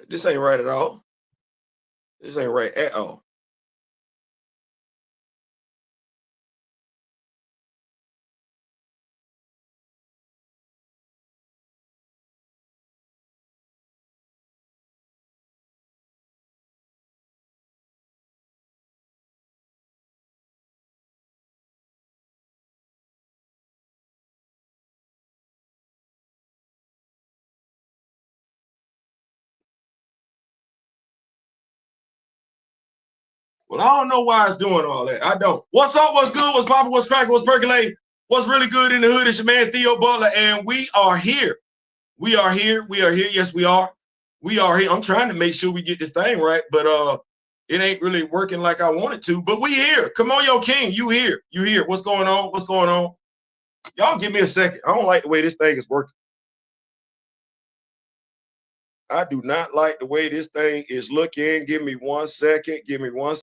This ain't right at all. This ain't right at all. Well, I don't know why it's doing all that. I don't. What's up? What's good? What's popping? What's cracking? What's percolating? What's really good in the hood? It's your man Theo Butler, and we are here. We are here. We are here. Yes, we are. We are here. I'm trying to make sure we get this thing right, but it ain't really working like I want it to. But we here. Come on, yo, King. You here? You here? What's going on? What's going on? Y'all give me a second. I don't like the way this thing is working. I do not like the way this thing is looking. Give me 1 second. Give me 1 second.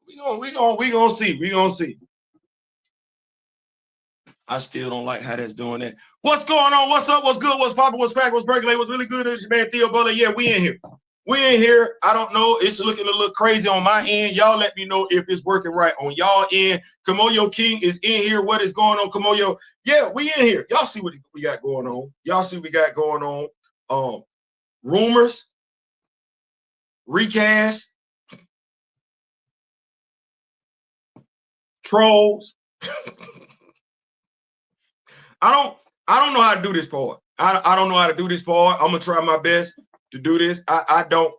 We gonna see. We gonna see. I still don't like how that's doing that. What's going on? What's up? What's good? What's popping? What's cracking? What's percolating? What's really good? It's your man Theo Butler. Yeah, we in here. We in here. I don't know. It's looking a little crazy on my end. Y'all let me know if it's working right on y'all end. Kamoyo King is in here. What is going on, Kamoyo? Yeah, we in here. Y'all see what we got going on. Y'all see what we got going on. Rumors, recasts, trolls. I don't know how to do this part. I don't know how to do this part. I'm gonna try my best to do this. I don't.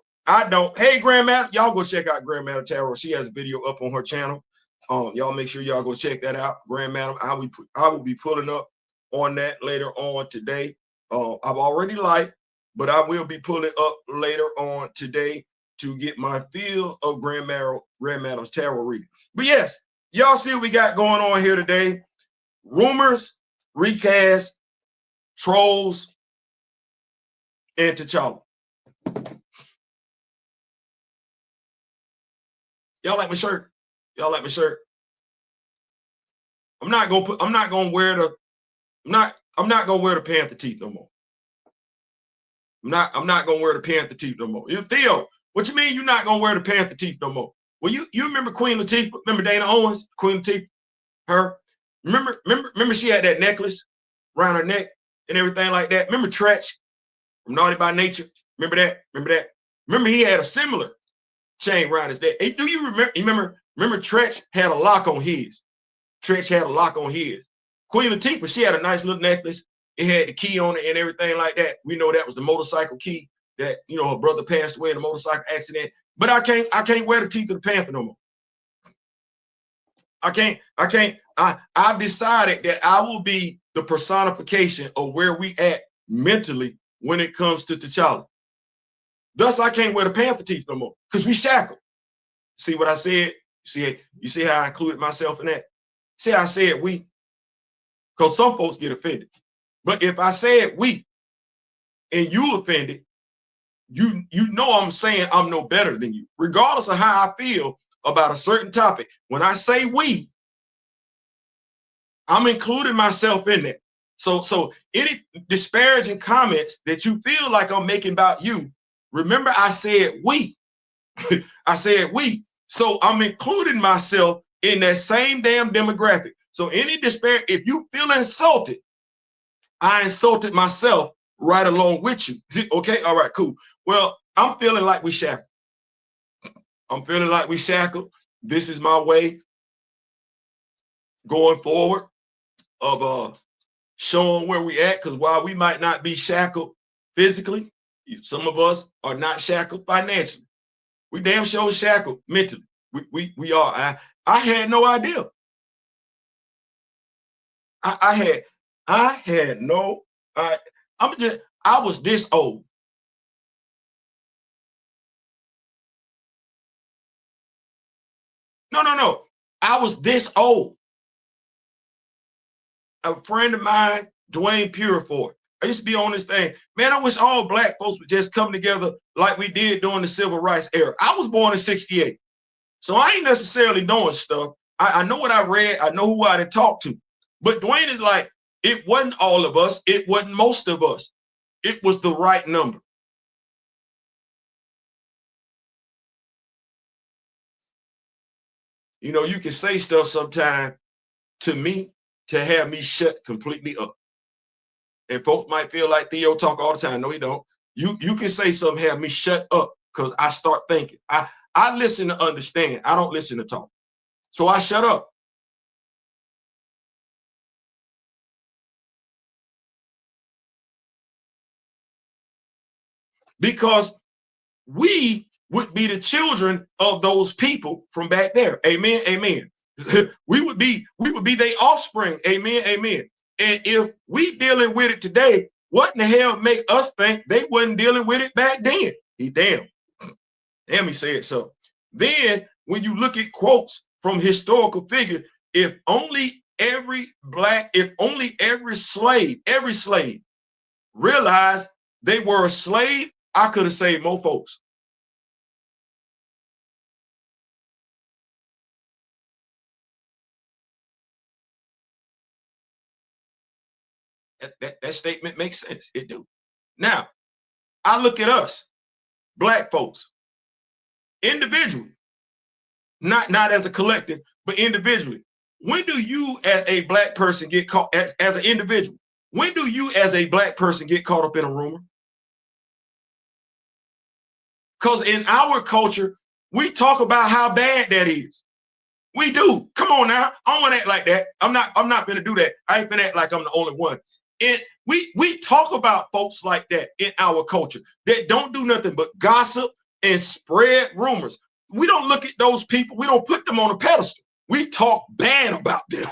Hey, Grandma, y'all go check out Grandma Tarot. She has a video up on her channel. Y'all make sure y'all go check that out. Grandma, I will be pulling up on that later on today. I've already liked, but I will be pulling up later on today to get my feel of Grandma's tarot reading. But yes, y'all see what we got going on here today. Rumors, recast, trolls, and T'Challa. Y'all like my shirt? Y'all like my shirt? I'm not gonna wear the panther teeth no more. I'm not gonna wear the panther teeth no more. Theo, what you mean you're not gonna wear the panther teeth no more? Well, you remember Queen Latifah? Remember Dana Owens? Queen Latifah? Her? Remember she had that necklace around her neck and everything like that. Remember Tretch from Naughty by Nature? Remember that? Remember he had a similar chain around his neck. Hey, do you remember? Remember Tretch had a lock on his. Tretch had a lock on his. Queen Latifah, she had a nice little necklace. It had the key on it and everything like that. We know that was the motorcycle key that, you know, her brother passed away in a motorcycle accident. But I can't wear the teeth of the panther no more. I've decided that I will be the personification of where we at mentally when it comes to T'Challa. Thus, I can't wear the panther teeth no more because we shackled. See what I said? You see how I included myself in that? See how I said we? Because some folks get offended. But if I said we and you offended, you know I'm saying I'm no better than you, regardless of how I feel about a certain topic. When I say we, I'm including myself in that. So any disparaging comments that you feel like I'm making about you, remember I said we. I said we. So I'm including myself in that same damn demographic. So any if you feel insulted, I insulted myself right along with you. Okay, all right, cool. Well, I'm feeling like we shackled. I'm feeling like we shackled. This is my way going forward of showing where we at, because while we might not be shackled physically, some of us are not shackled financially. We damn sure shackled mentally. We are. I had no idea. I had no. I was this old. No. I was this old. A friend of mine, Dwayne Purefort. I used to be on this thing. Man, I wish all black folks would just come together like we did during the civil rights era. I was born in '68. So I ain't necessarily knowing stuff. I know what I read. I know who I had talked to. But Dwayne is like, it wasn't all of us. It wasn't most of us. It was the right number. You know, you can say stuff sometime to me to have me shut completely up. And folks might feel like Theo talk all the time. No, he don't. You can say something, have me shut up, because I start thinking. I listen to understand. I don't listen to talk. So I shut up. Because we would be the children of those people from back there. Amen. Amen. we would be their offspring. Amen. Amen. And if we dealing with it today, what in the hell make us think they wasn't dealing with it back then? Damn, he said so. Then when you look at quotes from historical figures, if only every slave realized they were a slave, I could have saved more folks. That statement makes sense. It do. Now, I look at us, black folks, individually, not as a collective, but individually. When do you as a black person get caught, as an individual, when do you as a black person get caught up in a rumor? Because in our culture, we talk about how bad that is. We do. Come on now. I don't want to act like that. I'm not going to do that. I ain't going to act like I'm the only one. And we talk about folks like that in our culture that don't do nothing but gossip and spread rumors. We don't look at those people. We don't put them on a pedestal. We talk bad about them.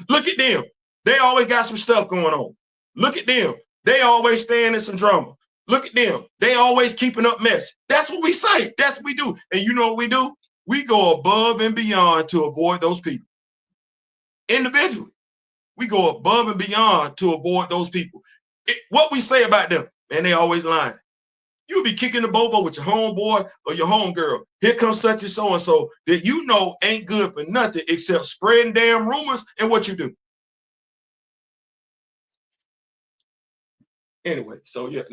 Look at them. They always got some stuff going on. Look at them. They always staying in some drama. Look at them. They always keeping up mess. That's what we say. That's what we do. And you know what we do? We go above and beyond to avoid those people. Individually, we go above and beyond to avoid those people. What we say about them, man, they always lying. You'll be kicking the bobo with your homeboy or your homegirl. Here comes such and so that you know ain't good for nothing except spreading damn rumors. And what you do? Anyway, so yeah.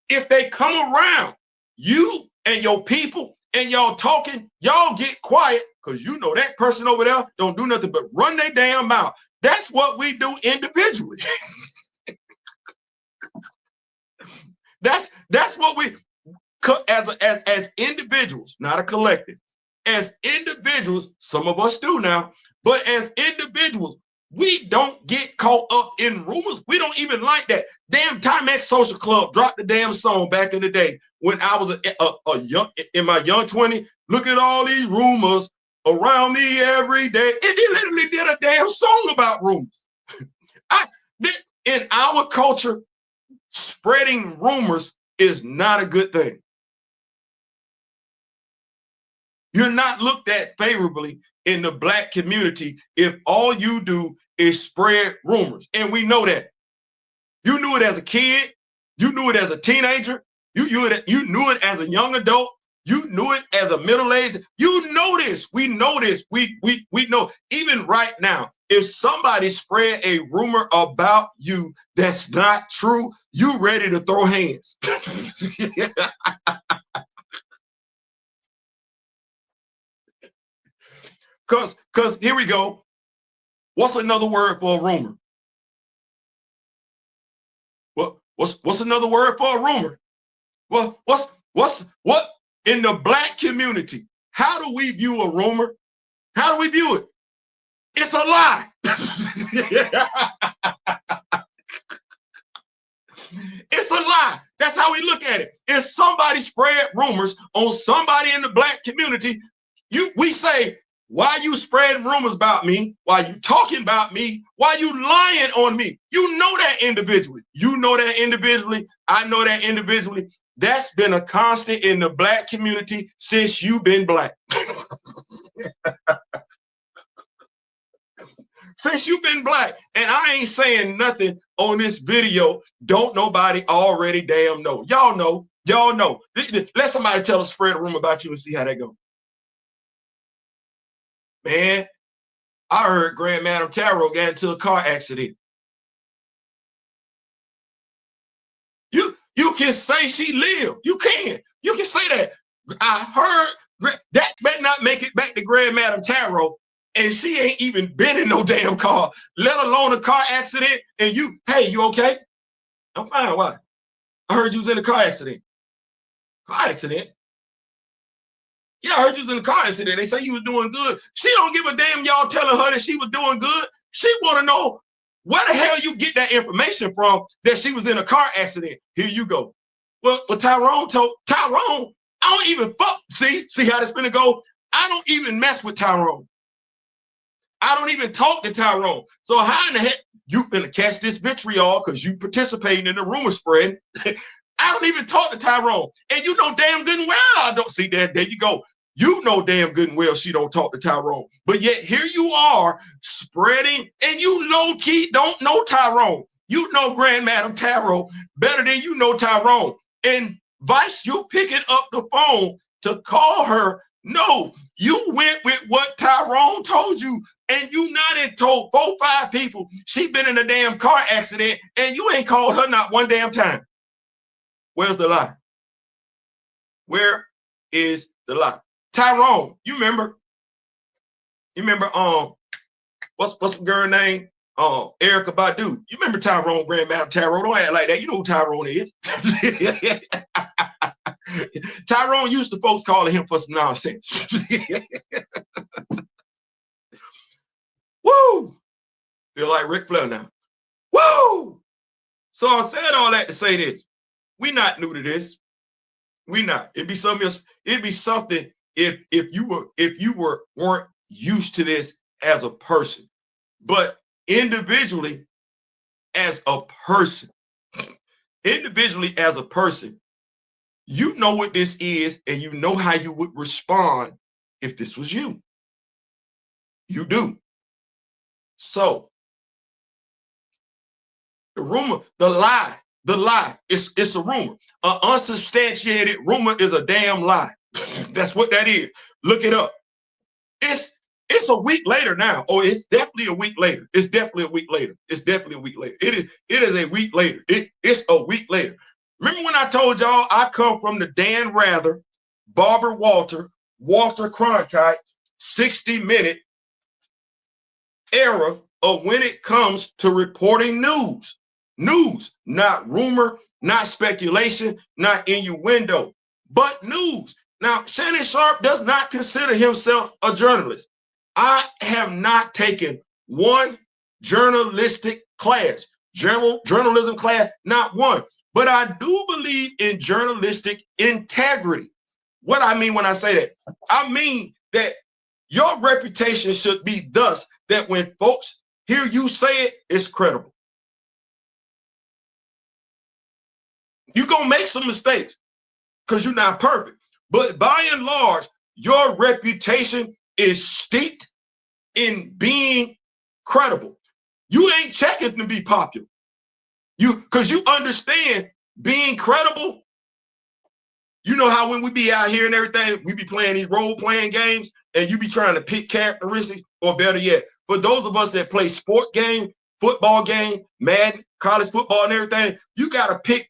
If they come around you and your people and y'all talking, y'all get quiet, because you know that person over there don't do nothing but run their damn mouth. That's what we do individually. That's what we, as individuals, not a collective. As individuals, some of us do now, but as individuals, we don't get caught up in rumors. We don't even like that. Damn, Timex Social Club dropped the damn song back in the day when I was a young, in my young 20s. Look at all these rumors around me every day. It literally did a damn song about rumors. In our culture, spreading rumors is not a good thing. You're not looked at favorably in the black community if all you do is spread rumors. And we know that. You knew it as a kid. You knew it as a teenager. You knew it as a young adult. You knew it as a middle-aged. You know this. We know this. We know. Even right now, if somebody spread a rumor about you that's not true, you ready to throw hands. Because here we go. What's another word for a rumor? What's another word for a rumor? Well, what in the black community? How do we view a rumor? How do we view it? It's a lie. It's a lie. That's how we look at it. If somebody spread rumors on somebody in the black community, we say, why you spreading rumors about me? Why you talking about me? Why you lying on me? You know that individually. You know that individually. I know that individually. That's been a constant in the black community since you've been black. Since you've been black. And I ain't saying nothing on this video don't nobody already damn know. Y'all know. Y'all know. Let somebody tell us, spread a rumor about you and see how that goes. Man, I heard Grand Madam Tarot got into a car accident. You can say she lived. You can say that. I heard that better not make it back to Grand Madam Tarot, and she ain't even been in no damn car, let alone a car accident. And hey, you okay? I'm fine. Why? I heard you was in a car accident. Car accident? Yeah, I heard you was in a car accident. They say you was doing good. She don't give a damn y'all telling her that she was doing good. She want to know where the hell you get that information from that she was in a car accident. Here you go. Well, Tyrone told Tyrone, I don't even fuck. See how this finna go? I don't even mess with Tyrone. I don't even talk to Tyrone. So how in the heck you finna catch this vitriol because you participating in the rumor spread? I don't even talk to Tyrone. And you know damn good and well I don't see that. There you go. You know damn good and well she don't talk to Tyrone. But yet here you are spreading, and you low-key don't know Tyrone. You know Grand Madam Tarot better than you know Tyrone. And Vice, you picking up the phone to call her. No, you went with what Tyrone told you, and you not in told 4 or 5 people she been in a damn car accident, and you ain't called her not one damn time. Where's the lie? Where is the lie? Tyrone, you remember? What's the girl name? Erica Badu. You remember Tyrone, Grand Madam Tarot? Don't act like that. You know who Tyrone is. Tyrone used to folks calling him for some nonsense. Woo! Feel like Ric Flair now. Woo! So I said all that to say this. We not new to this. We not. It'd be something else. It'd be something if you weren't used to this as a person. But individually, as a person, you know what this is, and you know how you would respond if this was you. You do. So the rumor, the lie, it's a rumor. An unsubstantiated rumor is a damn lie. That's what that is. Look it up. It's a week later now. Oh, it's definitely a week later. It's definitely a week later. It's definitely a week later. It is a week later. It's a week later. Remember when I told y'all I come from the Dan Rather, Barbara Walter Cronkite 60-minute era of when it comes to reporting news. News, not rumor, not speculation, not innuendo, but news. Now, Shannon Sharp does not consider himself a journalist. I have not taken one journalistic class, journalism class, not one. But I do believe in journalistic integrity. What I mean when I say that, I mean that your reputation should be thus that when folks hear you say it, it's credible. You're going to make some mistakes because you're not perfect. But by and large, your reputation is steeped in being credible. You ain't checking to be popular. Because you understand being credible. You know how when we be out here and everything, we be playing these role-playing games and you be trying to pick characteristics, or better yet, for those of us that play sport game, football game, Madden, college football and everything, you got to pick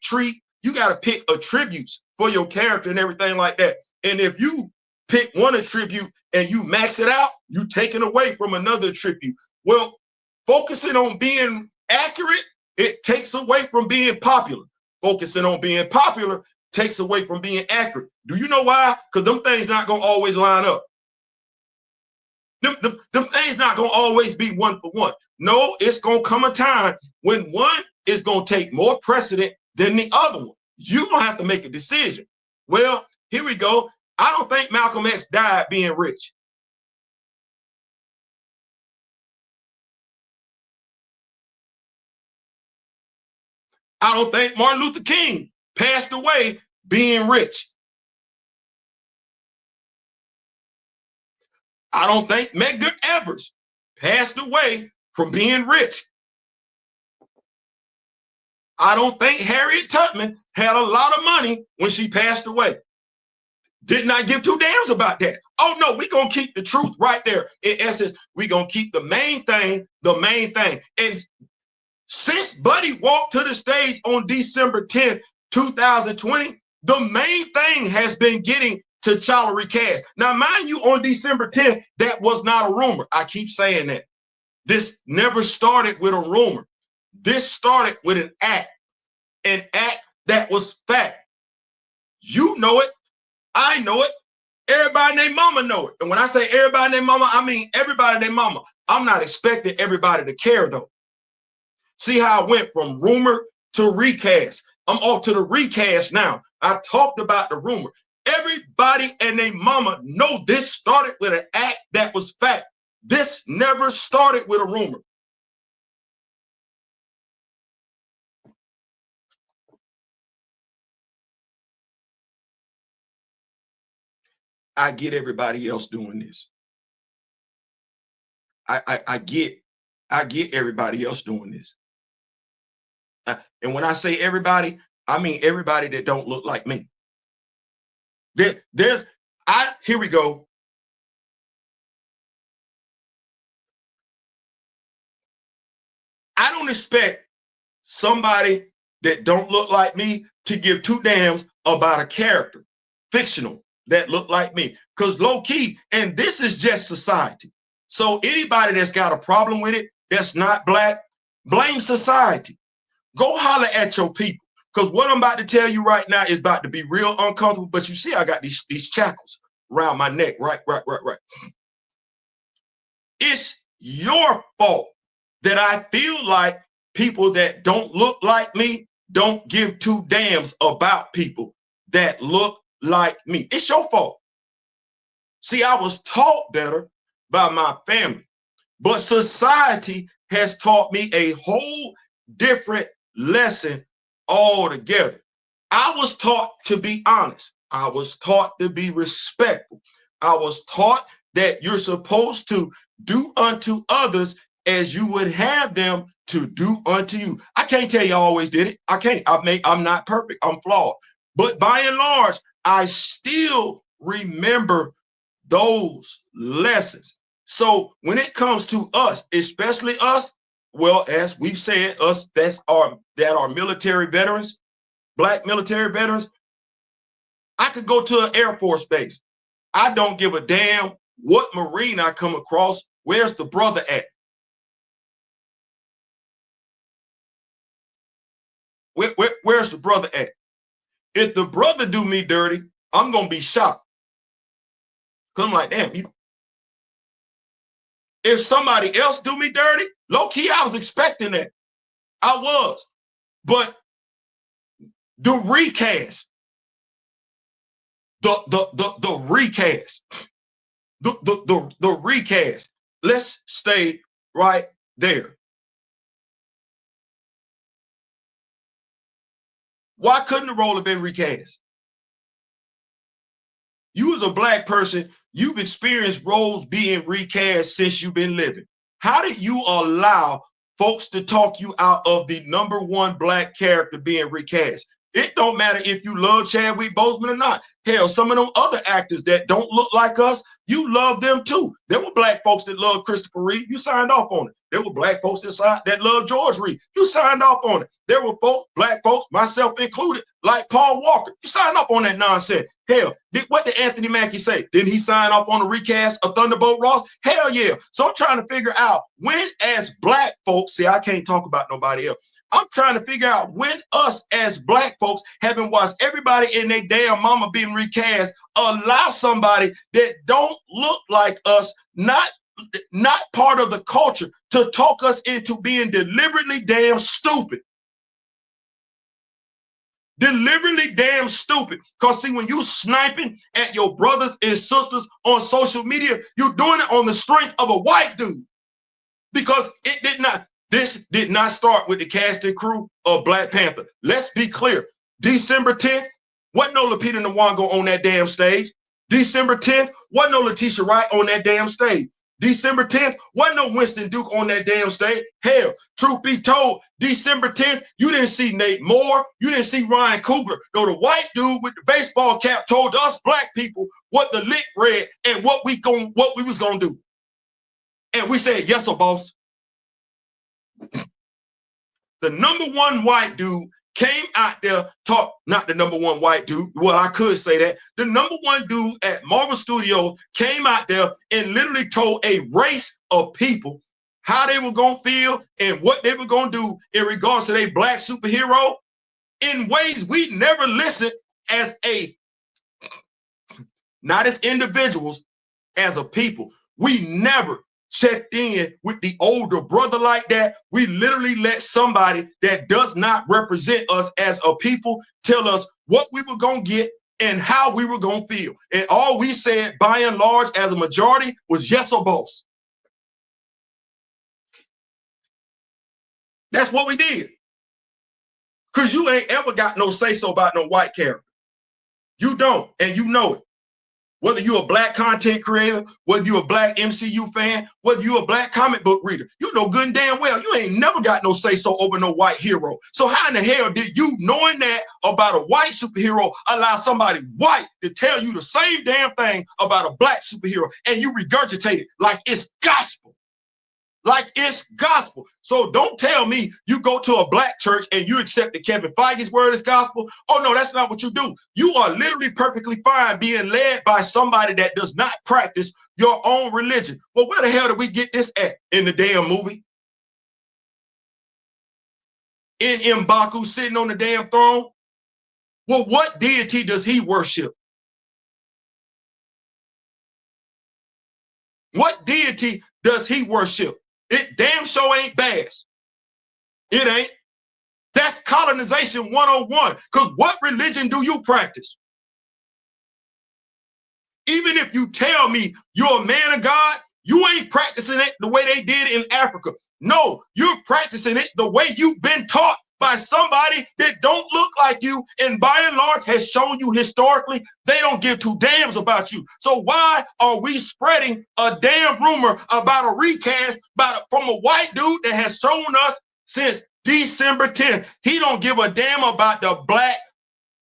attributes for your character and everything like that. And if you pick one attribute and you max it out, you taking away from another attribute. Well, focusing on being accurate, it takes away from being popular. focusing on being popular takes away from being accurate. Do you know why? Because them things not gonna always line up. Them things not gonna always be one for one. No, it's gonna come a time when one is gonna take more precedent than the other one. You gonna have to make a decision. Well, here we go. I don't think Malcolm X died being rich. I don't think Martin Luther King passed away being rich. I don't think Medgar Evers passed away from being rich. I don't think Harriet Tubman had a lot of money when she passed away. Did not give two damns about that. Oh no, we're gonna keep the truth right there. In essence, we're gonna keep the main thing the main thing. And since Buddy walked to the stage on December 10th, 2020, the main thing has been getting T'Challa recast. Now, mind you, on December 10th, that was not a rumor. I keep saying that. This never started with a rumor. This started with an act that was fact. You know it. I know it. Everybody and their mama know it. And when I say everybody and their mama, I mean everybody and their mama. I'm not expecting everybody to care, though. See how I went from rumor to recast. I'm off to the recast now. I talked about the rumor. Everybody and their mama know this started with an act that was fact. This never started with a rumor. I get everybody else doing this. I get everybody else doing this. And when I say everybody, I mean everybody that don't look like me. Here we go. I don't expect somebody that don't look like me to give two damns about a character, fictional, that look like me. Because low key, and this is just society. So anybody that's got a problem with it, that's not black, blame society. Go holler at your people. Because what I'm about to tell you right now is about to be real uncomfortable. But you see, I got these shackles around my neck. Right. It's your fault that I feel like people that don't look like me don't give two damns about people that look like me. It's your fault. See, I was taught better by my family, but society has taught me a whole different lesson altogether. I was taught to be honest. I was taught to be respectful. I was taught that you're supposed to do unto others as you would have them to do unto you. I can't tell you I always did it. I can't. I'm not perfect. I'm flawed. But by and large, I still remember those lessons. So when it comes to us, especially us, well, as we've said, us that are military veterans, black military veterans, I could go to an Air Force base. I don't give a damn what Marine I come across. Where's the brother at? Where's the brother at? If the brother do me dirty, I'm gonna be shocked. Cause I'm like, damn, if somebody else do me dirty, low key, I was expecting that. I was. But the recast, the recast, let's stay right there. Why couldn't the role have been recast? You as a black person, you've experienced roles being recast since you've been living. How did you allow folks to talk you out of the #1 black character being recast? It don't matter if you love Chadwick Boseman or not. Hell, some of them other actors that don't look like us, you love them too. There were black folks that loved Christopher Reeve. You signed off on it. There were black folks that loved George Reeve. You signed off on it. There were black folks, myself included, like Paul Walker. You signed off on that nonsense. Hell, what did Anthony Mackie say? Didn't he sign off on the recast of Thunderbolt Ross? Hell yeah. So I'm trying to figure out when, as black folks, see, I can't talk about nobody else. I'm trying to figure out when us as black folks, having watched everybody in their damn mama being recast, allow somebody that don't look like us, not part of the culture, to talk us into being deliberately damn stupid. Deliberately damn stupid. Because see, when you sniping at your brothers and sisters on social media, you're doing it on the strength of a white dude. Because this did not start with the cast and crew of Black Panther. Let's be clear. December 10th, wasn't no Lupita Nyong'o on that damn stage. December 10th, wasn't no Letitia Wright on that damn stage. December 10th, wasn't no Winston Duke on that damn stage. Hell, truth be told, December 10th, you didn't see Nate Moore, you didn't see Ryan Coogler. No, the white dude with the baseball cap told us black people what the lick read and what we was gonna do. And we said, yes, sir, boss. The number one white dude came out there, not the number one white dude, well, I could say that. The number one dude at Marvel Studios came out there and literally told a race of people how they were going to feel and what they were going to do in regards to their black superhero in ways we never listened as not as individuals, as a people. We never checked in with the older brother like that. We literally let somebody that does not represent us as a people tell us what we were going to get and how we were going to feel. And all we said, by and large, as a majority, was yes or boss. That's what we did. Because you ain't ever got no say-so about no white character. You don't, and you know it. Whether you're a black content creator, whether you're a black MCU fan, whether you're a black comic book reader, you know good and damn well you ain't never got no say-so over no white hero. So how in the hell did you, knowing that about a white superhero, allow somebody white to tell you the same damn thing about a black superhero and you regurgitate it like it's gospel? Like it's gospel. So don't tell me you go to a black church and you accept that Kevin Feige's word is gospel. Oh no, that's not what you do. You are literally perfectly fine being led by somebody that does not practice your own religion. Well, where the hell did we get this at in the damn movie? In M'Baku sitting on the damn throne? Well, what deity does he worship? What deity does he worship? It damn sure ain't Bass. It ain't. That's colonization 101. Because what religion do you practice? Even if you tell me you're a man of God, you ain't practicing it the way they did in Africa. No, you're practicing it the way you've been taught by somebody that don't look like you, and by and large has shown you historically they don't give two damns about you. So why are we spreading a damn rumor about a recast from a white dude that has shown us since December 10th? He don't give a damn about the black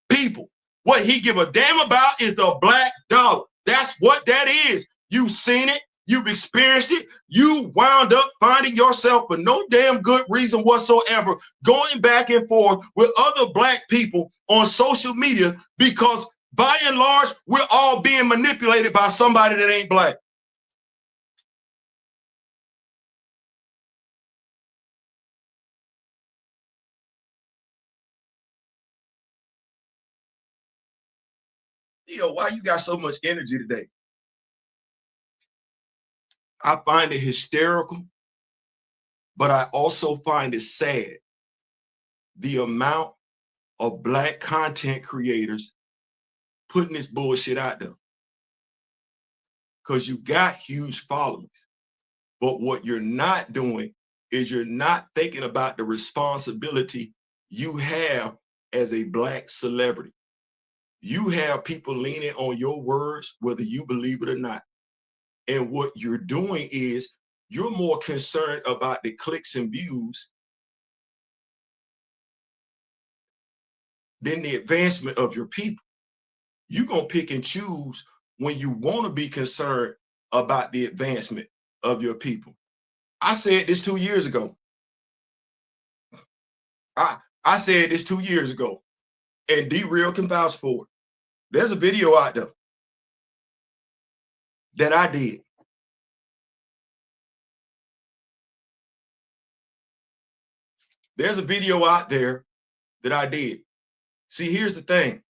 people. What he give a damn about is the black dollar. That's what that is. You've seen it. You've experienced it. You wound up finding yourself for no damn good reason whatsoever going back and forth with other black people on social media because by and large, we're all being manipulated by somebody that ain't black. Yo, why you got so much energy today? I find it hysterical, but I also find it sad. The amount of black content creators putting this bullshit out there. Because you got huge followings. But what you're not doing is you're not thinking about the responsibility you have as a black celebrity. You have people leaning on your words, whether you believe it or not. And what you're doing is you're more concerned about the clicks and views than the advancement of your people. You're going to pick and choose when you want to be concerned about the advancement of your people. I said this 2 years ago. I said this 2 years ago, and D-Real can vouch for it. There's a video out there that I did. There's a video out there that I did. See, here's the thing.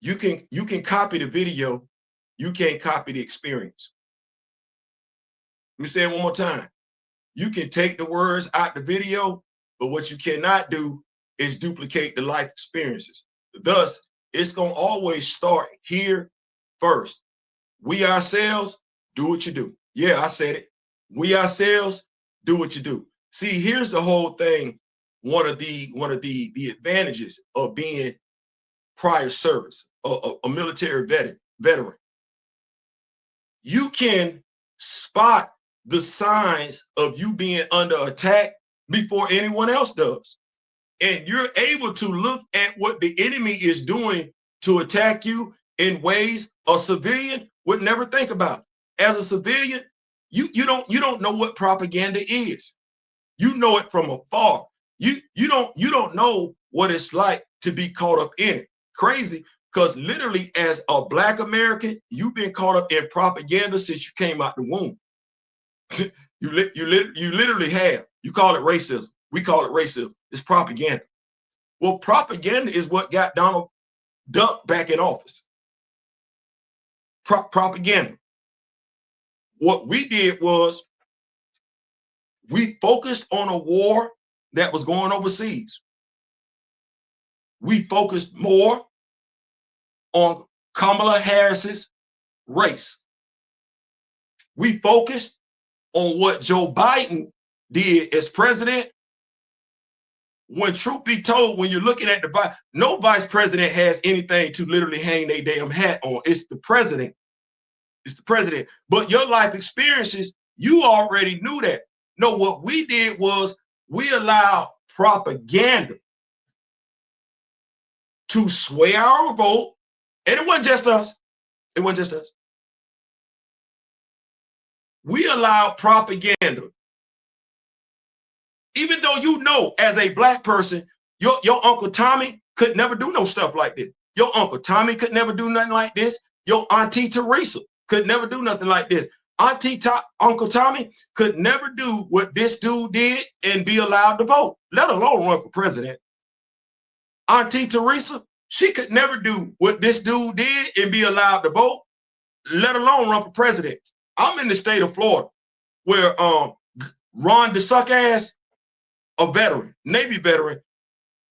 You can copy the video, you can't copy the experience. Let me say it one more time. You can take the words out the video, but what you cannot do is duplicate the life experiences. Thus, it's going to always start here first. We ourselves, do what you do. Yeah, I said it. We ourselves, do what you do. See, here's the whole thing. One of the advantages of being prior service, a military veteran. You can spot the signs of you being under attack before anyone else does. And you're able to look at what the enemy is doing to attack you in ways a civilian would never think about. As a civilian, you don't know what propaganda is. You know it from afar. You don't know what it's like to be caught up in it. Crazy, because literally as a Black American, you've been caught up in propaganda since you came out the womb. you literally have. You call it racism. We call it racism. It's propaganda. Well, propaganda is what got Donald Duck back in office. Propaganda. What we did was we focused on a war that was going overseas. We focused more on Kamala Harris's race. We focused on what Joe Biden did as president. When truth be told, when you're looking at no vice president has anything to literally hang their damn hat on. It's the president. It's the president. But your life experiences, you already knew that. No, what we did was we allowed propaganda to sway our vote. And it wasn't just us. It wasn't just us. We allowed propaganda. Even though you know, as a Black person, your Uncle Tommy could never do no stuff like this. Your Uncle Tommy could never do nothing like this. Your Auntie Teresa could never do nothing like this. Uncle Tommy could never do what this dude did and be allowed to vote, let alone run for president. Auntie Teresa, she could never do what this dude did and be allowed to vote, let alone run for president. I'm in the state of Florida where Ron DeSuck-ass, a veteran, Navy veteran,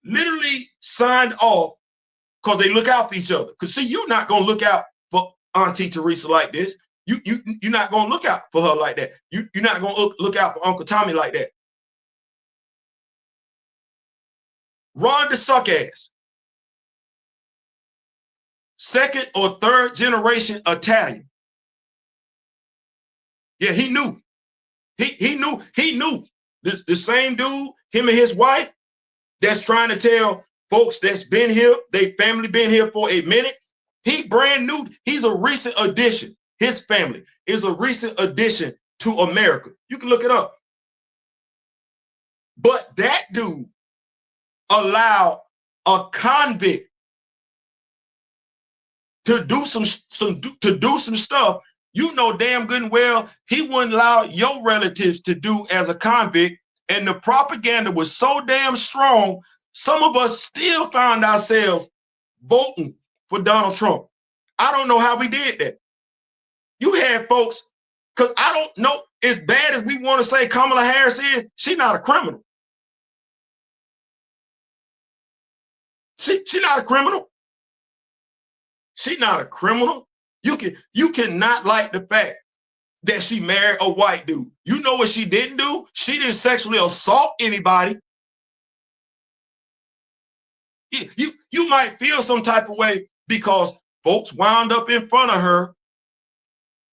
literally signed off because they look out for each other. Because see, you're not gonna look out for Auntie Teresa like this. You're not gonna look out for her like that. You're not gonna look out for Uncle Tommy like that. Ron DeSuck-ass, second or third generation Italian. Yeah, he knew. He knew. The same dude, him and his wife, that's trying to tell folks that's been here, they family been here for a minute. He brand new. He's a recent addition. His family is a recent addition to America. You can look it up. But that dude allowed a convict to do some stuff. You know damn good and well he wouldn't allow your relatives to do as a convict, and the propaganda was so damn strong, some of us still found ourselves voting for Donald Trump. I don't know how we did that. You had folks, because I don't know, as bad as we want to say Kamala Harris is, she's not a criminal. She's not a criminal. She's not a criminal. You cannot like the fact that she married a white dude. You know what she didn't do? She didn't sexually assault anybody. You might feel some type of way because folks wound up in front of her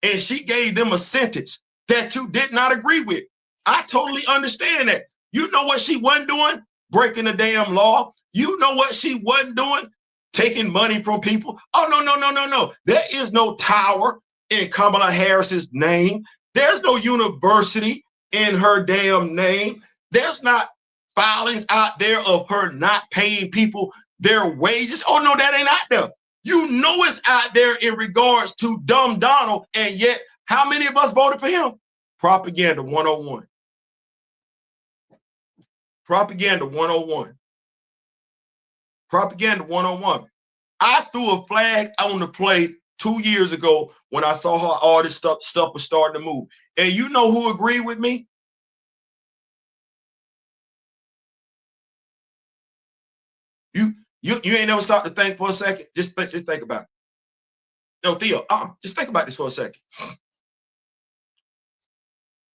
and she gave them a sentence that you did not agree with. I totally understand that. You know what she wasn't doing? Breaking the damn law. You know what she wasn't doing? Taking money from people. Oh, no. There is no tower in Kamala Harris's name. There's no university in her damn name. There's not filings out there of her not paying people their wages. Oh, no, that ain't out there. You know it's out there in regards to dumb Donald, and yet how many of us voted for him? Propaganda 101. Propaganda 101. Propaganda 101. I threw a flag on the play 2 years ago when I saw how all this stuff was starting to move. And you know who agreed with me? You ain't never stopped to think for a second. Just think about it. No, Theo, just think about this for a second.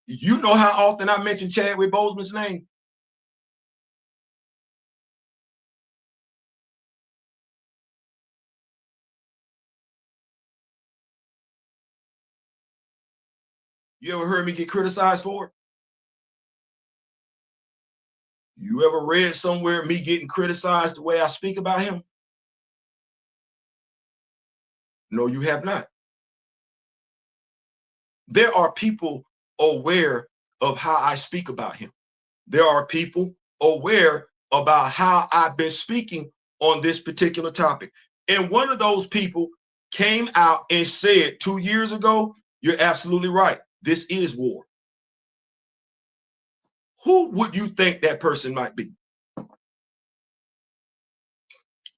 You know how often I mention Chadwick Boseman's name? You ever heard me get criticized for it? You ever read somewhere me getting criticized the way I speak about him? No, you have not. There are people aware of how I speak about him. There are people aware about how I've been speaking on this particular topic. And one of those people came out and said 2 years ago, you're absolutely right. This is war. Who would you think that person might be?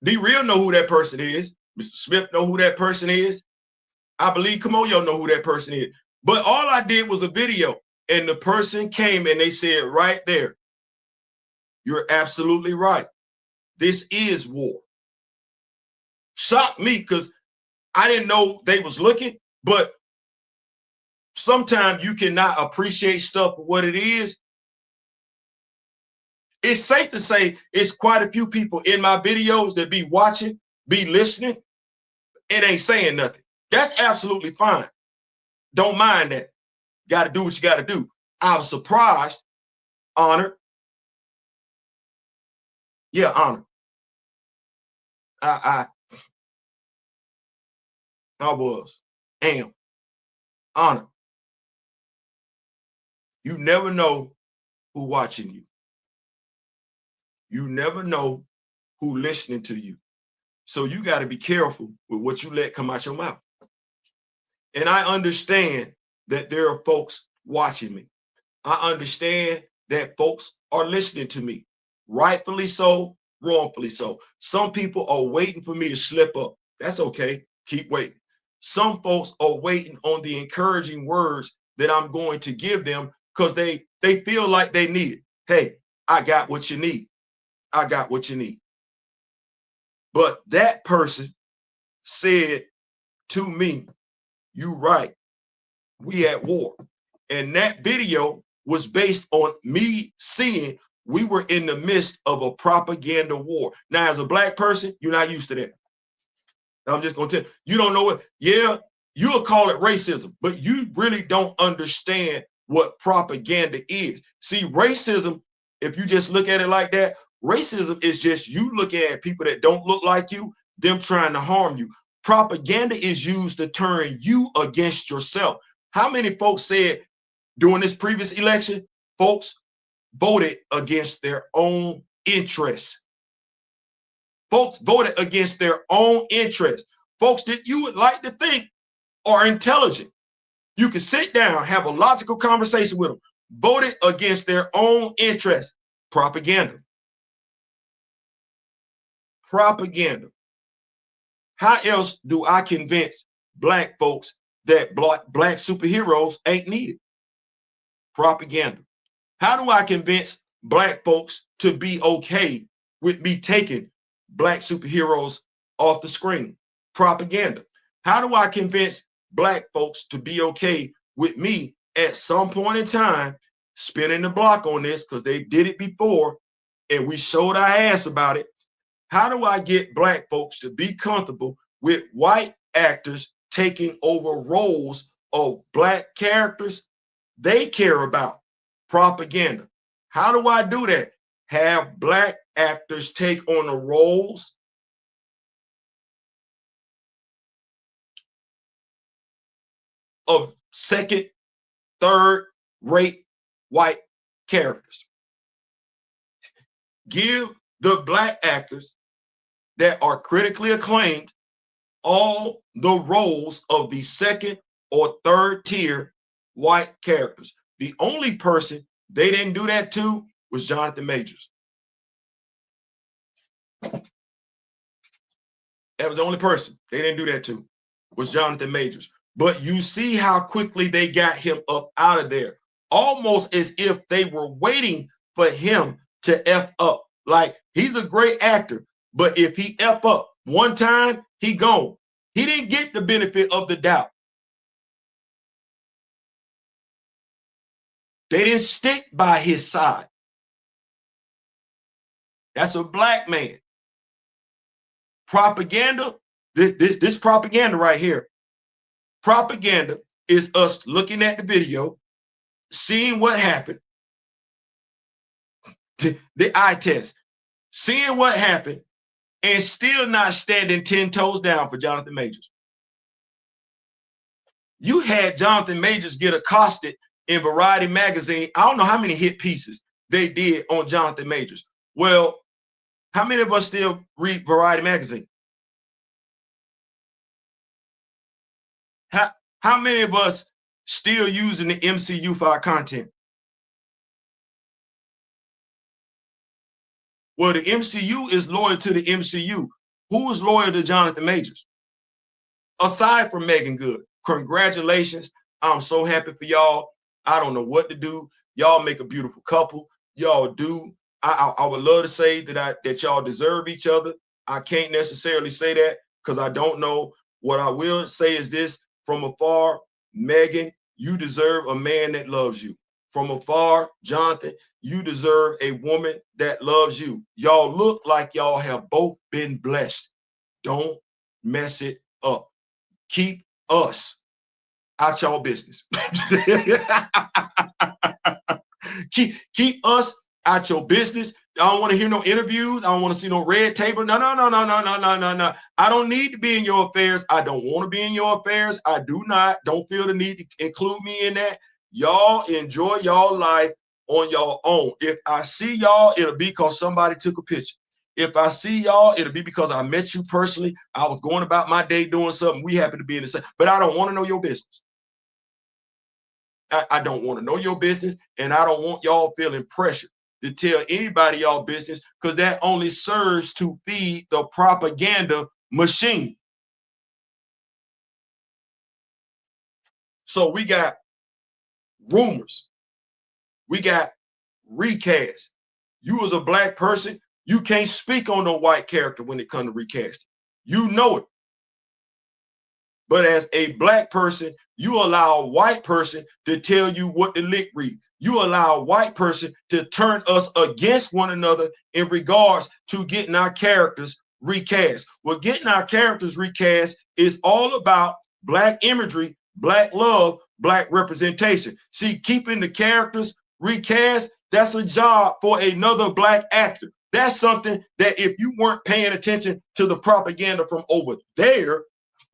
D-Real know who that person is. Mr. Smith know who that person is. I believe Kamoyo know who that person is. But all I did was a video, and the person came and they said right there, you're absolutely right. This is war. Shocked me because I didn't know they was looking, but sometimes you cannot appreciate stuff for what it is. It's safe to say it's quite a few people in my videos that be watching, be listening. It ain't saying nothing. That's absolutely fine. Don't mind that. Got to do what you got to do. I was surprised, honored. Yeah, honored. I am honored. You never know who watching you. You never know who listening to you. So you got to be careful with what you let come out your mouth. And I understand that there are folks watching me. I understand that folks are listening to me, rightfully so, wrongfully so. Some people are waiting for me to slip up. That's okay. Keep waiting. Some folks are waiting on the encouraging words that I'm going to give them because they feel like they need it. Hey, I got what you need. I got what you need. But that person said to me, you right, we at war. And that video was based on me seeing we were in the midst of a propaganda war. Now, as a black person, you're not used to that. I'm just gonna tell you, you don't know it. Yeah, you'll call it racism, but you really don't understand what propaganda is. See, racism, if you just look at it like that, racism is just you looking at people that don't look like you, them trying to harm you. Propaganda is used to turn you against yourself. How many folks said during this previous election, folks voted against their own interests? Folks voted against their own interests. Folks that you would like to think are intelligent. You can sit down, have a logical conversation with them. Voted against their own interests. Propaganda. Propaganda. How else do I convince black folks that black superheroes ain't needed? Propaganda. How do I convince black folks to be okay with me taking black superheroes off the screen? Propaganda. How do I convince black folks to be okay with me at some point in time spinning the block on this because they did it before and we showed our ass about it? How do I get black folks to be comfortable with white actors taking over roles of black characters they care about? Propaganda. How do I do that? Have black actors take on the roles of second, third rate white characters. Give the black actors that are critically acclaimed all the roles of the second or third tier white characters. The only person they didn't do that to was Jonathan Majors. That was the only person they didn't do that to, was Jonathan Majors. But you see how quickly they got him up out of there, almost as if they were waiting for him to F up. Like, he's a great actor, but if he F up one time, he gone. He didn't get the benefit of the doubt. They didn't stick by his side. That's a black man. Propaganda, this propaganda right here. Propaganda is us looking at the video, seeing what happened, the eye test, seeing what happened, and still not standing 10 toes down for Jonathan Majors. You had Jonathan Majors get accosted in Variety magazine. I don't know how many hit pieces they did on Jonathan Majors. Well, how many of us still read Variety magazine? How many of us still using the MCU for our content? Well, the MCU is loyal to the MCU. Who is loyal to Jonathan Majors? Aside from Megan Good. Congratulations. I'm so happy for y'all. I don't know what to do. Y'all make a beautiful couple. Y'all do. I would love to say that y'all deserve each other. I can't necessarily say that because I don't know. What I will say is this: from afar, Megan, you deserve a man that loves you. From afar, Jonathan, you deserve a woman that loves you. Y'all look like y'all have both been blessed. Don't mess it up. Keep us out y'all business. keep us out your business. I don't want to hear no interviews. I don't want to see no red table. No. I don't need to be in your affairs. I don't want to be in your affairs. I do not. Don't feel the need to include me in that. Y'all enjoy y'all life on your own. If I see y'all, it'll be because somebody took a picture. If I see y'all, it'll be because I met you personally. I was going about my day doing something. We happen to be in the same, but I don't want to know your business. I don't want to know your business, and I don't want y'all feeling pressure to tell anybody y'all business, because that only serves to feed the propaganda machine. So we got rumors. We got recasts. You as a black person, you can't speak on no white character when it comes to recasting. You know it. But as a black person, you allow a white person to tell you what the lick read. You allow a white person to turn us against one another in regards to getting our characters recast. Well, getting our characters recast is all about black imagery, black love, black representation. See, keeping the characters recast, that's a job for another black actor. That's something that if you weren't paying attention to the propaganda from over there,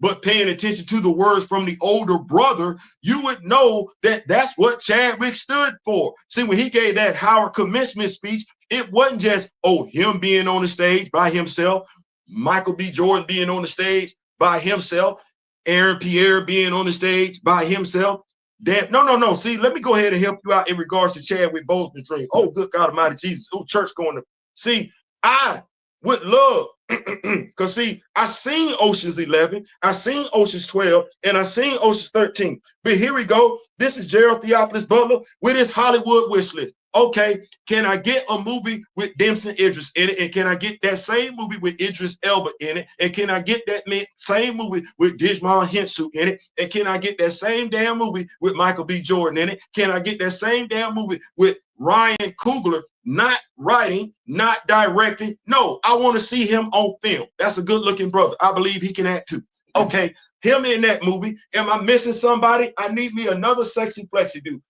but paying attention to the words from the older brother, you would know that that's what Chadwick stood for. See, when he gave that Howard commencement speech, it wasn't just, him being on the stage by himself, Michael B. Jordan being on the stage by himself, Aaron Pierre being on the stage by himself. No. See, let me go ahead and help you out in regards to Chadwick Boseman's dream. Oh, good God Almighty Jesus. Oh, church going to see. I would love, because see, I seen Ocean's 11, I seen Ocean's 12, and I seen Ocean's 13. But here we go. This is Gerald Theophilus Butler with his Hollywood wish list. Okay, can I get a movie with Dempsey Idris in it? And can I get that same movie with Idris Elba in it? And can I get that same movie with Dijman Hensu in it? And can I get that same damn movie with Michael B. Jordan in it? Can I get that same damn movie with Ryan Coogler, not writing, not directing? No, I want to see him on film. That's a good looking brother. I believe he can act too. Okay, him in that movie. Am I missing somebody? I need me another sexy flexy dude.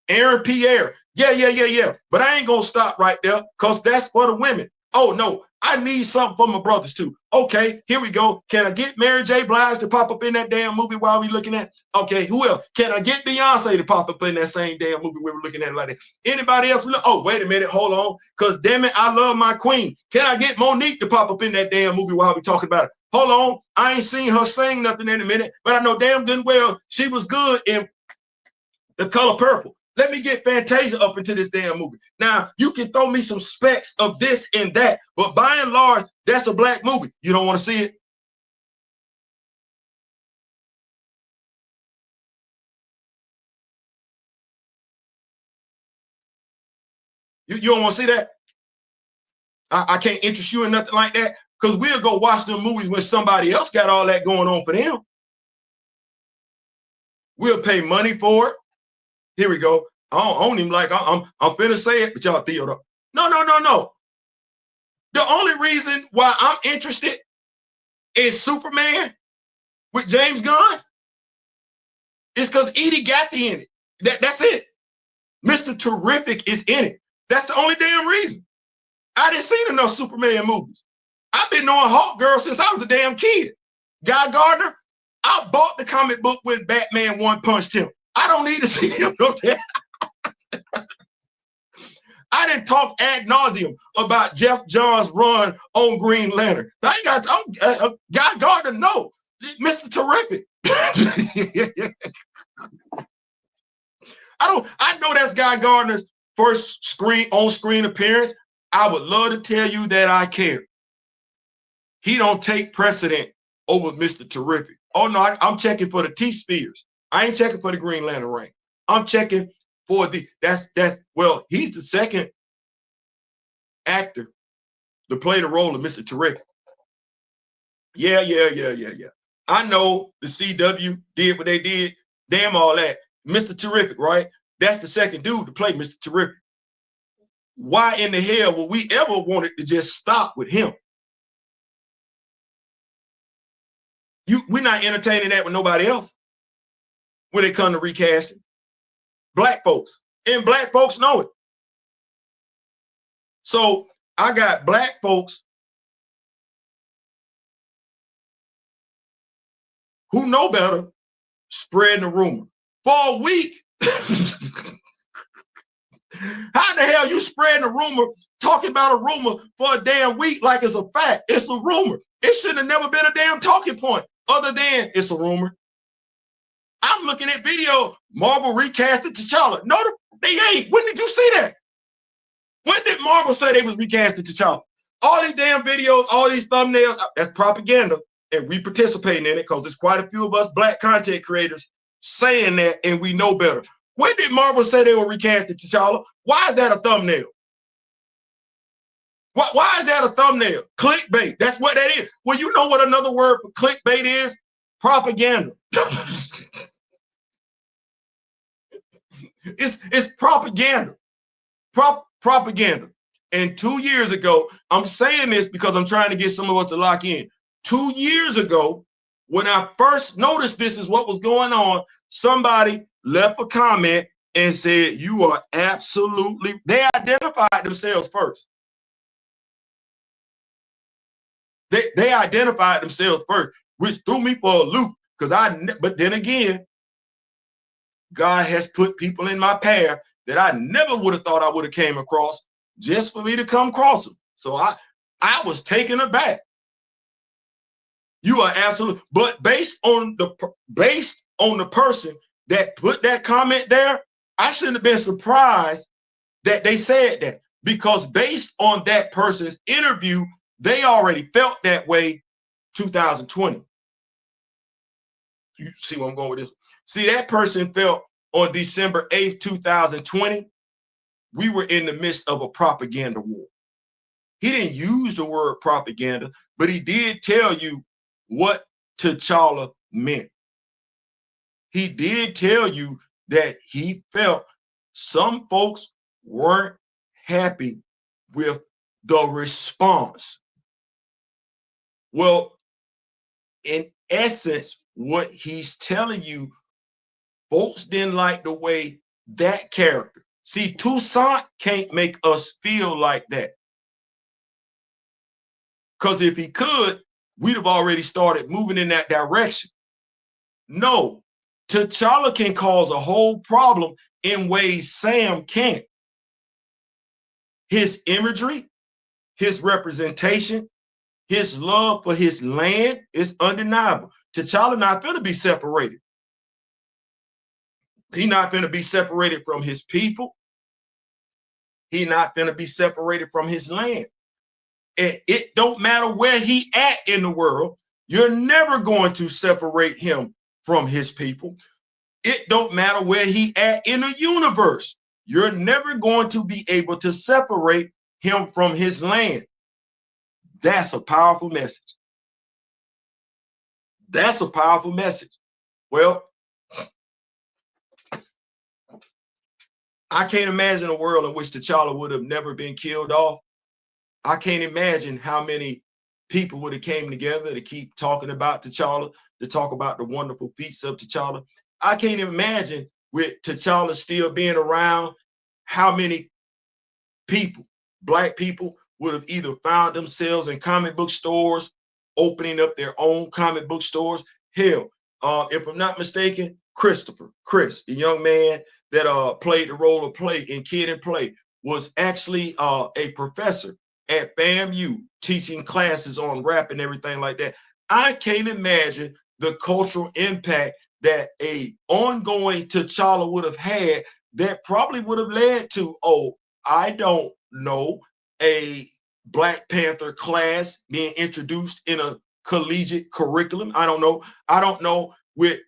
Aaron Pierre. Yeah. But I ain't gonna stop right there, because that's for the women. Oh no, I need something for my brothers too. Okay, here we go. Can I get Mary J. Blige to pop up in that damn movie while we looking at? Okay, who else? Can I get Beyonce to pop up in that same damn movie we were looking at like that? Anybody else? Wait a minute, hold on. Because damn it, I love my queen. Can I get Monique to pop up in that damn movie while we talking about it? Hold on, I ain't seen her sing nothing in a minute, but I know damn good and well she was good in The Color Purple. Let me get Fantasia up into this damn movie. Now, you can throw me some specks of this and that, but by and large, that's a black movie. You don't want to see it? You don't want to see that? I can't interest you in nothing like that, because we'll go watch them movies when somebody else got all that going on for them. We'll pay money for it. Here we go. I don't even like, I'm finna say it, but y'all feel it. No. The only reason why I'm interested in Superman with James Gunn is because Edie Gaffney in it. That's it. Mr. Terrific is in it. That's the only damn reason. I didn't see enough Superman movies. I've been knowing Hawk Girl since I was a damn kid. Guy Gardner, I bought the comic book when Batman One Punched him. I don't need to see him no damn. I didn't talk ad nauseum about Jeff Johns' run on Green Lantern. I ain't got Guy Gardner, no. Mr. Terrific. I know that's Guy Gardner's first on-screen appearance. I would love to tell you that I care. He don't take precedent over Mr. Terrific. Oh no, I'm checking for the T-Spheres. I ain't checking for the Green Lantern ring. I'm checking for well, he's the second actor to play the role of Mr. Terrific. Yeah. I know the CW did what they did. Damn all that. Mr. Terrific, right? That's the second dude to play Mr. Terrific. Why in the hell would we ever want it to just stop with him? We're not entertaining that with nobody else when it comes to recasting. Black folks. And black folks know it. So I got black folks who know better spreading the rumor. For a week. How the hell you spreading a rumor, talking about a rumor for a damn week like it's a fact? It's a rumor. It should have never been a damn talking point other than it's a rumor. I'm looking at video, Marvel recasted T'Challa. No, they ain't. When did you see that? When did Marvel say they was recasting T'Challa? All these damn videos, all these thumbnails, that's propaganda, and we participating in it because there's quite a few of us black content creators saying that, and we know better. When did Marvel say they were recasting T'Challa? Why is that a thumbnail? Why is that a thumbnail? Clickbait. That's what that is. Well, you know what another word for clickbait is? Propaganda. It's propaganda. Propaganda. And 2 years ago, I'm saying this because I'm trying to get some of us to lock in. 2 years ago, when I first noticed this is what was going on, somebody left a comment and said, you are absolutely, they identified themselves first. They identified themselves first, which threw me for a loop but then again, God has put people in my path that I never would have thought I would have came across just for me to come across them. So I was taken aback. You are absolutely, but based on the person that put that comment there, I shouldn't have been surprised that they said that, because based on that person's interview, they already felt that way 2020. You see where I'm going with this? See, that person felt on December 8th, 2020, we were in the midst of a propaganda war. He didn't use the word propaganda, but he did tell you what T'Challa meant. He did tell you that he felt some folks weren't happy with the response. Well, in essence, what he's telling you, folks didn't like the way that character. See, Toussaint can't make us feel like that. Because if he could, we'd have already started moving in that direction. No, T'Challa can cause a whole problem in ways Sam can't. His imagery, his representation, his love for his land is undeniable. T'Challa not going to be separated. He not going to be separated from his people. He not going to be separated from his land. It don't matter where he at in the world. You're never going to separate him from his people. It don't matter where he at in the universe. You're never going to be able to separate him from his land. That's a powerful message. That's a powerful message. Well, I can't imagine a world in which T'Challa would have never been killed off. I can't imagine how many people would have came together to keep talking about T'Challa, to talk about the wonderful feats of T'Challa. I can't imagine with T'Challa still being around, how many people, Black people, would have either found themselves in comic book stores, opening up their own comic book stores. Hell, if I'm not mistaken, Chris, the young man that played the role of Play in Kid and Play, was actually a professor at FAMU teaching classes on rap and everything like that. I can't imagine the cultural impact that a ongoing T'Challa would have had that probably would have led to, I don't know, a Black Panther class being introduced in a collegiate curriculum. I don't know with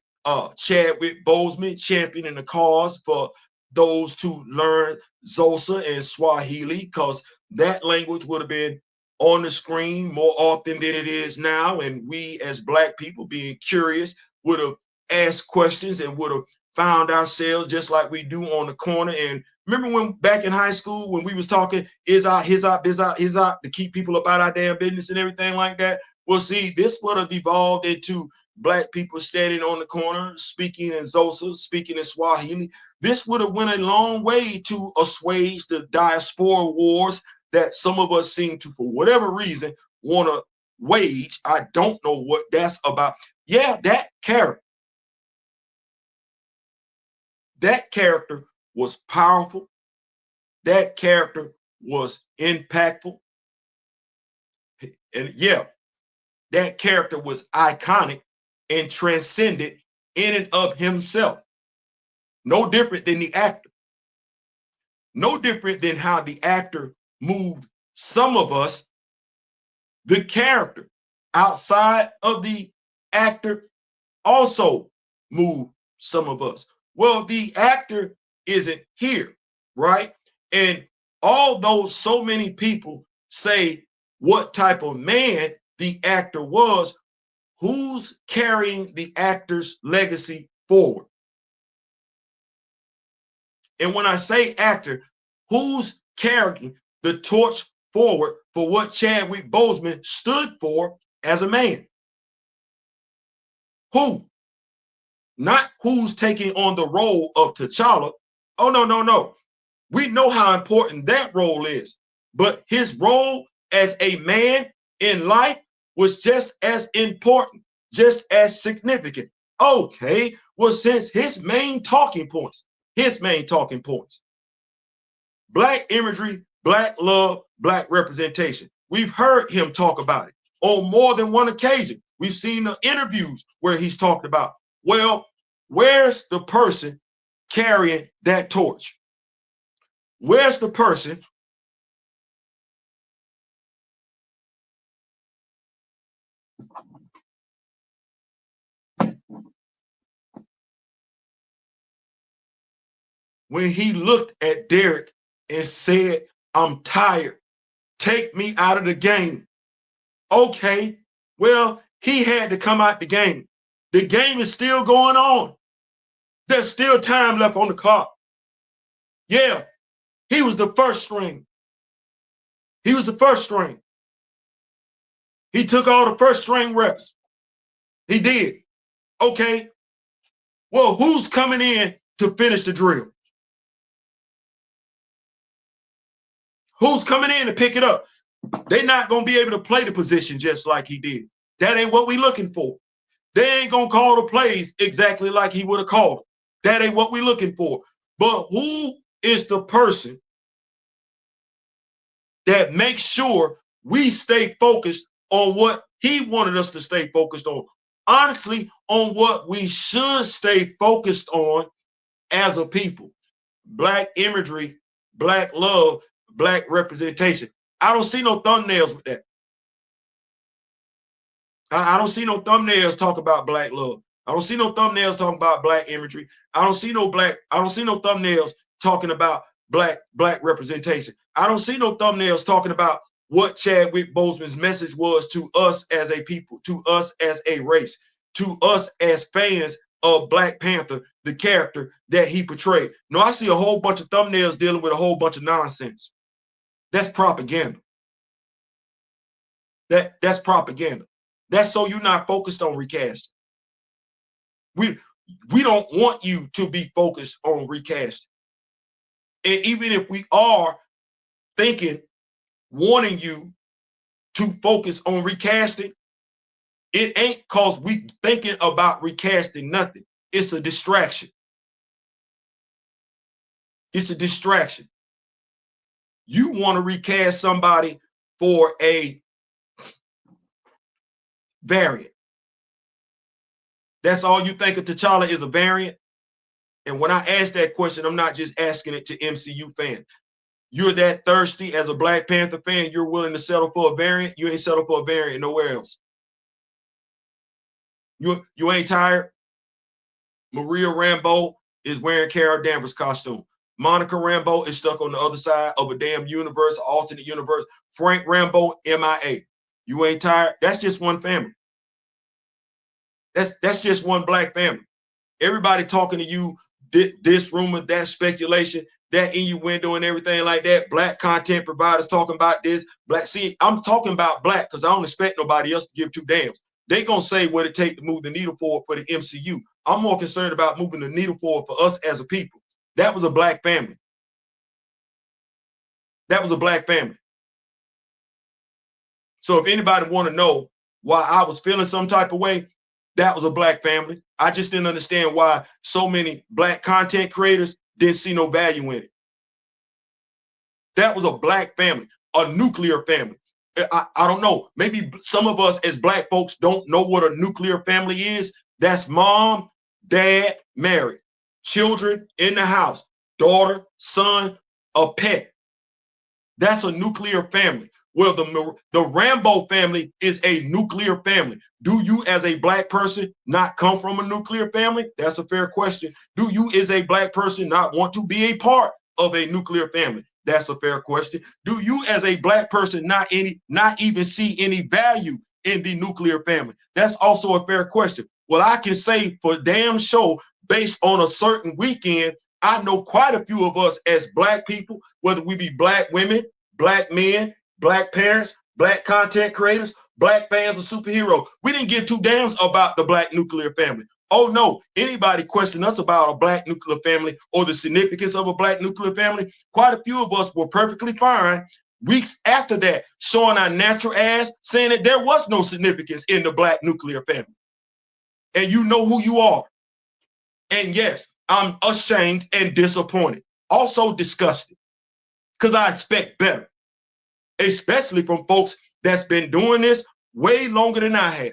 Chadwick Boseman championing the cause for those to learn Xhosa and Swahili, because that language would have been on the screen more often than it is now. And we as Black people, being curious, would have asked questions and would have found ourselves just like we do on the corner. And remember when back in high school, when we was talking his out, to keep people up out our damn business and everything like that? Well, see, this would have evolved into Black people standing on the corner, speaking in Xhosa, speaking in Swahili. This would have went a long way to assuage the diaspora wars that some of us seem to, for whatever reason, want to wage. I don't know what that's about. Yeah, that character was powerful. That character was impactful. And yeah, that character was iconic and transcended in and of himself. No different than the actor. No different than how the actor moved some of us. The character outside of the actor also moved some of us. Well, the actor isn't here, right? And although so many people say what type of man the actor was, who's carrying the actor's legacy forward? And when I say actor, who's carrying the torch forward for what Chadwick Boseman stood for as a man? Who? Not who's taking on the role of T'Challa. Oh, no. We know how important that role is. But his role as a man in life was just as important, just as significant. Okay, well, since his main talking points, Black imagery, Black love, Black representation. We've heard him talk about it on more than one occasion. We've seen the interviews where he's talked about, well, where's the person carrying that torch? Where's the person when he looked at Derek and said, I'm tired, take me out of the game? Okay, well, he had to come out the game. The game is still going on. There's still time left on the clock. Yeah, he was the first string. He was the first string. He took all the first string reps. He did. Okay, well, who's coming in to finish the drill? Who's coming in to pick it up? They're not going to be able to play the position just like he did. That ain't what we looking for. They ain't going to call the plays exactly like he would have called them. That ain't what we looking for. But who is the person that makes sure we stay focused on what he wanted us to stay focused on? Honestly, on what we should stay focused on as a people. Black imagery, black love, black representation. I don't see no thumbnails with that. I don't see no thumbnails talk about black love. I don't see no thumbnails talking about black imagery. I don't see no thumbnails talking about black representation. I don't see no thumbnails talking about what Chadwick Boseman's message was to us as a people, to us as a race, to us as fans of Black Panther, the character that he portrayed. No, I see a whole bunch of thumbnails dealing with a whole bunch of nonsense. That's propaganda. That's propaganda. That's so you're not focused on recasting. We don't want you to be focused on recasting. And even if we are wanting you to focus on recasting, it ain't because we thinking about recasting nothing. It's a distraction. It's a distraction. You want to recast somebody for a variant. That's all you think of T'Challa is a variant? And when I ask that question, I'm not just asking it to MCU fans. You're that thirsty as a Black Panther fan, you're willing to settle for a variant? You ain't settle for a variant nowhere else. You ain't tired? Maria Rambeau is wearing Carol Danvers' costume. Monica Rambeau is stuck on the other side of a damn universe, alternate universe. Frank Rambeau, MIA. You ain't tired? That's just one family. That's just one Black family. Everybody talking to you, this rumor, that speculation, that innuendo and everything like that. Black content providers talking about this. Black. See, I'm talking about Black because I don't expect nobody else to give two damns. They gonna say what it takes to move the needle forward for the MCU. I'm more concerned about moving the needle forward for us as a people. That was a Black family. That was a Black family. So if anybody want to know why I was feeling some type of way, that was a Black family. I just didn't understand why so many Black content creators didn't see no value in it. That was a Black family, a nuclear family. I don't know. Maybe some of us as Black folks don't know what a nuclear family is. That's mom, dad, married, children in the house, daughter, son, a pet. That's a nuclear family. Well, the Rambeau family is a nuclear family. Do you as a Black person not come from a nuclear family? That's a fair question. Do you as a Black person not want to be a part of a nuclear family? That's a fair question. Do you as a Black person not even see any value in the nuclear family? That's also a fair question. Well, I can say for damn sure, based on a certain weekend, I know quite a few of us as Black people, whether we be Black women, Black men, Black parents, Black content creators, Black fans of superheroes. We didn't give two damns about the Black nuclear family. Oh no, anybody question us about a Black nuclear family or the significance of a Black nuclear family, quite a few of us were perfectly fine weeks after that, showing our natural ass, saying that there was no significance in the Black nuclear family. And you know who you are. And yes, I'm ashamed and disappointed, also disgusted, because I expect better, especially from folks that's been doing this way longer than I have.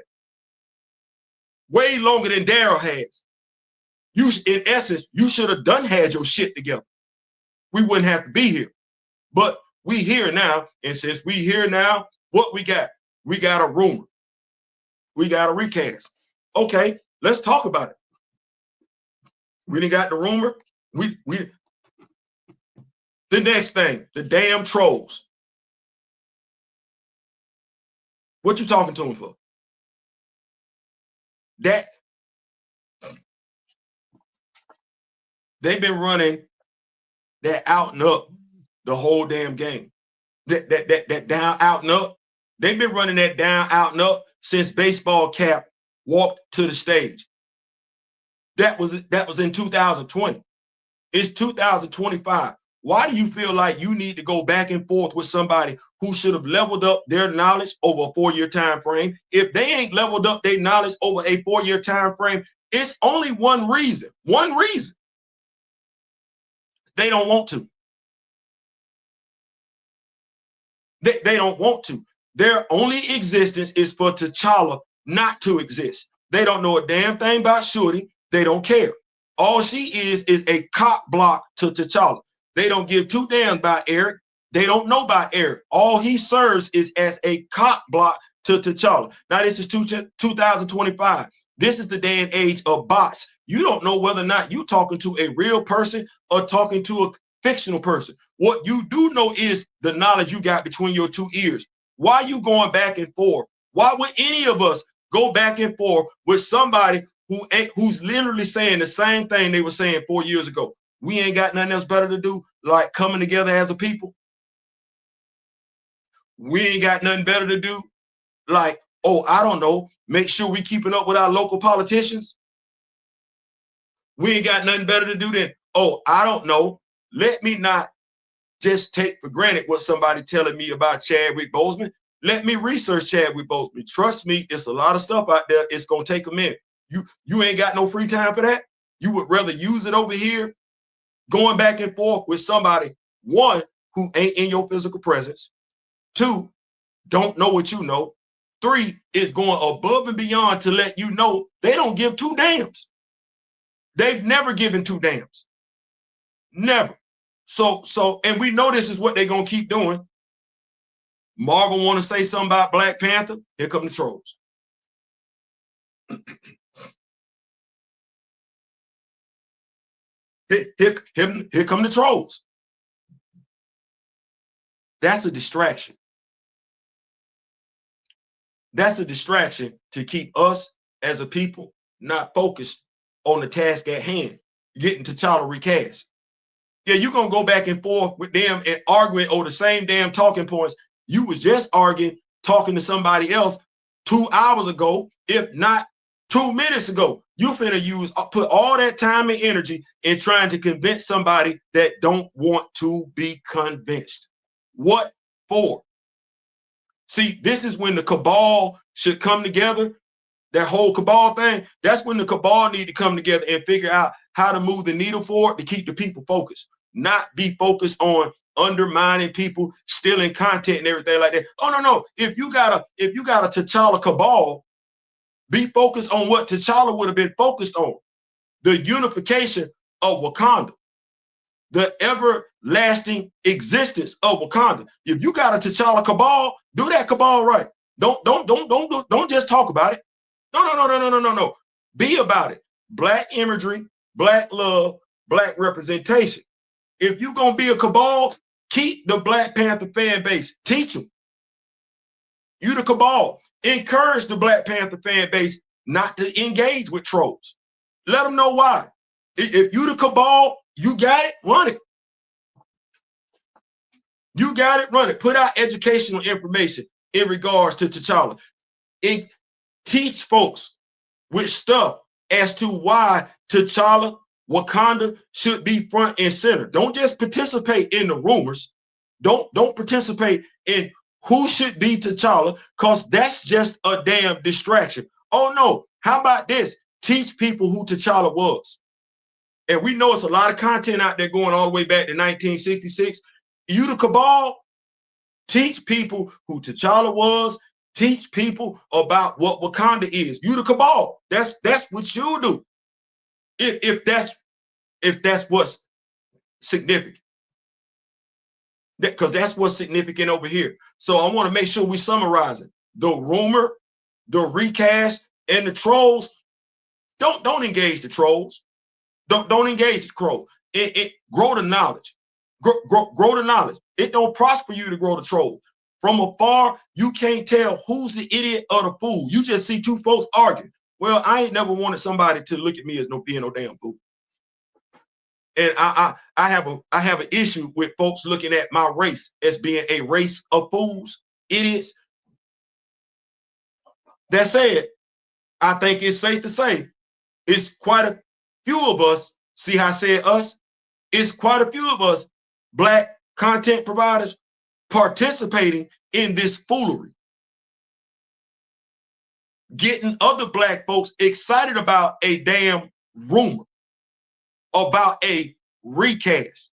Way longer than Daryl has. You, in essence, you should have had your shit together. We wouldn't have to be here. But we here now, and since we here now, what we got? We got a rumor. We got a recast. Okay, let's talk about it. We done got the rumor. The next thing, the damn trolls. What you talking to them for? That they've been running that out and up the whole damn game. That down, out and up. They've been running that down, out and up since Baseball Cap walked to the stage. That was in 2020. It's 2025. Why do you feel like you need to go back and forth with somebody who should have leveled up their knowledge over a 4-year time frame? If they ain't leveled up their knowledge over a 4-year time frame, it's only one reason. One reason. They don't want to. They don't want to. Their only existence is for T'Challa not to exist. They don't know a damn thing about Shorty. They don't care. All she is a cock block to T'Challa. They don't give two damns about Eric. They don't know about Eric. All he serves is as a cock block to T'Challa. Now, this is 2025. This is the day and age of bots. You don't know whether or not you're talking to a real person or talking to a fictional person. What you do know is the knowledge you got between your two ears. Why are you going back and forth? Why would any of us go back and forth with somebody who's literally saying the same thing they were saying 4 years ago? We ain't got nothing else better to do, like coming together as a people. We ain't got nothing better to do, like, oh, I don't know, make sure we keeping up with our local politicians. We ain't got nothing better to do than, oh, I don't know, let me not just take for granted what somebody telling me about Chadwick Boseman. Let me research Chadwick Boseman. Trust me, it's a lot of stuff out there. It's gonna take a minute. You ain't got no free time for that. You would rather use it over here, going back and forth with somebody, one, who ain't in your physical presence, two, don't know what you know, three, is going above and beyond to let you know they don't give two damns. They've never given two damns. Never. So, and we know this is what they're gonna keep doing. Marvel want to say something about Black Panther. Here come the trolls. Here come the trolls. That's a distraction. That's a distraction to keep us as a people not focused on the task at hand, getting T'Challa recast. Yeah, you're going to go back and forth with them and arguing over the same damn talking points. You was just arguing, talking to somebody else 2 hours ago, if not 2 minutes ago. You finna put all that time and energy in trying to convince somebody that don't want to be convinced. What for? See, this is when the cabal should come together. That whole cabal thing, that's when the cabal need to come together and figure out how to move the needle forward to keep the people focused, not be focused on undermining people, stealing content and everything like that. Oh, no. If you got a T'Challa cabal, be focused on what T'Challa would have been focused on. The unification of Wakanda, the everlasting existence of Wakanda. If you got a T'Challa cabal, do that cabal right. Don't just talk about it. No. Be about it. Black imagery, Black love, Black representation. If you're gonna be a cabal, keep the Black Panther fan base. Teach them. You the cabal. Encourage the Black Panther fan base not to engage with trolls. Let them know why. If you the cabal, you got it, run it. You got it, run it. Put out educational information in regards to T'Challa. Teach folks with stuff as to why T'Challa, Wakanda should be front and center. Don't just participate in the rumors. Don't participate in who should be T'Challa, because that's just a damn distraction. Oh no, how about this? Teach people who T'Challa was. And we know it's a lot of content out there going all the way back to 1966. You the cabal, teach people who T'Challa was, teach people about what Wakanda is. You the cabal. That's what you do. If that's what's significant. Because that's what's significant over here. So I want to make sure we summarizing the rumor, the recast, and the trolls. Don't engage the trolls. Don't engage the trolls. Grow the knowledge. Grow the knowledge. It don't prosper you to grow the troll. From afar, you can't tell who's the idiot or the fool. You just see two folks arguing. Well, I ain't never wanted somebody to look at me as being no damn fool. And I have an issue with folks looking at my race as being a race of fools, idiots. That said, I think it's safe to say it's quite a few of us. See how I said us? It's quite a few of us, Black content providers, participating in this foolery. Getting other Black folks excited about a damn rumor, about a recast,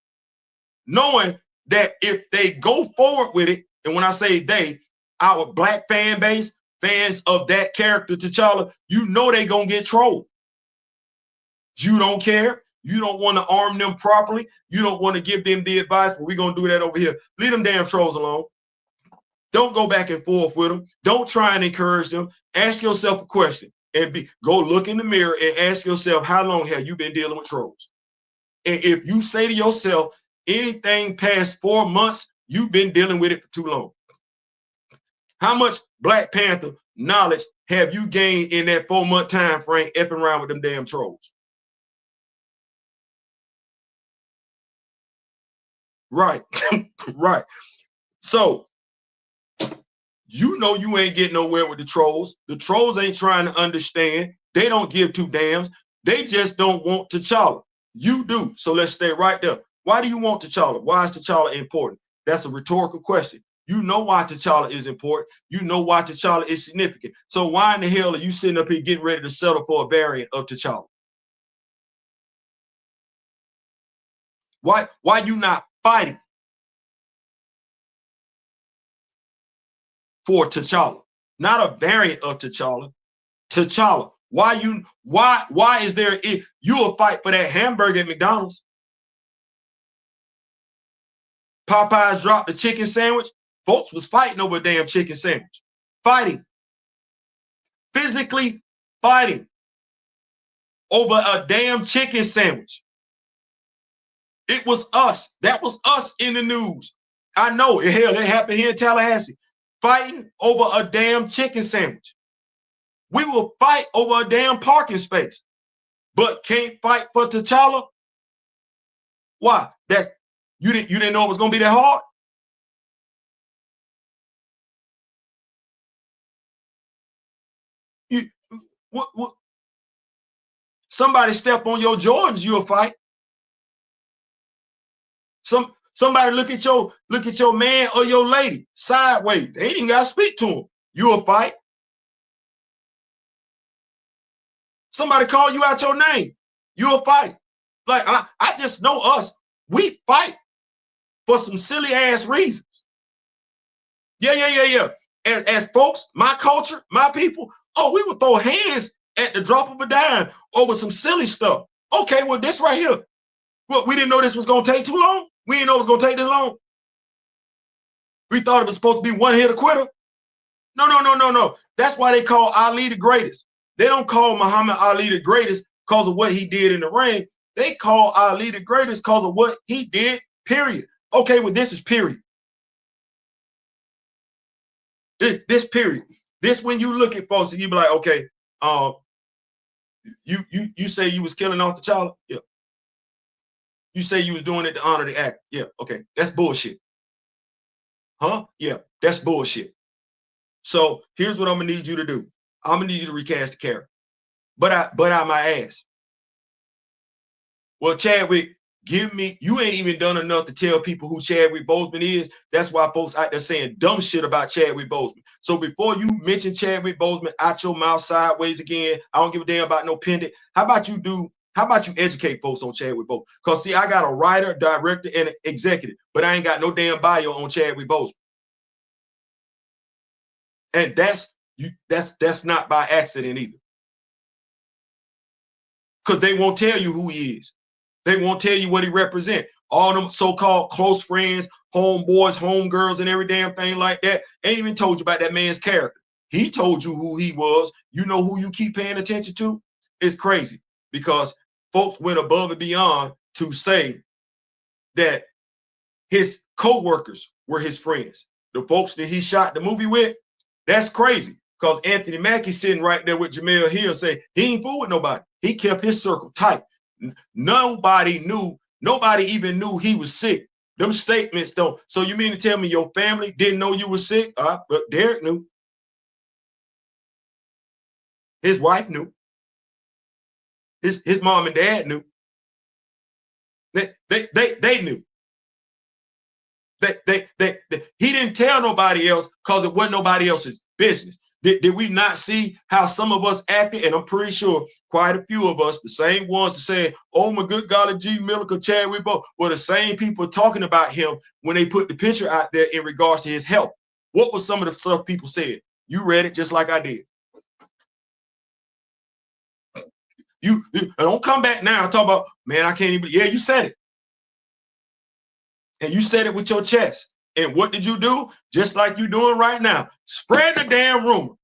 knowing that if they go forward with it, and when I say they, our Black fan base, fans of that character T'Challa, you know they gonna get trolled. You don't care. You don't want to arm them properly. You don't want to give them the advice, but we're going to do that over here. Leave them damn trolls alone. Don't go back and forth with them. Don't try and encourage them. Ask yourself a question and go look in the mirror and ask yourself, how long have you been dealing with trolls? And if you say to yourself, anything past 4 months, you've been dealing with it for too long. How much Black Panther knowledge have you gained in that 4-month time frame effing around with them damn trolls? Right, right. So, you know you ain't getting nowhere with the trolls. The trolls ain't trying to understand. They don't give two damns. They just don't want T'Challa. You do. So let's stay right there. Why do you want T'Challa? Why is T'Challa important? That's a rhetorical question. You know why T'Challa is important. You know why T'Challa is significant. So why in the hell are you sitting up here getting ready to settle for a variant of T'Challa? Why you not fighting for T'Challa? Not a variant of T'Challa. T'Challa. Why is there you'll fight for that hamburger at McDonald's? Popeyes dropped the chicken sandwich. Folks was fighting over a damn chicken sandwich. Fighting. Physically fighting over a damn chicken sandwich. It was us. That was us in the news. I know. Hell, it happened here in Tallahassee. Fighting over a damn chicken sandwich. We will fight over a damn parking space, but can't fight for T'Challa. Why? That you didn't know it was gonna be that hard? What? Somebody step on your Jordans, you'll fight. Somebody look at your man or your lady sideways. They ain't even gotta speak to him. You'll fight. Somebody call you out your name, you'll fight. Like I just know us. We fight for some silly ass reasons. Yeah. As folks, my culture, my people, oh, we would throw hands at the drop of a dime over some silly stuff. Okay, well, this right here. Well, we didn't know this was gonna take too long. We didn't know it was gonna take this long. We thought it was supposed to be one hit a quitter. No. That's why they call Ali the greatest. They don't call Muhammad Ali the greatest because of what he did in the ring. They call Ali the greatest because of what he did, period. Okay, well, this is period. This period. This when you look at folks and you be like, okay, you say you was killing off T'Challa? Yeah. You say you was doing it to honor the act? Yeah, okay. That's bullshit. Huh? Yeah, that's bullshit. So here's what I'm gonna need you to do. I'm gonna need you to recast the character. But out my ass. Well, Chadwick, you ain't even done enough to tell people who Chadwick Boseman is. That's why folks out there saying dumb shit about Chadwick Boseman. So before you mention Chadwick Boseman out your mouth sideways again, I don't give a damn about no pendant. How about you educate folks on Chadwick Boseman? Because see, I got a writer, director, and an executive, but I ain't got no damn bio on Chadwick Boseman. And that's not by accident either. Because they won't tell you who he is. They won't tell you what he represents. All them so-called close friends, homeboys, homegirls, and every damn thing like that ain't even told you about that man's character. He told you who he was. You know who you keep paying attention to? It's crazy because folks went above and beyond to say that his co-workers were his friends. The folks that he shot the movie with, that's crazy because Anthony Mackie sitting right there with Jamel Hill say he ain't fool with nobody. He kept his circle tight. Nobody even knew he was sick. Them statements don't. So you mean to tell me your family didn't know you were sick? But Derek knew. His wife knew. His mom and dad knew. They knew. He didn't tell nobody else because it wasn't nobody else's business. Did we not see how some of us acted? And I'm pretty sure quite a few of us, the same ones that saying, oh my good golly G Millica, Chadwick Boseman, were the same people talking about him when they put the picture out there in regards to his health. What was some of the stuff people said? You read it just like I did. You don't come back now and talk about, man, I can't even. Yeah, you said it. And you said it with your chest. And what did you do? Just like you're doing right now. Spread the damn rumor.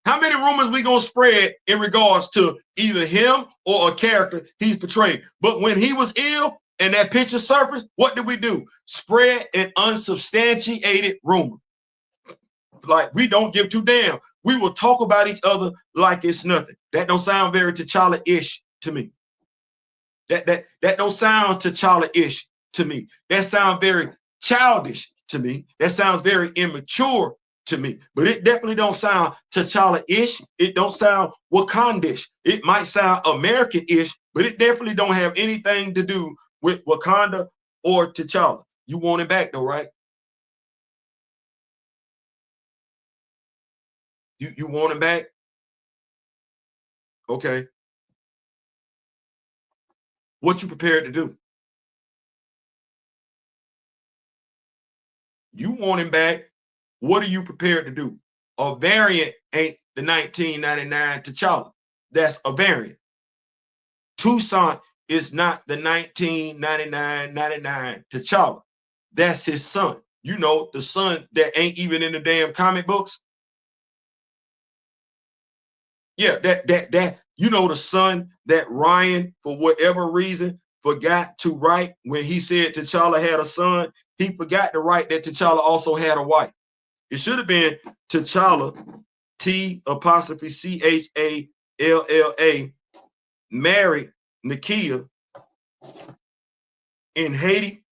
How many rumors we gonna spread in regards to either him or a character he's portrayed? But when he was ill and that picture surfaced, what did we do? Spread an unsubstantiated rumor. Like, we don't give two damn. We will talk about each other like it's nothing. That don't sound very T'Challa-ish to me. That don't sound T'Challa-ish to me. That sounds very childish to me. That sounds very immature to me. But it definitely don't sound T'Challa-ish. It don't sound Wakandish. It might sound American-ish, but it definitely don't have anything to do with Wakanda or T'Challa. You want it back though, right? You want him back? Okay. What you prepared to do? You want him back. What are you prepared to do? A variant ain't the 1999 T'Challa. That's a variant. Toussaint is not the 1999 T'Challa. That's his son. You know, the son that ain't even in the damn comic books. Yeah, that you know, the son that Ryan, for whatever reason, forgot to write when he said T'Challa had a son. He forgot to write that T'Challa also had a wife. It should have been T'Challa, T'Challa, married Nakia in Haiti,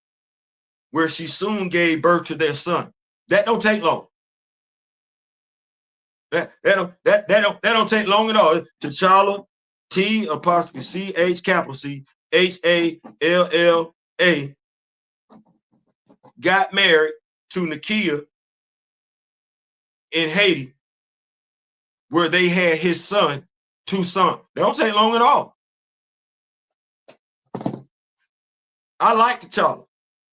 where she soon gave birth to their son. That don't take long. That don't take long at all. T'Challa, T'Challa, got married to Nakia in Haiti, where they had his son, Toussaint. That don't take long at all. I like T'Challa.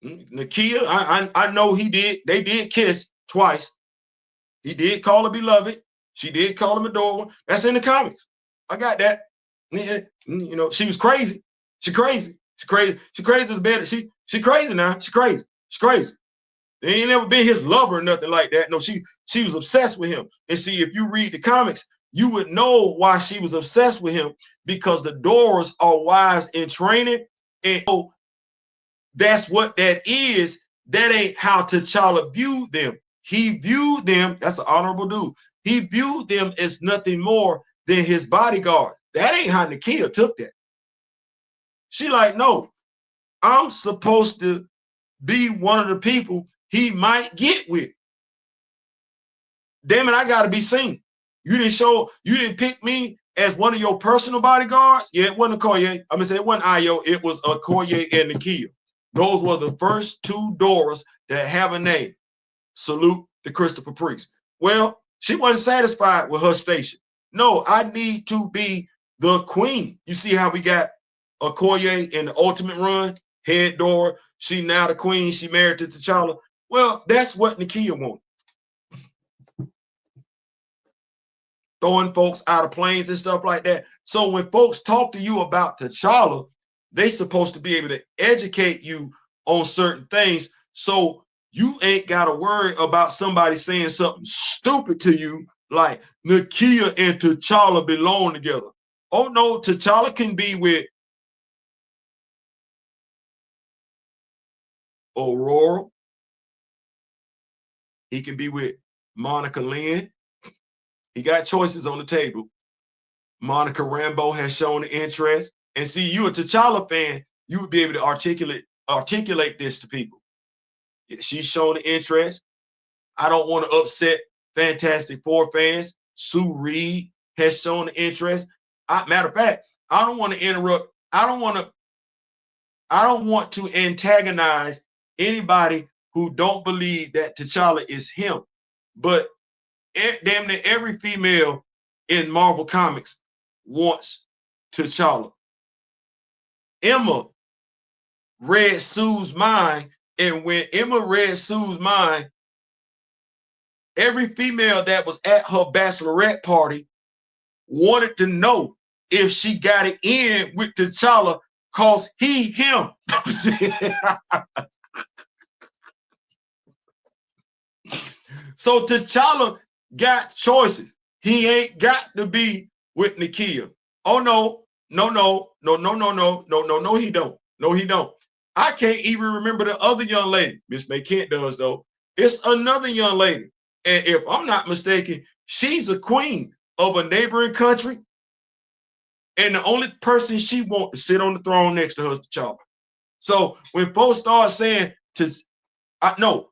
Nakia, I know he did. They did kiss twice. He did call her beloved. She did call him adorable. That's in the comics. I got that. You know, she was crazy. She crazy. She crazy. She crazy as bad. She crazy now. She crazy. She crazy. They ain't never been his lover or nothing like that. No, she was obsessed with him. And see, if you read the comics, you would know why she was obsessed with him, because the Doors are wives in training. And so that's what that is. That ain't how T'Challa viewed them. He viewed them, that's an honorable dude. He viewed them as nothing more than his bodyguard. That ain't how Nakia took that. She like, no, I'm supposed to be one of the people he might get with. Damn it, I gotta be seen. You didn't pick me as one of your personal bodyguards. Yeah, it wasn't Okoye. I'm gonna say it wasn't Ayo, it was Okoye and Nakia. Those were the first two Doors that have a name. Salute to Christopher Priest. Well, she wasn't satisfied with her station. No, I need to be the queen. You see how we got Okoye in the Ultimate Run, head door. She now the queen. She married to T'Challa. Well, that's what Nakia wanted. Throwing folks out of planes and stuff like that. So when folks talk to you about T'Challa, they supposed to be able to educate you on certain things. So you ain't got to worry about somebody saying something stupid to you like Nakia and T'Challa belong together. Oh no, T'Challa can be with Aurora. He can be with Monica Lynn. He got choices on the table. Monica Rambeau has shown interest. And see, you a T'Challa fan, you would be able to articulate this to people. She's shown interest. I don't want to upset Fantastic Four fans. Sue Reed has shown interest. Matter of fact, I don't want to interrupt. I don't want to antagonize anybody who don't believe that T'Challa is him. But damn near every female in Marvel Comics wants T'Challa. Emma read Sue's mind, and when Emma read Sue's mind, every female that was at her bachelorette party wanted to know if she got it in with T'Challa, cause he him. So T'Challa got choices. He ain't got to be with Nakia. Oh no, no, he don't. No, he don't. I can't even remember the other young lady. Miss May Kent does though. It's another young lady. And if I'm not mistaken, she's a queen of a neighboring country. And the only person she wants to sit on the throne next to her is T'Challa. So when folks start saying no,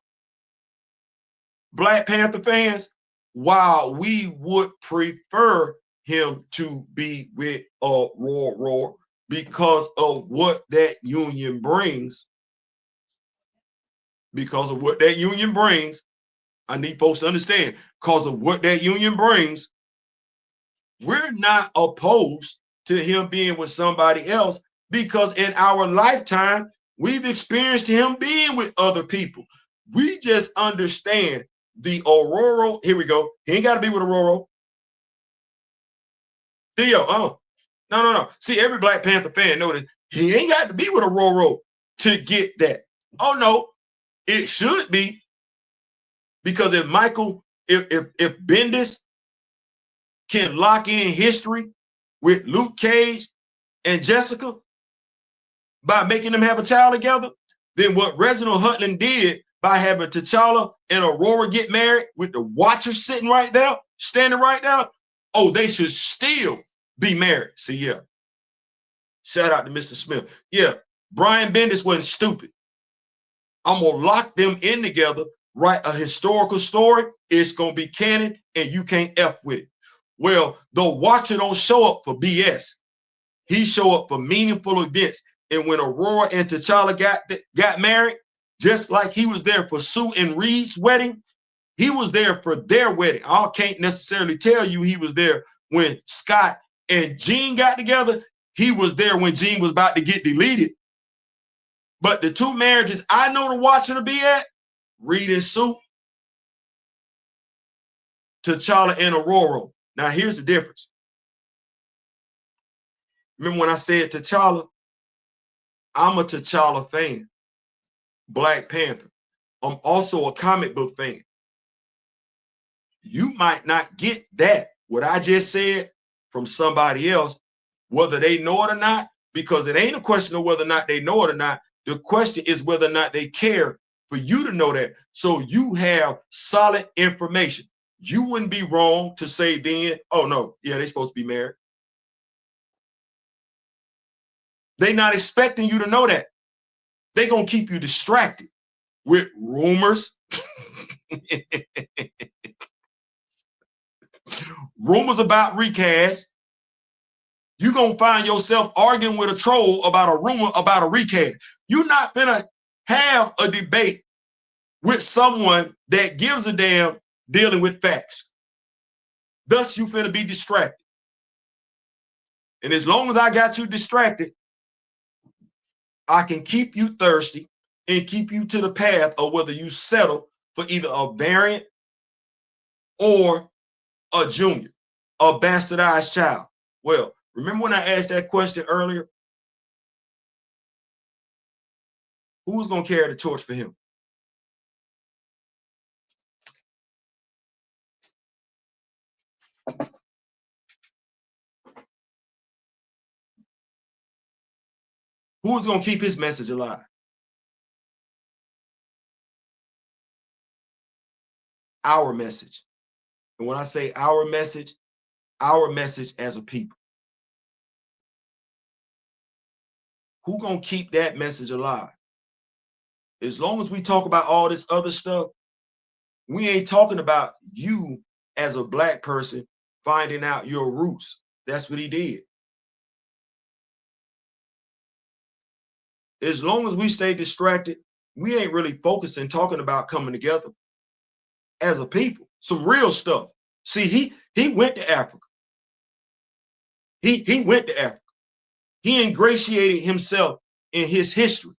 Black Panther fans, while we would prefer him to be with Roar because of what that union brings, I need folks to understand, because of what that union brings, we're not opposed to him being with somebody else, because in our lifetime, we've experienced him being with other people. We just understand the Aurora. Here we go. He ain't got to be with Aurora. Theo, no. See, every Black Panther fan knows that he ain't got to be with Aurora to get that. Oh no, it should be, because if Bendis can lock in history with Luke Cage and Jessica by making them have a child together, then what Reginald Hutland did by having T'Challa and Aurora get married with the Watcher sitting right there, standing right there, oh, they should still be married. See, yeah. Shout out to Mr. Smith. Yeah, Brian Bendis wasn't stupid. I'm going to lock them in together, write a historical story. It's going to be canon, and you can't F with it. Well, the Watcher don't show up for BS. He show up for meaningful events. And when Aurora and T'Challa got married, just like he was there for Sue and Reed's wedding, he was there for their wedding. I can't necessarily tell you he was there when Scott and Jean got together. He was there when Jean was about to get deleted. But the two marriages I know the Watcher to be at, Reed and Sue, T'Challa and Aurora. Now here's the difference. Remember when I said T'Challa? I'm a T'Challa fan. Black Panther. I'm also a comic book fan. You might not get that, what I just said, from somebody else, whether they know it or not, because it ain't a question of whether or not they know it or not. The question is whether or not they care for you to know that. So you have solid information. You wouldn't be wrong to say then, oh no, yeah, they're supposed to be married. They're not expecting you to know that. They're going to keep you distracted with rumors. Rumors about recast. You're going to find yourself arguing with a troll about a rumor about a recast. You're not going to have a debate with someone that gives a damn dealing with facts. Thus, you finna be distracted. And as long as I got you distracted, I can keep you thirsty and keep you to the path of whether you settle for either a variant or a junior, a bastardized child. Well, remember when I asked that question earlier? Who's going to carry the torch for him? Who's going to keep his message alive? Our message. And when I say our message as a people. Who going to keep that message alive? As long as we talk about all this other stuff, we ain't talking about you as a Black person finding out your roots. That's what he did. As long as we stay distracted, we ain't really focusing talking about coming together as a people. Some real stuff. See, he went to Africa. He went to Africa. He ingratiated himself in his history,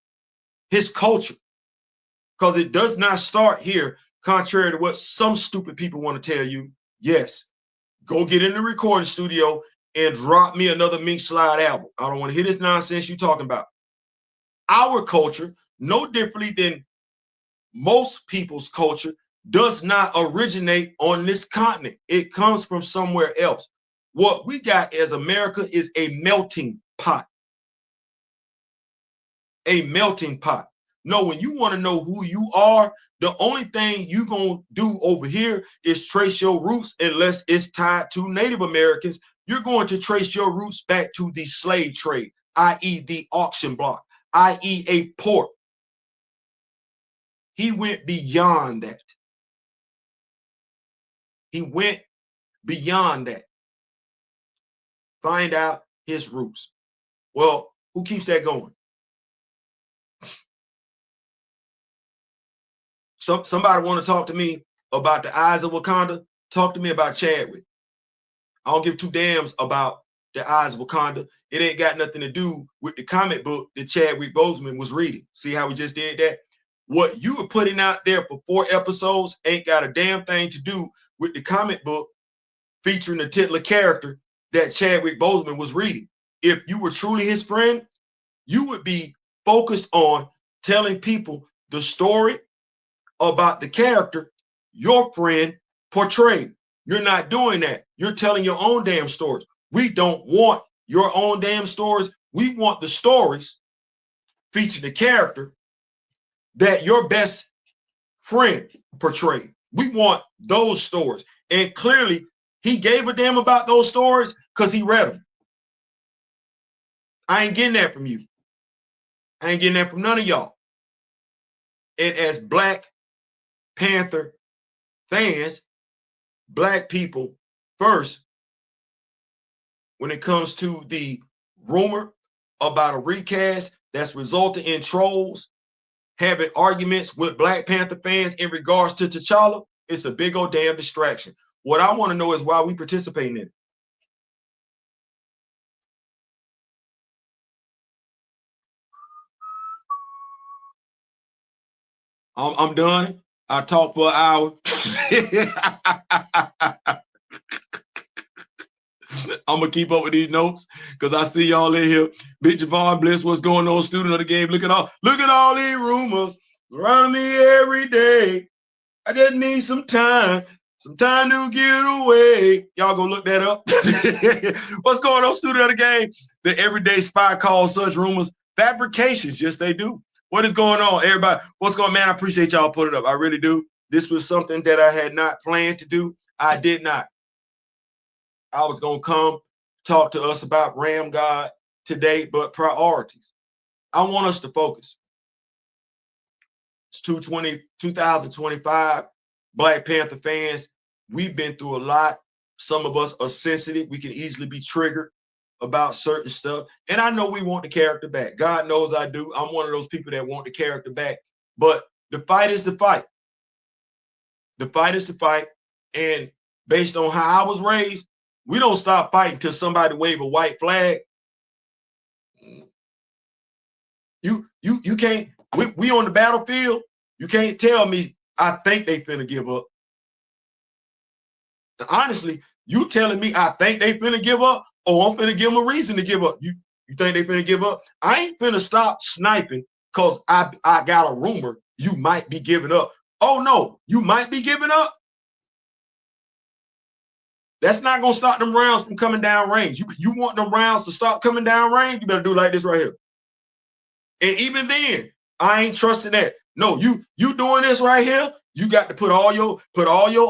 his culture, because it does not start here, contrary to what some stupid people want to tell you. Yes, go get in the recording studio and drop me another Mink Slide album. I don't want to hear this nonsense you talking about. Our culture, no differently than most people's culture, does not originate on this continent. It comes from somewhere else. What we got as America is a melting pot. A melting pot. No, when you want to know who you are, the only thing you gonna do over here is trace your roots, unless it's tied to Native Americans. You're going to trace your roots back to the slave trade, i.e. the auction block, i.e. a port. He went beyond that. He went beyond that. Find out his roots. Well, who keeps that going? Somebody want to talk to me about the eyes of Wakanda? Talk to me about Chadwick. I don't give two damns about the eyes of Wakanda. It ain't got nothing to do with the comic book that Chadwick Boseman was reading. See how we just did that? What you were putting out there for 4 episodes ain't got a damn thing to do with the comic book featuring the titular character that Chadwick Boseman was reading. If you were truly his friend, you would be focused on telling people the story about the character your friend portrayed. You're not doing that. You're telling your own damn stories. We don't want your own damn stories. We want the stories featuring the character that your best friend portrayed. We want those stories. And clearly, he gave a damn about those stories because he read them. I ain't getting that from you. I ain't getting that from none of y'all. And as Black Panther fans, Black people first, when it comes to the rumor about a recast that's resulting in trolls having arguments with Black Panther fans in regards to T'Challa, it's a big old damn distraction. What I want to know is why we participating in it. I'm done. I talked for an hour. I'm gonna keep up with these notes because I see y'all in here. Big Javon Bliss, what's going on? Student of the game. Look at all these rumors around me every day. I just need some time to get away. Y'all go look that up. What's going on, student of the game? The everyday spy calls such rumors fabrications. Yes, they do. What is going on, everybody? What's going on, man? I appreciate y'all putting it up. I really do. This was something that I had not planned to do. I did not. I was going to come talk to us about Ram God today, but priorities. I want us to focus. It's 2025. Black Panther fans, we've been through a lot. Some of us are sensitive. We can easily be triggered about certain stuff. And I know we want the character back. God knows I do. I'm one of those people that want the character back. But the fight is the fight. The fight is the fight. And based on how I was raised, we don't stop fighting until somebody wave a white flag. You can't, we on the battlefield, you can't tell me I think they finna give up. Honestly, you telling me I think they finna give up, or I'm finna give them a reason to give up. You think they finna give up? I ain't finna stop sniping because I got a rumor you might be giving up. Oh no, you might be giving up. That's not gonna stop them rounds from coming down range. You want them rounds to stop coming down range, you better do like this right here. And even then, I ain't trusting that. No, you doing this right here, you got to put all your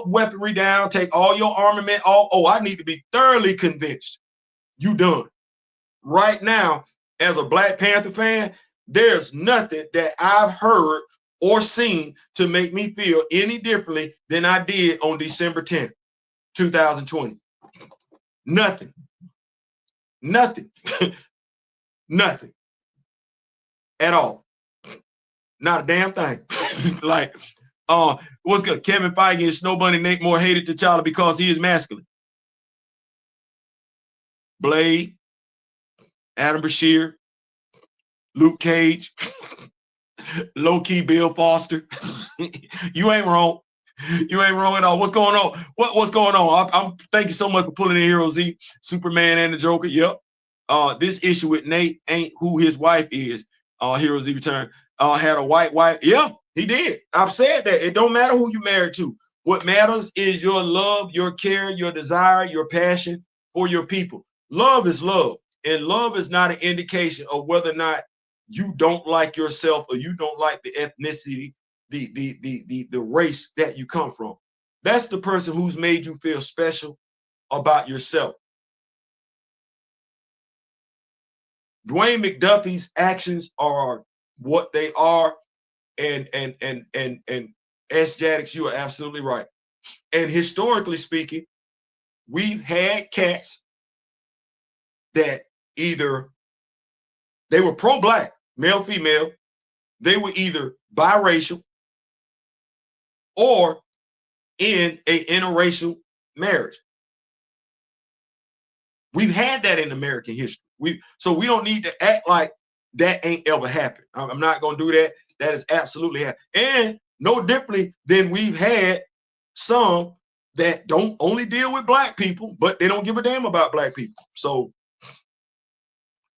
weaponry down, take all your armament off. Oh, I need to be thoroughly convinced you done. Right now, as a Black Panther fan, there's nothing that I've heard or seen to make me feel any differently than I did on December 10th, 2020. Nothing. Nothing. Nothing. At all. Not a damn thing. Like, what's good? Kevin Feige and Snow Bunny Nate Moore hated T'Challa because he is masculine. Blade, Adam Bashir, Luke Cage, low-key Bill Foster. You ain't wrong. You ain't wrong at all. What's going on? What's going on? I'm thank you so much for pulling in Hero Z, Superman and the Joker. Yep. This issue with Nate ain't who his wife is. Hero Z return. Had a white wife. Yeah, he did. I've said that. It don't matter who you married to. What matters is your love, your care, your desire, your passion for your people. Love is love. And love is not an indication of whether or not you don't like yourself or you don't like the ethnicity, the race that you come from. That's the person who's made you feel special about yourself. Dwayne McDuffie's actions are what they are, and S. Jadix, you are absolutely right. And historically speaking, we've had cats that either they were pro-black, male, female, they were either biracial or in an interracial marriage. We've had that in American history. So we don't need to act like that ain't ever happened. I'm not going to do that. That is absolutely happened. And no differently than we've had some that don't only deal with black people, but they don't give a damn about black people. So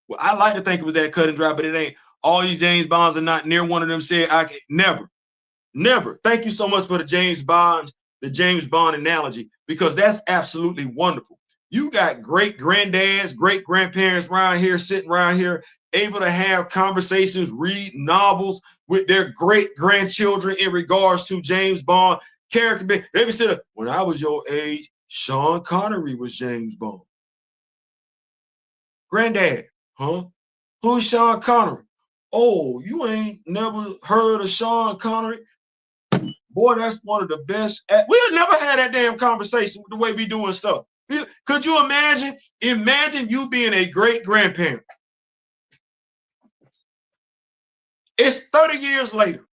well, I like to think it was that cut and dry, but it ain't. All these James Bonds are not near one of them said, I can never. Thank you so much for the James Bond analogy, because that's absolutely wonderful. You got great granddads, great grandparents around here, sitting around here, able to have conversations, read novels with their great grandchildren in regards to James Bond character. They be said, when I was your age, Sean Connery was James Bond. Granddad, huh? Who's Sean Connery? Oh, you ain't never heard of Sean Connery? Boy, that's one of the best. We'll never had that damn conversation with the way we doing stuff. Could you imagine? Imagine you being a great grandparent. It's 30 years later.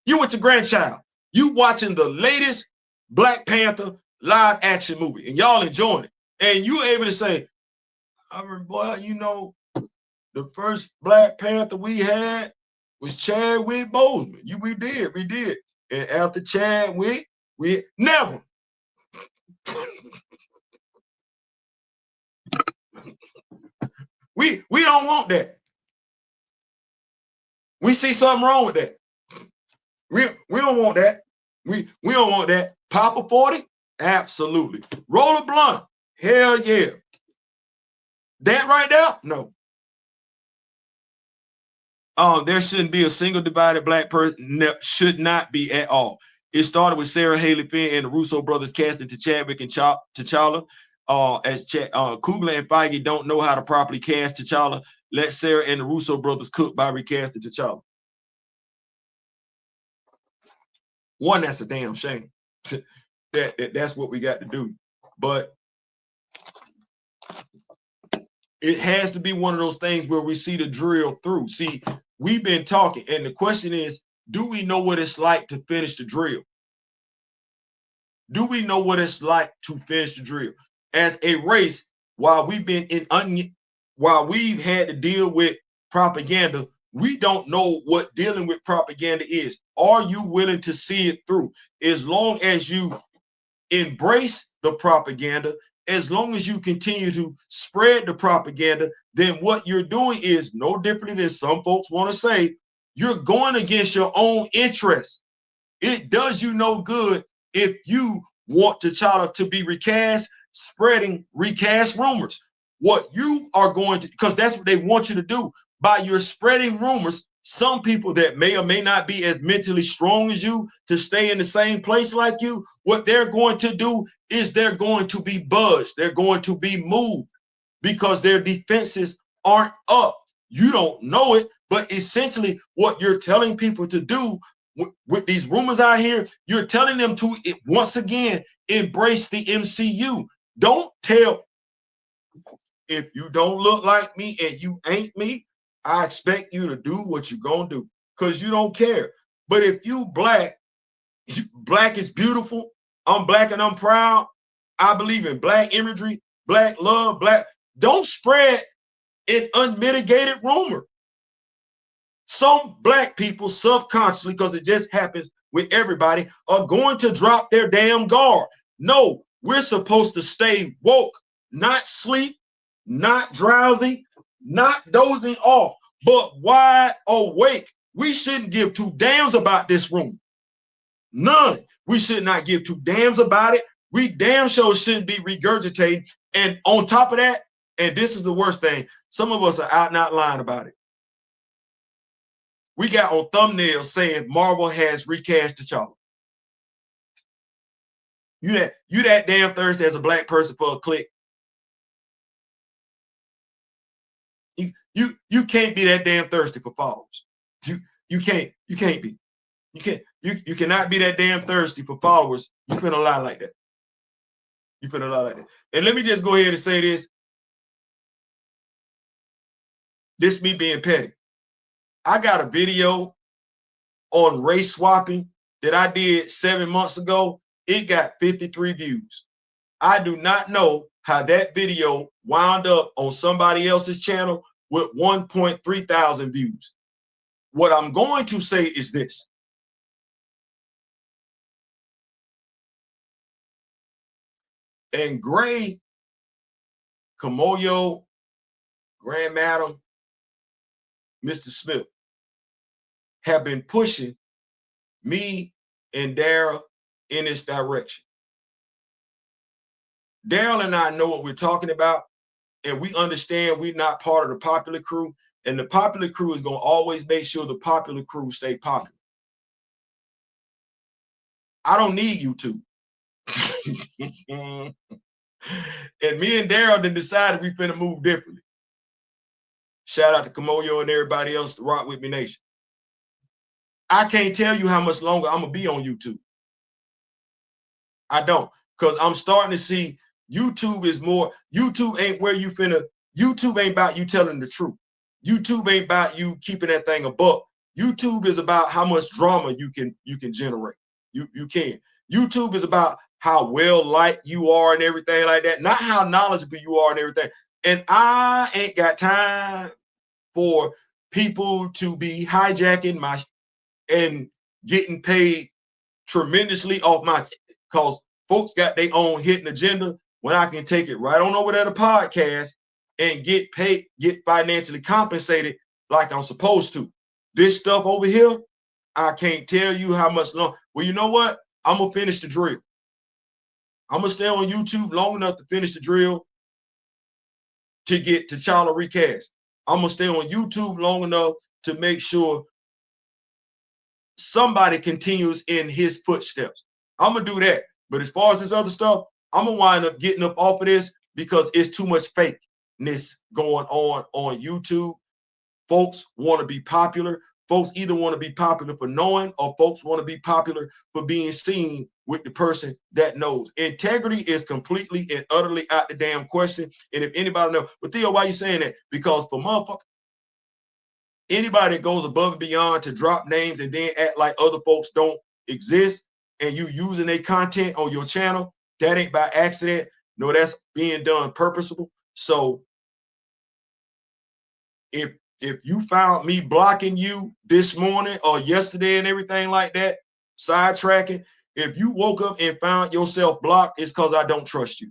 You with your grandchild. You watching the latest Black Panther live action movie, and y'all enjoying it. And you able to say, I remember, boy, you know, the first Black Panther we had was Chadwick Boseman. We did. And after Chadwick, we never. We don't want that. We see something wrong with that. We don't want that. We don't want that. Pop a 40? Absolutely. Roll a blunt? Hell yeah. That right there? No. There shouldn't be a single divided Black person. Should not be at all. It started with Sarah Haley Finn and the Russo brothers casting to Chadwick and T'Challa. As Coogler and Feige don't know how to properly cast T'Challa, let Sarah and the Russo brothers cook by recasting T'Challa. One, that's a damn shame. That's what we got to do. But it has to be one of those things where we see the drill through. See, we've been talking, and the question is, do we know what it's like to finish the drill? Do we know what it's like to finish the drill? As a race, while we've had to deal with propaganda, we don't know what dealing with propaganda is. Are you willing to see it through? As long as you embrace the propaganda, as long as you continue to spread the propaganda, then what you're doing is no different than some folks want to say, you're going against your own interests. It does you no good if you want T'Challa to be recast, spreading recast rumors. What you are going to, because that's what they want you to do, by your spreading rumors, some people that may or may not be as mentally strong as you to stay in the same place like you, what they're going to do is they're going to be buzzed. They're going to be moved because their defenses aren't up. You don't know it, but essentially what you're telling people to do with these rumors out here, you're telling them to, once again, embrace the MCU. Don't tell, if you don't look like me and you ain't me, I expect you to do what you're going to do because you don't care. But if you black is beautiful, I'm black and I'm proud, I believe in black imagery, black love, black, don't spread an unmitigated rumor. Some black people subconsciously, because it just happens, with everybody are going to drop their damn guard. No, we're supposed to stay woke, not sleep, not drowsy, not dozing off, but wide awake. We shouldn't give two damns about this room. None. We should not give two damns about it. We damn sure shouldn't be regurgitating. And on top of that, and this is the worst thing, some of us are out not lying about it. We got on thumbnails saying Marvel has recast T'Challa. You that damn thirsty as a black person for a click. You can't be that damn thirsty for followers. You can't be. You cannot be that damn thirsty for followers. You finna lie like that. You finna lie like that. And let me just go ahead and say this. This me being petty. I got a video on race swapping that I did 7 months ago. It got 53 views. I do not know how that video wound up on somebody else's channel with 1.3 thousand views. What I'm going to say is this. And Gray, Kamoyo, Grand Madam, Mr. Smith have been pushing me and Daryl in this direction. Daryl and I know what we're talking about, and we understand we're not part of the popular crew, and the popular crew is going to always make sure the popular crew stay popular. I don't need you to. And me and Daryl then decided we finna move differently. Shout out to Kamoyo and everybody else to rock with me nation. I can't tell you how much longer I'm gonna be on YouTube. I don't, because I'm starting to see YouTube is more. YouTube ain't where you finna. YouTube ain't about you telling the truth. YouTube ain't about you keeping that thing a buck. YouTube is about how much drama you can generate. You can. YouTube is about how well liked you are and everything like that, not how knowledgeable you are and everything. And I ain't got time for people to be hijacking my and getting paid tremendously off my, because folks got their own hidden agenda when I can take it right on over there to podcast and get paid, get financially compensated like I'm supposed to. This stuff over here, I can't tell you how much long. Well, you know what? I'm gonna finish the drill. I'm gonna stay on YouTube long enough to finish the drill to get T'Challa recast. I'm gonna stay on YouTube long enough to make sure somebody continues in his footsteps. I'm gonna do that. But as far as this other stuff, I'm gonna wind up getting up off of this because it's too much fakeness going on YouTube. Folks want to be popular. Folks either want to be popular for knowing, or folks want to be popular for being seen with the person that knows. Integrity is completely and utterly out the damn question. And if anybody knows, but Theo, why you saying that? Because for motherfucker, anybody that goes above and beyond to drop names and then act like other folks don't exist, and you using their content on your channel, that ain't by accident. No, that's being done purposeful. So if you found me blocking you this morning or yesterday and everything like that, sidetracking, if you woke up and found yourself blocked, it's because I don't trust you.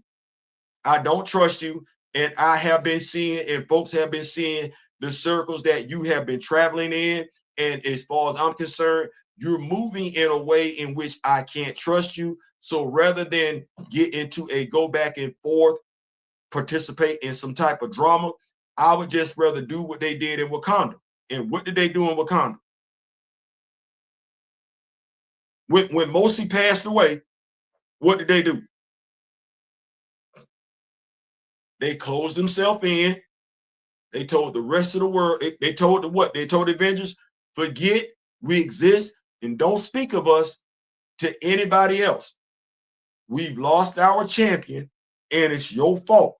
I don't trust you. And I have been seeing, and folks have been seeing the circles that you have been traveling in. And as far as I'm concerned, you're moving in a way in which I can't trust you. So rather than get into a go back and forth, participate in some type of drama, I would just rather do what they did in Wakanda. And what did they do in Wakanda? When Mosi passed away, what did they do? They closed themselves in. They told the rest of the world, they told the what? They told the Avengers, forget we exist and don't speak of us to anybody else. We've lost our champion and it's your fault.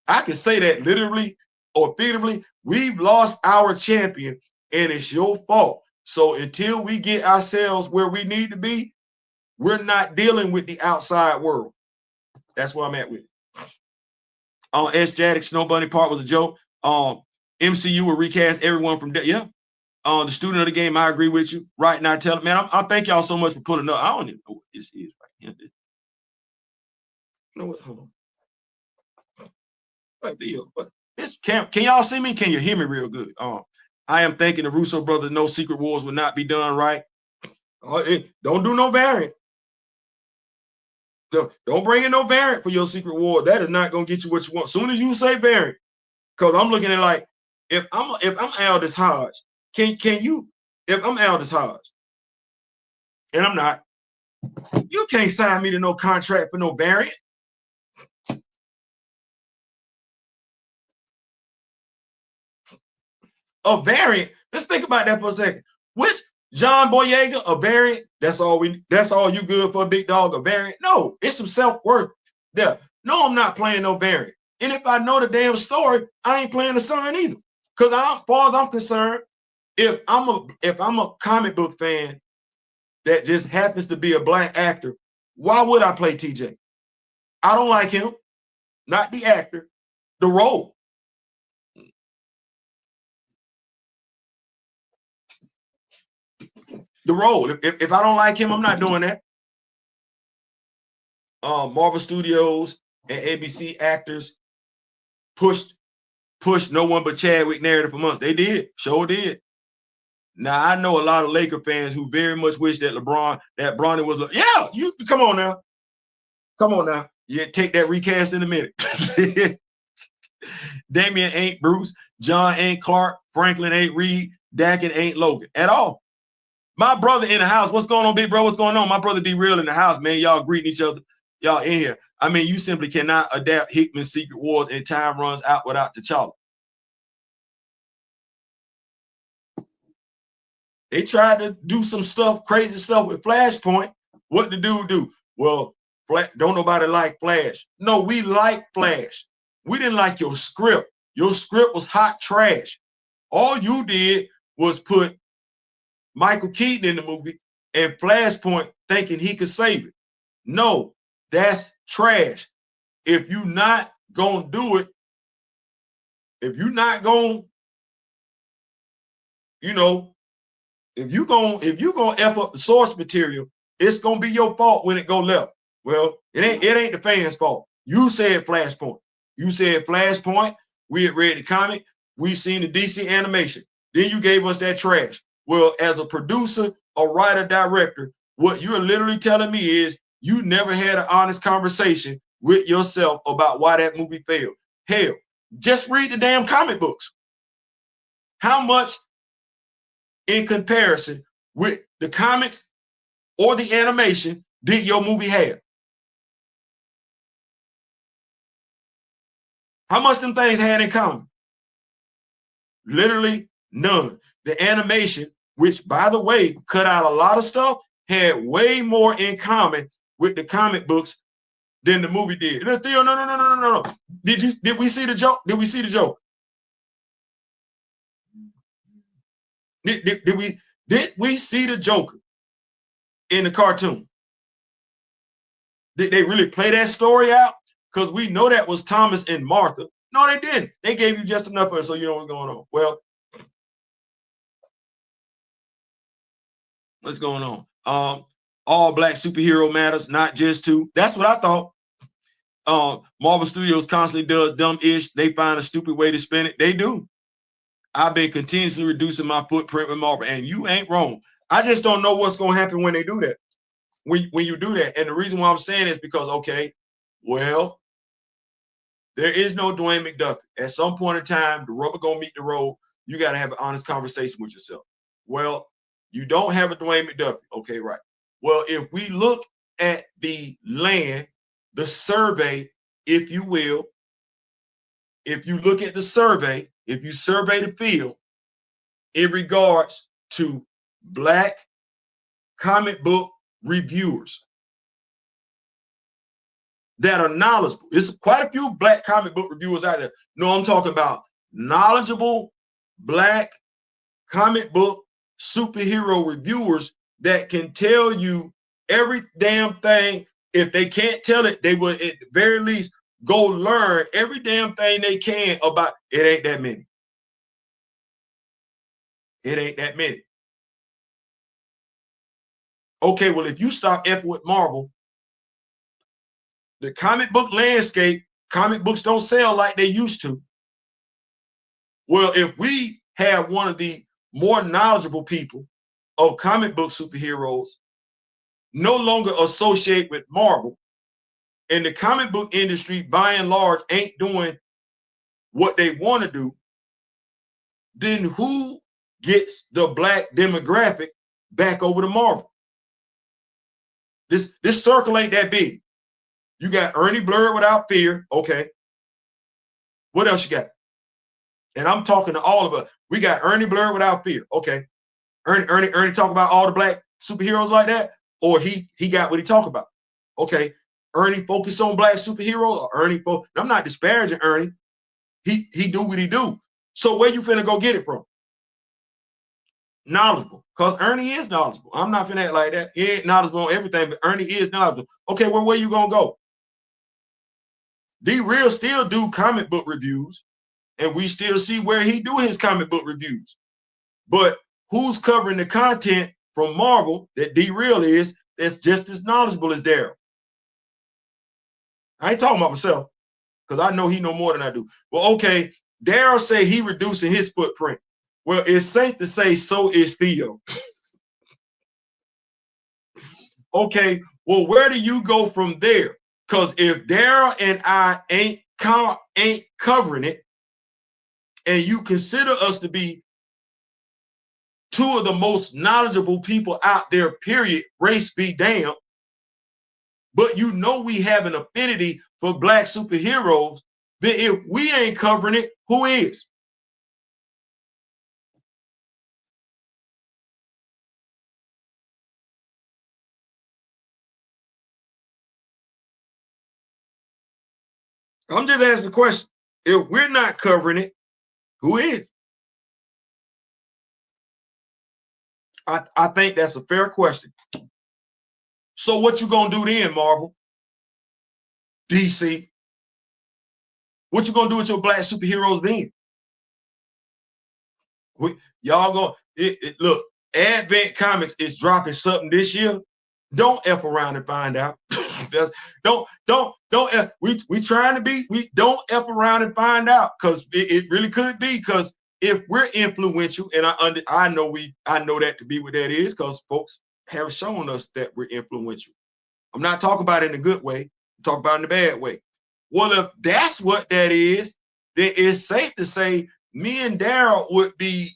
I can say that literally or figuratively. We've lost our champion and it's your fault. So until we get ourselves where we need to be, we're not dealing with the outside world. That's where I'm at with it. S. Jaddick, Snow Bunny part was a joke. MCU will recast everyone from that. Yeah. The student of the game, I agree with you. Right now, tell it, man. I thank y'all so much for pulling up. I don't even know what this is right here. You know what? Hold on. What deal? What this can y'all see me? Can you hear me real good? I am thinking the Russo brothers know Secret Wars would not be done right. Don't do no variant. Don't bring in no variant for your Secret War. That is not gonna get you what you want. As soon as you say variant, because I'm looking at like if I'm Aldous Hodge, can you? If I'm Aldous Hodge, and I'm not, you can't sign me to no contract for no variant. A variant. Let's think about that for a second. Which John Boyega, a variant? That's all you good for, a big dog, a variant? No, it's some self-worth there. No, I'm not playing no variant. And if I know the damn story, I ain't playing the son either. Because as far as I'm concerned, if I'm a comic book fan that just happens to be a black actor, why would I play TJ? I don't like him, not the actor, the role. The role. If I don't like him, I'm not doing that. Marvel Studios and ABC actors pushed no one but Chadwick narrative for months. They did, sure did. Now I know a lot of Laker fans who very much wish that Bronny was. Yeah, you come on now. Yeah, take that recast in a minute. Damian ain't Bruce, John ain't Clark, Franklin ain't Reed, Dakin ain't Logan at all. My brother in the house. What's going on, big bro? What's going on? My brother D Real in the house, man. Y'all greeting each other. Y'all in here. I mean, you simply cannot adapt Hickman's Secret Wars and time runs out without T'Challa. They tried to do some stuff, crazy stuff with Flashpoint. What the dude do? Well, don't nobody like Flash. No, we like Flash. We didn't like your script. Your script was hot trash. All you did was put Michael Keaton in the movie and Flashpoint thinking he could save it. No, that's trash. If you're not gonna do it, if you're not gonna, you know, if you're gonna F up the source material, it's gonna be your fault when it go left. Well, it ain't the fans' fault. You said Flashpoint. You said Flashpoint. We had read the comic. We seen the DC animation. Then you gave us that trash. Well, as a producer, a writer, director, what you're literally telling me is you never had an honest conversation with yourself about why that movie failed. Hell, just read the damn comic books. How much in comparison with the comics or the animation did your movie have? How much them things had in common? Literally none. The animation, which by the way, cut out a lot of stuff, had way more in common with the comic books than the movie did. Theo, no. Did we see the joke? Did we see the joke? Did we see the Joker in the cartoon? Did they really play that story out? Because we know that was Thomas and Martha. No, they didn't. They gave you just enough of it so you know what's going on. Well, what's going on? All black superhero matters, not just two. That's what I thought. Marvel Studios constantly does dumb-ish. They find a stupid way to spin it. They do. I've been continuously reducing my footprint with Marvel, and you ain't wrong. I just don't know what's going to happen when they do that. When you do that. And the reason why I'm saying is because, okay, well, there is no Dwayne McDuffie. At some point in time, the rubber gonna meet the road. You got to have an honest conversation with yourself. Well, you don't have a Dwayne McDuffie. Okay, right. Well, if we look at the land, the survey, if you will, if you look at the survey, if you survey the field in regards to black comic book reviewers that are knowledgeable. It's quite a few black comic book reviewers out there. No, I'm talking about knowledgeable black comic book superhero reviewers that can tell you every damn thing. If they can't tell it, they will at the very least go learn every damn thing they can about it. Ain't that many. It ain't that many. Okay, well, if you stop effing with Marvel, the comic book landscape, comic books don't sell like they used to. Well, if we have one of the more knowledgeable people of comic book superheroes no longer associate with Marvel, and the comic book industry by and large ain't doing what they want to do, then who gets the black demographic back over to Marvel? This circle ain't that big. You got Ernie Blurred Without Fear. Okay. What else you got? And I'm talking to all of us. We got Ernie Blurred Without Fear. Okay. Ernie talk about all the black superheroes like that, or he got what he talk about. Okay. Ernie focus on black superheroes, or Ernie I'm not disparaging Ernie. He do what he do. So where you finna go get it from? Knowledgeable, because Ernie is knowledgeable. I'm not finna act like that. He ain't knowledgeable on everything, but Ernie is knowledgeable. Okay, well, where you gonna go? D-Real still do comic book reviews, and we still see where he do his comic book reviews. But who's covering the content from Marvel that D-Real is that's just as knowledgeable as Daryl? I ain't talking about myself, because I know he know more than I do. Well, okay, Daryl say he reducing his footprint. Well, it's safe to say so is Theo. Okay, well, where do you go from there? Because if Daryl and I ain't covering it, and you consider us to be two of the most knowledgeable people out there, period, race be damned, but you know we have an affinity for black superheroes, then if we ain't covering it, who is? I'm just asking the question. If we're not covering it, who is? I think that's a fair question. So what you gonna do then, Marvel? DC? What you gonna do with your black superheroes then? Y'all go look, Advent Comics is dropping something this year. Don't F around and find out. don't F. We trying to be, we don't F around and find out, because it really could be, because if we're influential, and I know that to be what that is, because folks have shown us that we're influential. I'm not talking about it in a good way, I'm talking about it in a bad way. Well, if that's what that is, then it's safe to say me and Daryl would be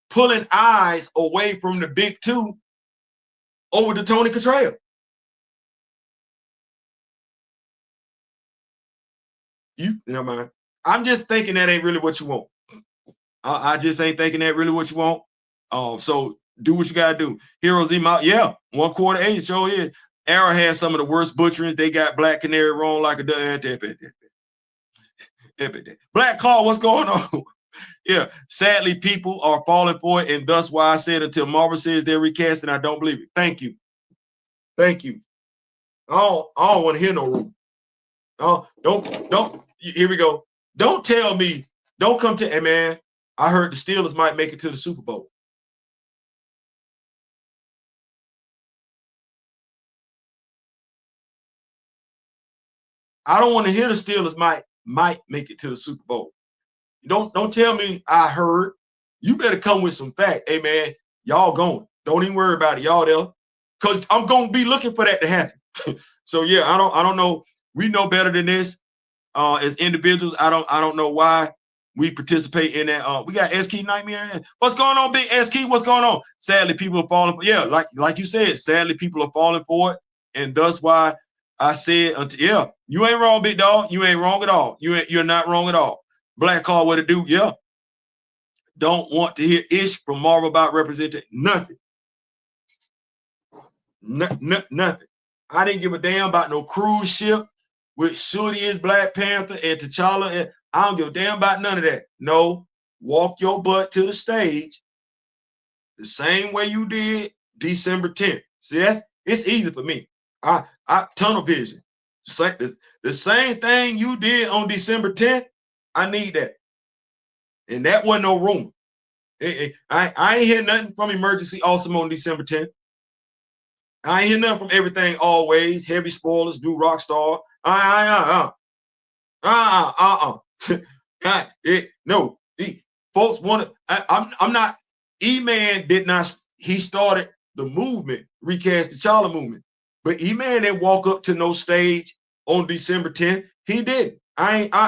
pulling eyes away from the big two over to Tony Cottrell. You know, man. I'm just thinking that ain't really what you want. I just ain't thinking that really what you want. So do what you gotta do. Heroes Emo out, yeah. 1/4 age show is. Arrow has some of the worst butchering. They got Black Canary wrong like a Black Claw, what's going on? Yeah, sadly, people are falling for it, and thus why I said until Marvel says they're recasting, I don't believe it. Thank you. Thank you. I don't want to hear no room. Don't. Here we go. Don't tell me. Don't come to. Hey man, I heard the Steelers might make it to the Super Bowl. I don't want to hear the Steelers might make it to the Super Bowl. Don't tell me I heard. You better come with some fact. Hey man, y'all going. Don't even worry about it. Y'all there. Because I'm gonna be looking for that to happen. So yeah, I don't know. We know better than this. As individuals, I don't know why we participate in that. We got S Key Nightmare. What's going on, Big S Key? What's going on? Sadly, people are falling for, yeah, like you said, sadly, people are falling for it. And that's why I said, yeah, you ain't wrong, big dog. You ain't wrong at all. You're not wrong at all. Black Card, what to do? Yeah. Don't want to hear ish from Marvel about representing nothing. Nothing. I didn't give a damn about no cruise ship with Shuri is Black Panther and T'Challa. And I don't give a damn about none of that. No, walk your butt to the stage the same way you did December 10th. See, it's easy for me. I tunnel vision. The same thing you did on December 10th, I need that. And that wasn't no rumor. I ain't hear nothing from Emergency Awesome on December 10th. I ain't hear nothing from Everything Always, Heavy Spoilers, Do Rockstar. No, folks want to. I'm not. E-Man did not. He started the movement, Recast the T'Challa movement, but E-Man didn't walk up to no stage on December 10th. He didn't.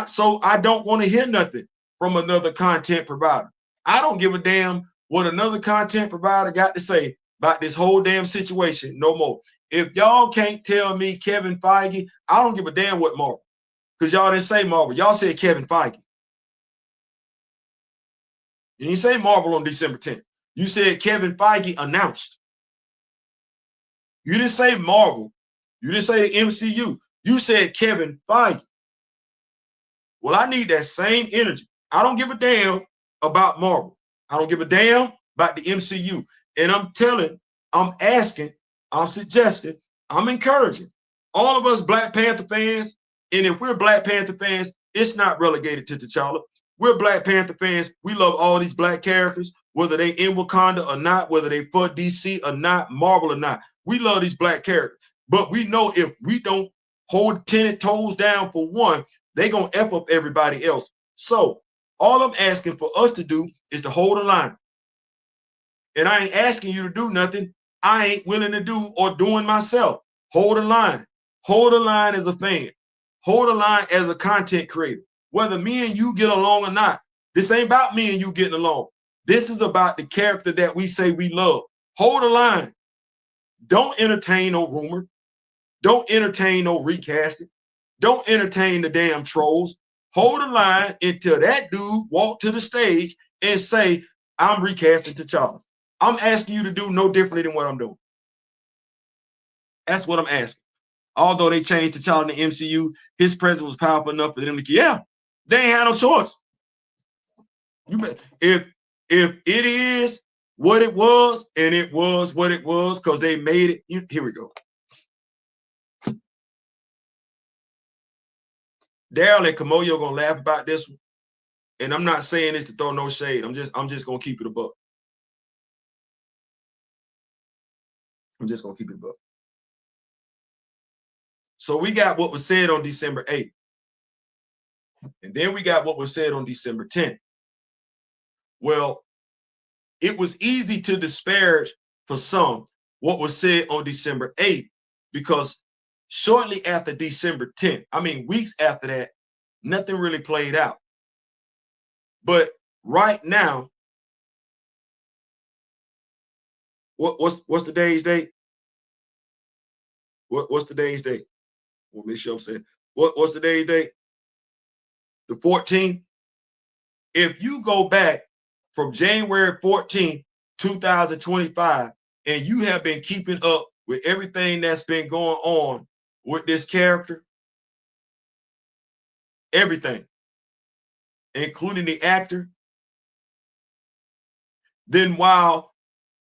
So I don't want to hear nothing from another content provider. I don't give a damn what another content provider got to say about this whole damn situation no more. If y'all can't tell me Kevin Feige, I don't give a damn what Marvel. Because y'all didn't say Marvel. Y'all said Kevin Feige. You didn't say Marvel on December 10th. You said Kevin Feige announced. You didn't say Marvel. You didn't say the MCU. You said Kevin Feige. Well, I need that same energy. I don't give a damn about Marvel. I don't give a damn about the MCU. And I'm asking, I'm suggesting, I'm encouraging all of us Black Panther fans. And if we're Black Panther fans, it's not relegated to T'Challa. We're Black Panther fans. We love all these Black characters, whether they in Wakanda or not, whether they for DC or not, Marvel or not. We love these Black characters. But we know if we don't hold 10 toes down for one, they're going to F up everybody else. So all I'm asking for us to do is to hold the line. And I ain't asking you to do nothing I ain't willing to do or doing myself. Hold the line. Hold the line as a fan. Hold the line as a content creator. Whether me and you get along or not, this ain't about me and you getting along. This is about the character that we say we love. Hold the line. Don't entertain no rumor. Don't entertain no recasting. Don't entertain the damn trolls. Hold the line until that dude walk to the stage and say, I'm recasting T'Challa. I'm asking you to do no differently than what I'm doing. That's what I'm asking. Although they changed T'Challa in the MCU, his presence was powerful enough for them to, yeah, they ain't had no choice. If it is what it was, and it was what it was, because they made it, here we go. Daryl and Kamoyo gonna laugh about this one. And I'm not saying this to throw no shade. I'm just gonna keep it a buck. I'm just gonna keep it a buck. So we got what was said on December 8th. And then we got what was said on December 10th. Well, it was easy to disparage for some what was said on December 8th, because shortly after December 10th, I mean, weeks after that, nothing really played out. But right now, what's the day's date? What's the day's date? Well, make sure I'm saying what's the day's date? The 14th. If you go back from January 14th, 2025, and you have been keeping up with everything that's been going on with this character, everything, including the actor, then while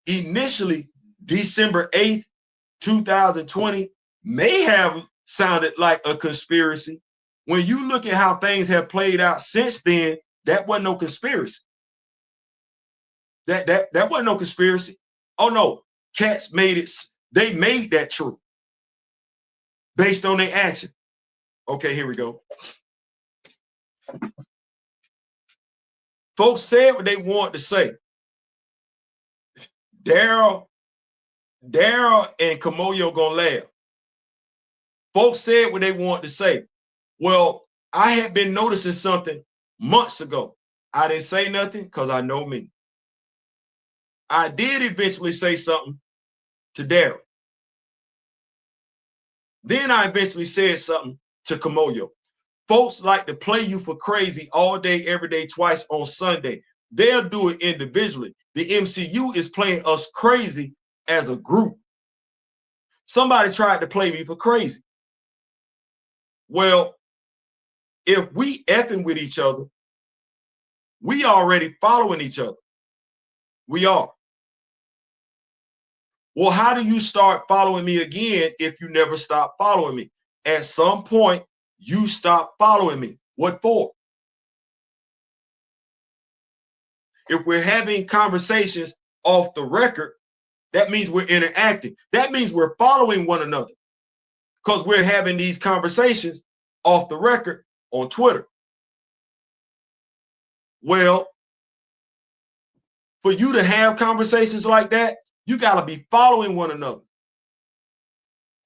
initially December 8th, 2020 may have sounded like a conspiracy, when you look at how things have played out since then, that wasn't no conspiracy. That wasn't no conspiracy. Oh no, cats made it. They made that true based on their action. Okay, here we go. Folks said what they wanted to say. Daryl and Kamoyo gonna laugh. Folks said what they wanted to say. Well, I had been noticing something months ago. I didn't say nothing because I know me. I did eventually say something to Daryl. Then I eventually said something to Kamoyo. Folks like to play you for crazy all day, every day, twice on Sunday. They'll do it individually. The MCU is playing us crazy as a group. Somebody tried to play me for crazy. Well, if we effing with each other, we already following each other. We are. Well, how do you start following me again if you never stop following me? At some point, you stop following me. What for? If we're having conversations off the record, that means we're interacting. That means we're following one another because we're having these conversations off the record on Twitter. Well, for you to have conversations like that, you got to be following one another.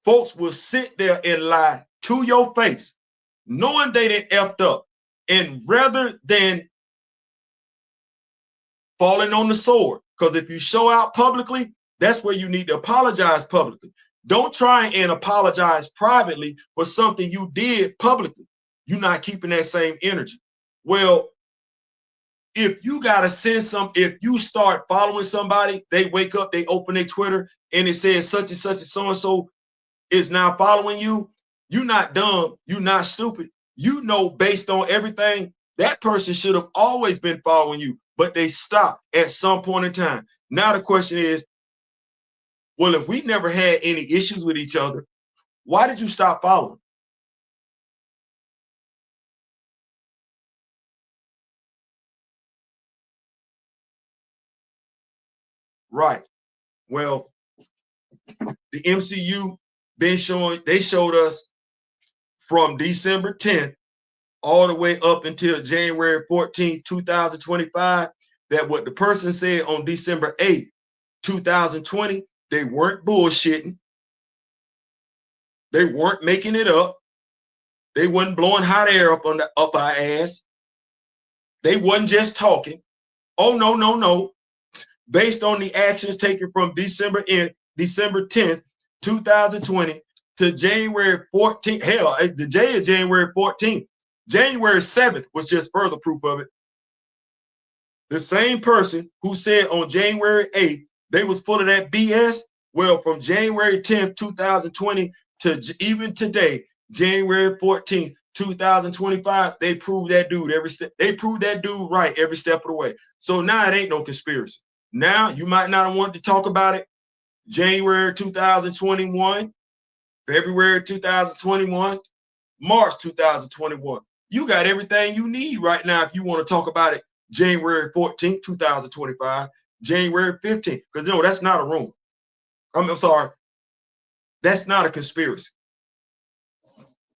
Folks will sit there and lie to your face, knowing they didn't effed up. And rather than falling on the sword, because if you show out publicly, that's where you need to apologize publicly. Don't try and apologize privately for something you did publicly. You're not keeping that same energy. Well, if you got to send if you start following somebody, they wake up, they open their Twitter, and it says such and such and so-and-so is now following you, you're not dumb, you're not stupid. You know, based on everything, that person should have always been following you, but they stopped at some point in time. Now the question is, well, if we never had any issues with each other, why did you stop following? Right. Well, the MCU they showed us from December 10th all the way up until January 14th, 2025, that what the person said on December 8th, 2020, they weren't bullshitting. They weren't making it up. They wasn't blowing hot air up our ass. They wasn't just talking. Oh, no, no, no. Based on the actions taken from December 10th, 2020 to January 14th. Hell, the J is January 14th. January 7th was just further proof of it. The same person who said on January 8th they was full of that BS. Well, from January 10th, 2020 to even today, January 14th, 2025, they proved that dude every step. They proved that dude right every step of the way. So now it ain't no conspiracy. Now you might not have wanted to talk about it. January 2021, February 2021, March 2021. You got everything you need right now if you want to talk about it. January 14th, 2025, January 15th, because no, that's not a rumor. I'm sorry, that's not a conspiracy.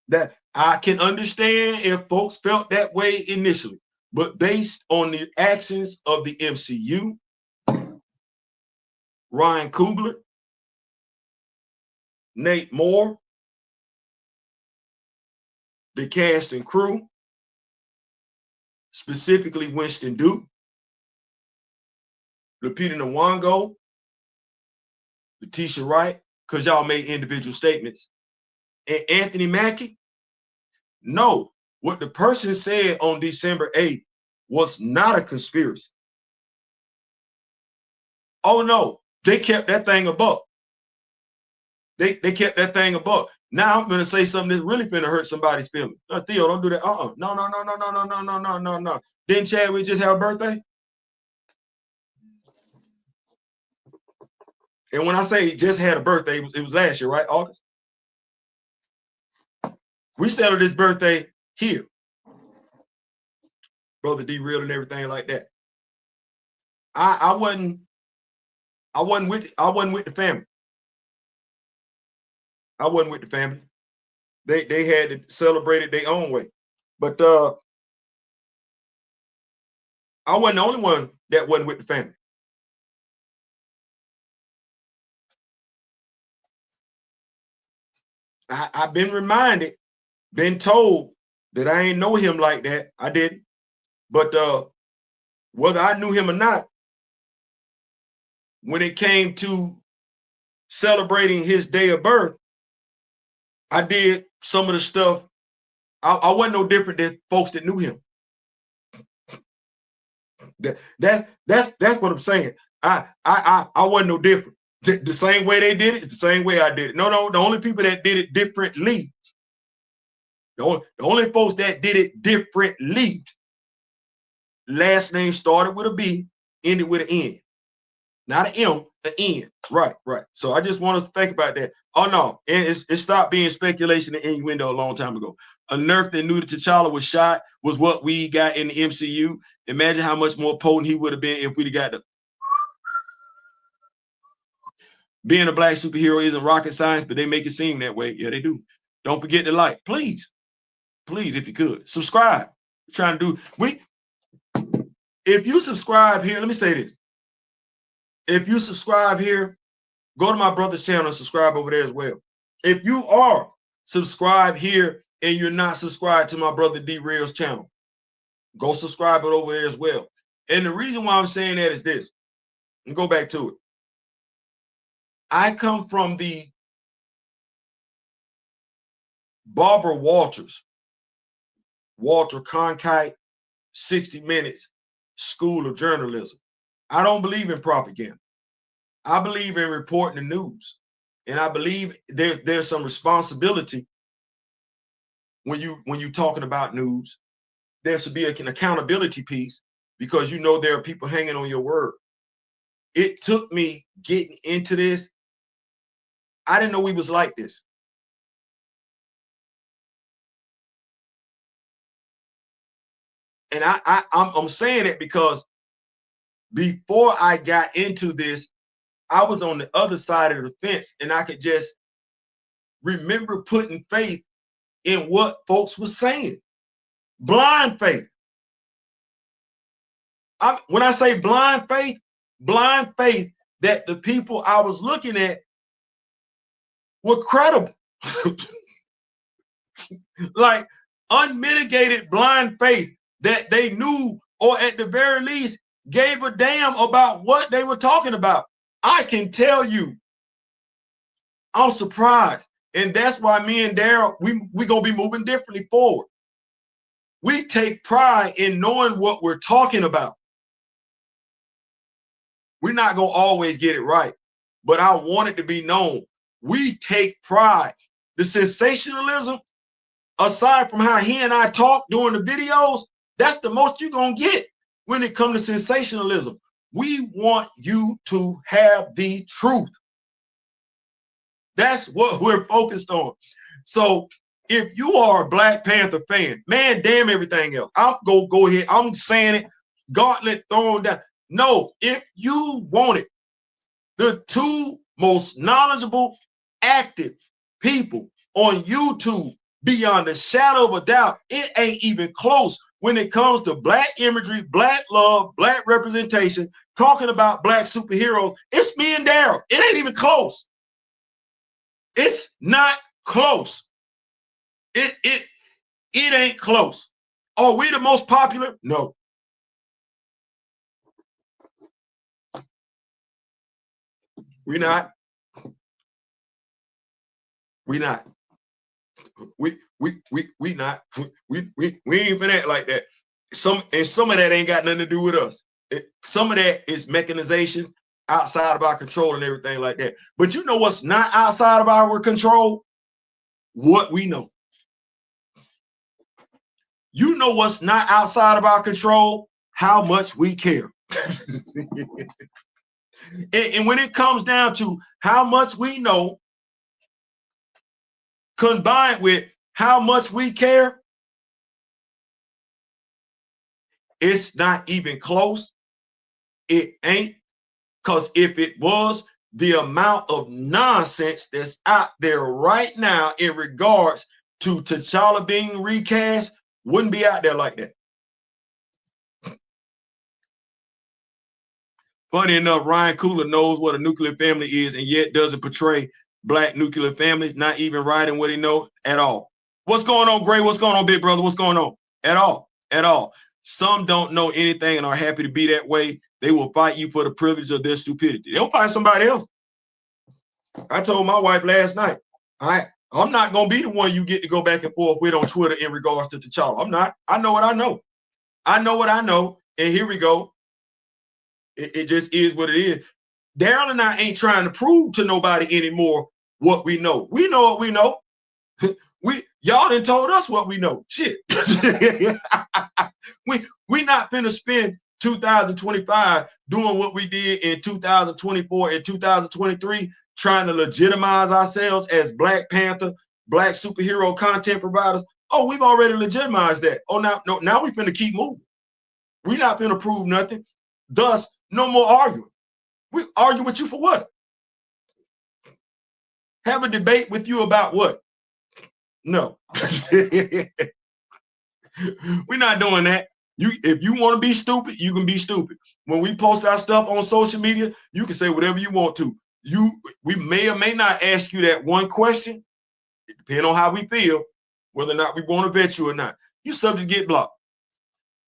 That I can understand if folks felt that way initially, but based on the actions of the MCU, Ryan Coogler, Nate Moore, the cast and crew, specifically Winston Duke, Lupita Nyong'o, Letitia Wright, because y'all made individual statements, and Anthony Mackie. No, what the person said on December 8th was not a conspiracy. Oh no, they kept that thing a buck. They kept that thing a buck. Now I'm gonna say something that's really gonna hurt somebody's feelings. No, Theo, don't do that. No. Didn't Chadwick just have a birthday? And when I say he just had a birthday, it was last year, right? August. We celebrated his birthday here. Brother D Real and everything like that. I wasn't with the family. I wasn't with the family. They had to celebrate it their own way. But I wasn't the only one that wasn't with the family. I've been reminded, been told that I ain't know him like that. I didn't. But whether I knew him or not, when it came to celebrating his day of birth, I did some of the stuff. I wasn't no different than folks that knew him. That's what I'm saying. I wasn't no different. The same way they did it, it's the same way I did it. No, the only people that did it differently, the only folks that did it differently, last name started with a B, ended with an N. Not an M, The end. Right, right. So I just want us to think about that. Oh no, and it stopped being speculation and innuendo a long time ago. A nerf that knew that T'Challa was shot was what we got in the MCU. Imagine how much more potent he would have been if we'd have got the. Being a black superhero isn't rocket science, but they make it seem that way. Yeah, they do. Don't forget to like, please, please, if you could subscribe. We're trying to do if you subscribe here, let me say this. If you subscribe here, go to my brother's channel and subscribe over there as well. If you are subscribed here and you're not subscribed to my brother D-Real's channel, go subscribe it over there as well. And the reason why I'm saying that is this. And go back to it. I come from the Barbara Walter Cronkite 60 Minutes School of Journalism. I don't believe in propaganda. I believe in reporting the news. And I believe there's some responsibility when you talking about news. There should be an accountability piece because you know there are people hanging on your word. It took me getting into this. I didn't know we was like this. And I'm saying it because before I got into this, I was on the other side of the fence, and I could just remember putting faith in what folks were saying. Blind faith. When I say blind faith that the people I was looking at were credible. Like unmitigated blind faith that they knew, or at the very least gave a damn about what they were talking about. I can tell you, I'm surprised. And that's why me and Daryl, we gonna be moving differently forward. We take pride in knowing what we're talking about. We're not gonna always get it right, but I want it to be known. We take pride. The sensationalism, aside from how he and I talk during the videos, that's the most you're gonna get when it comes to sensationalism. We want you to have the truth. That's what we're focused on. So if you are a Black Panther fan, man, damn everything else. I'll go ahead. I'm saying it. Gauntlet thrown down. No, if you want it, the two most knowledgeable, active people on YouTube, beyond a shadow of a doubt, it ain't even close when it comes to Black imagery, Black love, Black representation, talking about Black superheroes. It's me and Daryl. It ain't even close. It's not close. It ain't close. Are we the most popular? No. We're not. We not. We not. We ain't even act like that. Some of that ain't got nothing to do with us. Some of that is mechanizations outside of our control and everything like that. But you know what's not outside of our control? What we know. You know what's not outside of our control? How much we care. And when it comes down to how much we know, combined with how much we care, it's not even close. It ain't, because if it was, the amount of nonsense that's out there right now in regards to T'Challa being recast wouldn't be out there like that. Funny enough, Ryan Coogler knows what a nuclear family is and yet doesn't portray Black nuclear families, not even writing what he knows at all. What's going on, Gray? What's going on, big brother? What's going on? At all. Some don't know anything and are happy to be that way. They will fight you for the privilege of their stupidity. They'll find somebody else. I told my wife last night, I'm not going to be the one you get to go back and forth with on Twitter in regards to T'Challa. I'm not. I know what I know. I know what I know. And here we go. It just is what it is. Daryl and I ain't trying to prove to nobody anymore what we know. We know what we know. Y'all done told us what we know. Shit. We not finna spend 2025 doing what we did in 2024 and 2023, trying to legitimize ourselves as Black Panther, Black superhero content providers. Oh, we've already legitimized that. Oh, now we finna keep moving. We're not finna prove nothing. Thus, no more arguing. We argue with you for what? Have a debate with you about what? No. We're not doing that. If you want to be stupid, you can be stupid. When we post our stuff on social media, you can say whatever you want to. We may or may not ask you that one question. It depends on how we feel, whether or not we want to vet you or not. You subject to get blocked.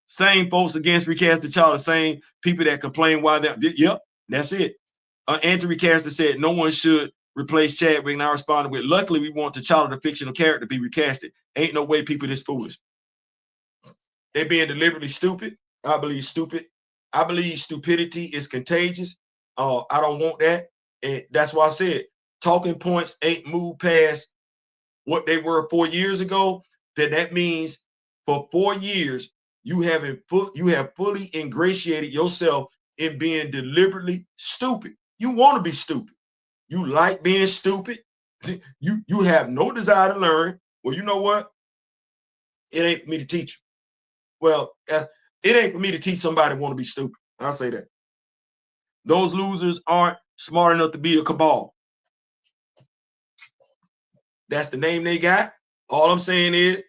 Same folks against Recast the Child, the same people that complain why they, yep, that's it. Anti-Recaster said no one should replace Chadwick, and I responded with, luckily we want the child of the fictional character to be recasted. Ain't no way people this foolish. They being deliberately stupid. I believe stupid. I believe stupidity is contagious. I don't want that. And that's why I said talking points ain't moved past what they were 4 years ago. Then that means for 4 years, you have fully ingratiated yourself in being deliberately stupid. You want to be stupid. You like being stupid. You have no desire to learn. Well, you know what? It ain't for me to teach you. Well, it ain't for me to teach somebody who want to be stupid. I'll say that. Those losers aren't smart enough to be a cabal. That's the name they got. All I'm saying is,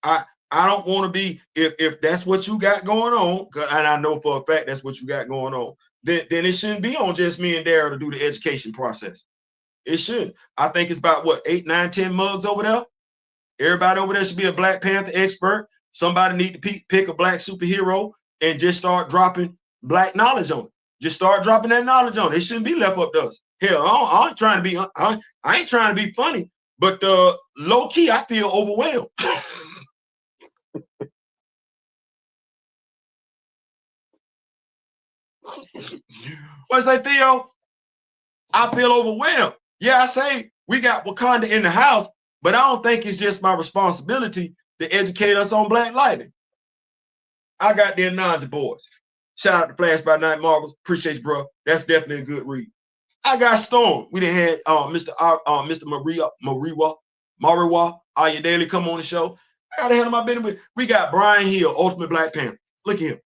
I don't want to be, if that's what you got going on, and I know for a fact that's what you got going on, then it shouldn't be on just me and Daryl to do the education process. It shouldn't. I think it's about what, 8, 9, 10 mugs over there. Everybody over there should be a Black Panther expert. Somebody need to pick a Black superhero and just start dropping Black knowledge on it. Just start dropping that knowledge on it. It shouldn't be left up to us. Hell, I ain't trying to be, I ain't trying to be funny, but low key, I feel overwhelmed. What's that, Theo? I feel overwhelmed. Yeah, I say we got Wakanda in the house, but I don't think it's just my responsibility to educate us on Black Lightning. I got the Ananja boys. Shout out to Flash by Night Marvels. Appreciate you, bro. That's definitely a good read. I got Storm. We done had Mr. Mariwa Ayadele come on the show. I gotta handle my business with. We got Brian Hill, Ultimate Black Panther. Look at him.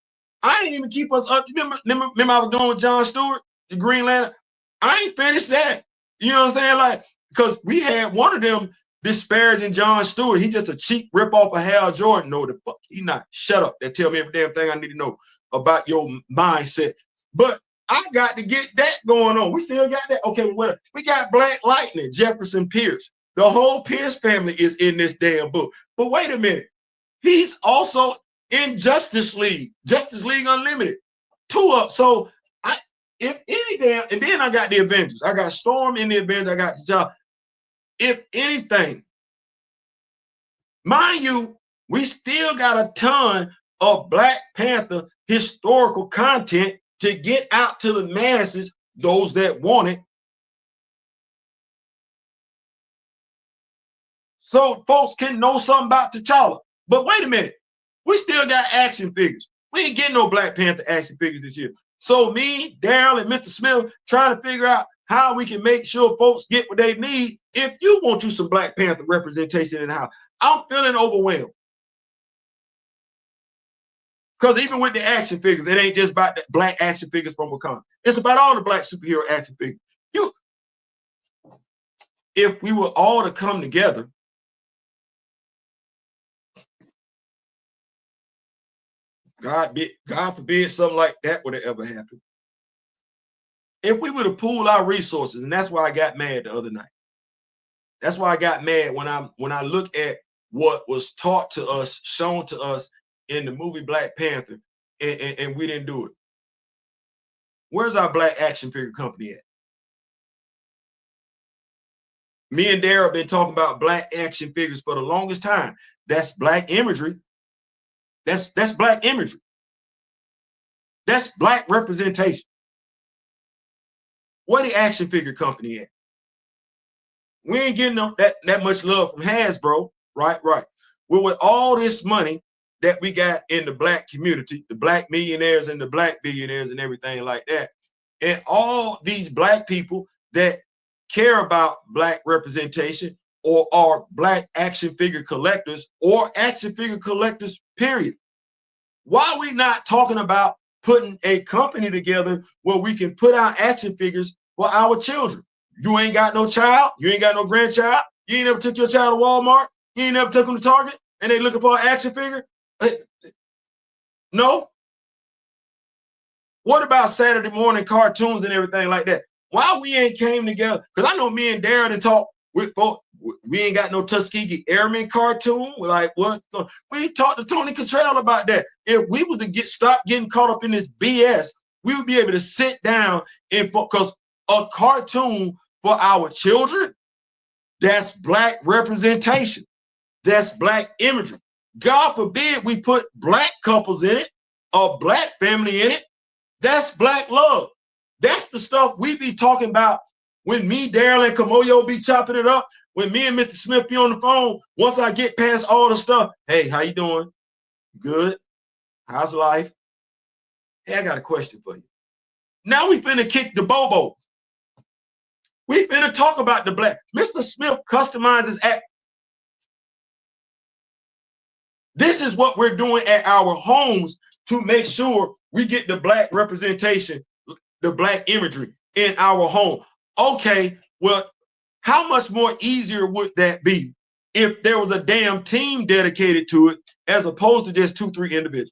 I ain't even keep us up. Remember I was doing with John Stewart, the Green Lantern. I ain't finished that. You know what I'm saying? Like, because we had one of them disparaging John Stewart. He just a cheap ripoff of Hal Jordan. No, the fuck he not. Shut up. That tell me every damn thing I need to know about your mindset. But I got to get that going on. We still got that. Okay, well, we got Black Lightning, Jefferson Pierce. The whole Pierce family is in this damn book. But wait a minute. He's also in Justice League Unlimited. 2 up. So if any damn, and then I got the Avengers. I got Storm in the Avengers. I got the job. If anything, mind you, we still got a ton of Black Panther historical content to get out to the masses, those that want it. So folks can know something about T'Challa. But wait a minute, we still got action figures. We ain't getting no Black Panther action figures this year. So me, Daryl, and Mr. Smith trying to figure out how we can make sure folks get what they need. If you want you some Black Panther representation in the house, I'm feeling overwhelmed. Because even with the action figures, it ain't just about the Black action figures from Wakanda. It's about all the Black superhero action figures. If we were all to come together, God forbid something like that would have ever happened. If we were to pool our resources, and that's why I got mad the other night. That's why I got mad when I look at what was taught to us, shown to us in the movie Black Panther, and we didn't do it. Where's our Black action figure company at? Me and Daryl have been talking about Black action figures for the longest time. That's Black imagery. That's Black imagery. That's Black representation. Where the action figure company at? We ain't getting that much love from Hasbro, right? Well, with all this money that we got in the black community, the black millionaires and the black billionaires and everything like that. And all these black people that care about black representation or are black action figure collectors or action figure collectors, period. Why are we not talking about putting a company together where we can put out action figures for our children? You ain't got no child, you ain't got no grandchild, you ain't never took your child to Walmart, you ain't never took them to Target, and they looking for an action figure? No. What about Saturday morning cartoons and everything like that? Why we ain't came together? Because I know me and Darren and talk with folks. We ain't got no Tuskegee Airmen cartoon. We're like, what's going? We talked to Tony Cottrell about that. If we was to stop getting caught up in this BS, we would be able to sit down and, because a cartoon for our children, that's black representation. That's black imagery. God forbid we put black couples in it, a black family in it. That's black love. That's the stuff we be talking about when me, Daryl, and Kamoyo be chopping it up. When me and Mr. Smith be on the phone, once I get past all the stuff, hey, how you doing? Good. How's life? Hey, I got a question for you. Now we finna kick the bobo. We finna talk about the black. Mr. Smith customizes act. This is what we're doing at our homes to make sure we get the black representation, the black imagery in our home. Okay, well, how much more easier would that be if there was a damn team dedicated to it as opposed to just 2-3 individuals?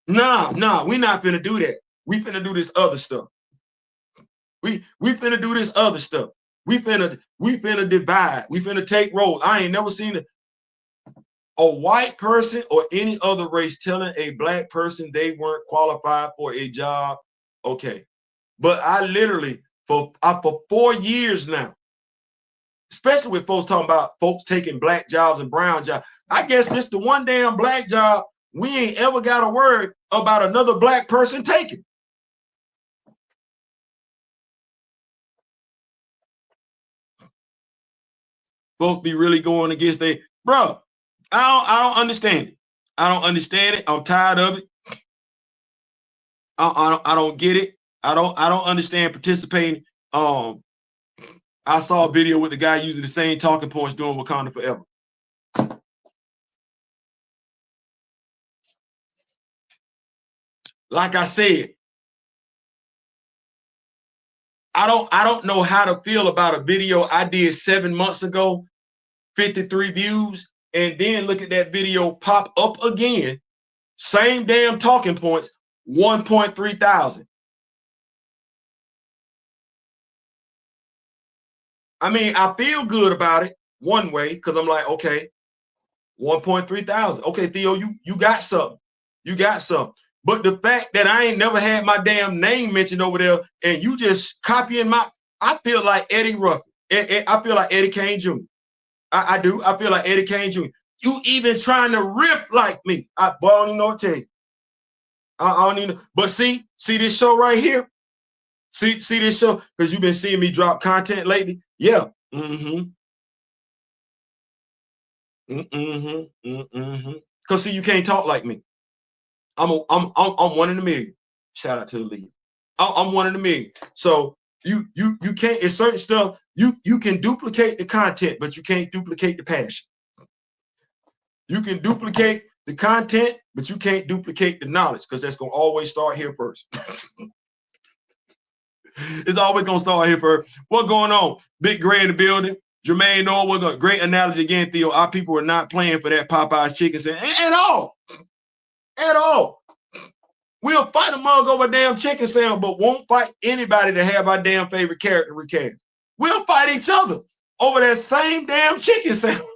Nah, we're not finna do that. We finna do this other stuff. We finna do this other stuff. We finna divide. We finna take roles. I ain't never seen a white person or any other race telling a black person they weren't qualified for a job. Okay. But I literally, for 4 years now, especially with folks talking about folks taking black jobs and brown jobs, I guess this the one damn black job we ain't ever got a word about another black person taking. Folks be really going against they, bro. I don't understand it. I don't understand it. I'm tired of it. I don't get it. I don't understand participating. I saw a video with the guy using the same talking points doing Wakanda Forever. Like I said, I don't know how to feel about a video I did 7 months ago, 53 views, and then look at that video pop up again, same damn talking points, 1.3 thousand. I mean, I feel good about it one way because I'm like, okay, 1.3 thousand. Okay, Theo, you got something. You got something. But the fact that I ain't never had my damn name mentioned over there and you just copying my, I feel like Eddie Ruffin. I feel like Eddie Kane Jr. I do. I feel like Eddie Kane Jr. You even trying to rip like me. I don't even know what to tell you. I don't even know. But see this show right here? See this show? Because you've been seeing me drop content lately. Yeah. Because see, you can't talk like me. I'm one in a million. Shout out to the league. I'm one in a million. So you can't. It's certain stuff you can duplicate the content, but you can't duplicate the passion. You can duplicate the content, but you can't duplicate the knowledge because that's gonna always start here first. It's always gonna start here first. What's going on? Big Gray in the building. Jermaine Noah was a great analogy again, Theo. Our people are not playing for that Popeye's chicken sandwich at all. At all. We'll fight a mug over a damn chicken sandwich, but won't fight anybody to have our damn favorite character recast. We'll fight each other over that same damn chicken sandwich.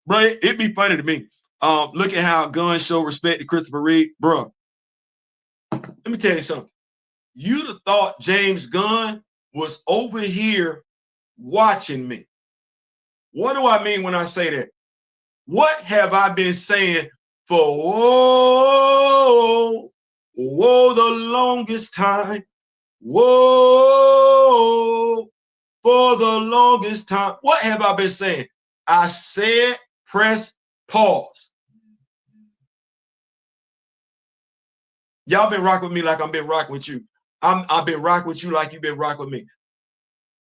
Bro, it'd be funny to me. Look at how guns show respect to Christopher Reeve. Bro, let me tell you something. You'd have thought James Gunn was over here watching me. What do I mean when I say that? What have I been saying for the longest time? Whoa, for the longest time. What have I been saying? I said press pause. Y'all been rocking with me like I've been rocking with you. I've been rocking with you like you've been rocking with me.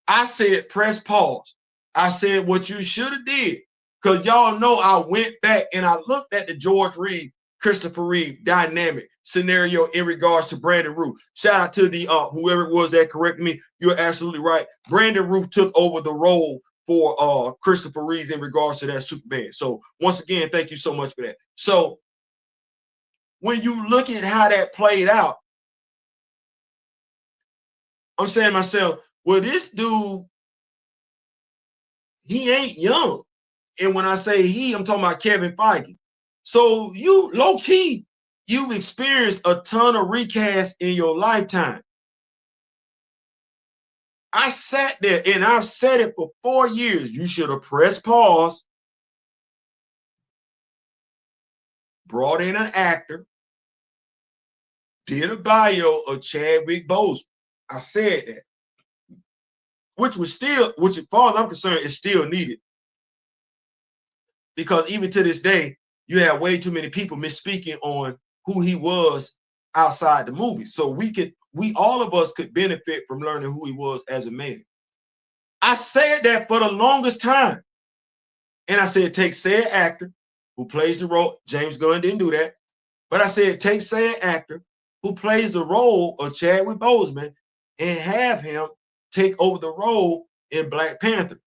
I said press pause. I said what you should have did. Because y'all know I went back and I looked at the George Reed, Christopher Reeve dynamic scenario in regards to Brandon Ruth. Shout out to the whoever it was that corrected me. You're absolutely right. Brandon Ruth took over the role for Christopher Reeve in regards to that Superman. So once again, thank you so much for that. So when you look at how that played out, I'm saying to myself, well, this dude, he ain't young. And when I say he, I'm talking about Kevin Feige. So you low key, you've experienced a ton of recasts in your lifetime. I sat there and I've said it for 4 years. You should have pressed pause, brought in an actor, did a bio of Chadwick Boseman. I said that, which as far as I'm concerned, is still needed. Because even to this day, you have way too many people misspeaking on who he was outside the movie. So all of us could benefit from learning who he was as a man. I said that for the longest time. And I said, take said actor who plays the role. James Gunn didn't do that. But I said, take said actor who plays the role of Chadwick Boseman and have him take over the role in Black Panther.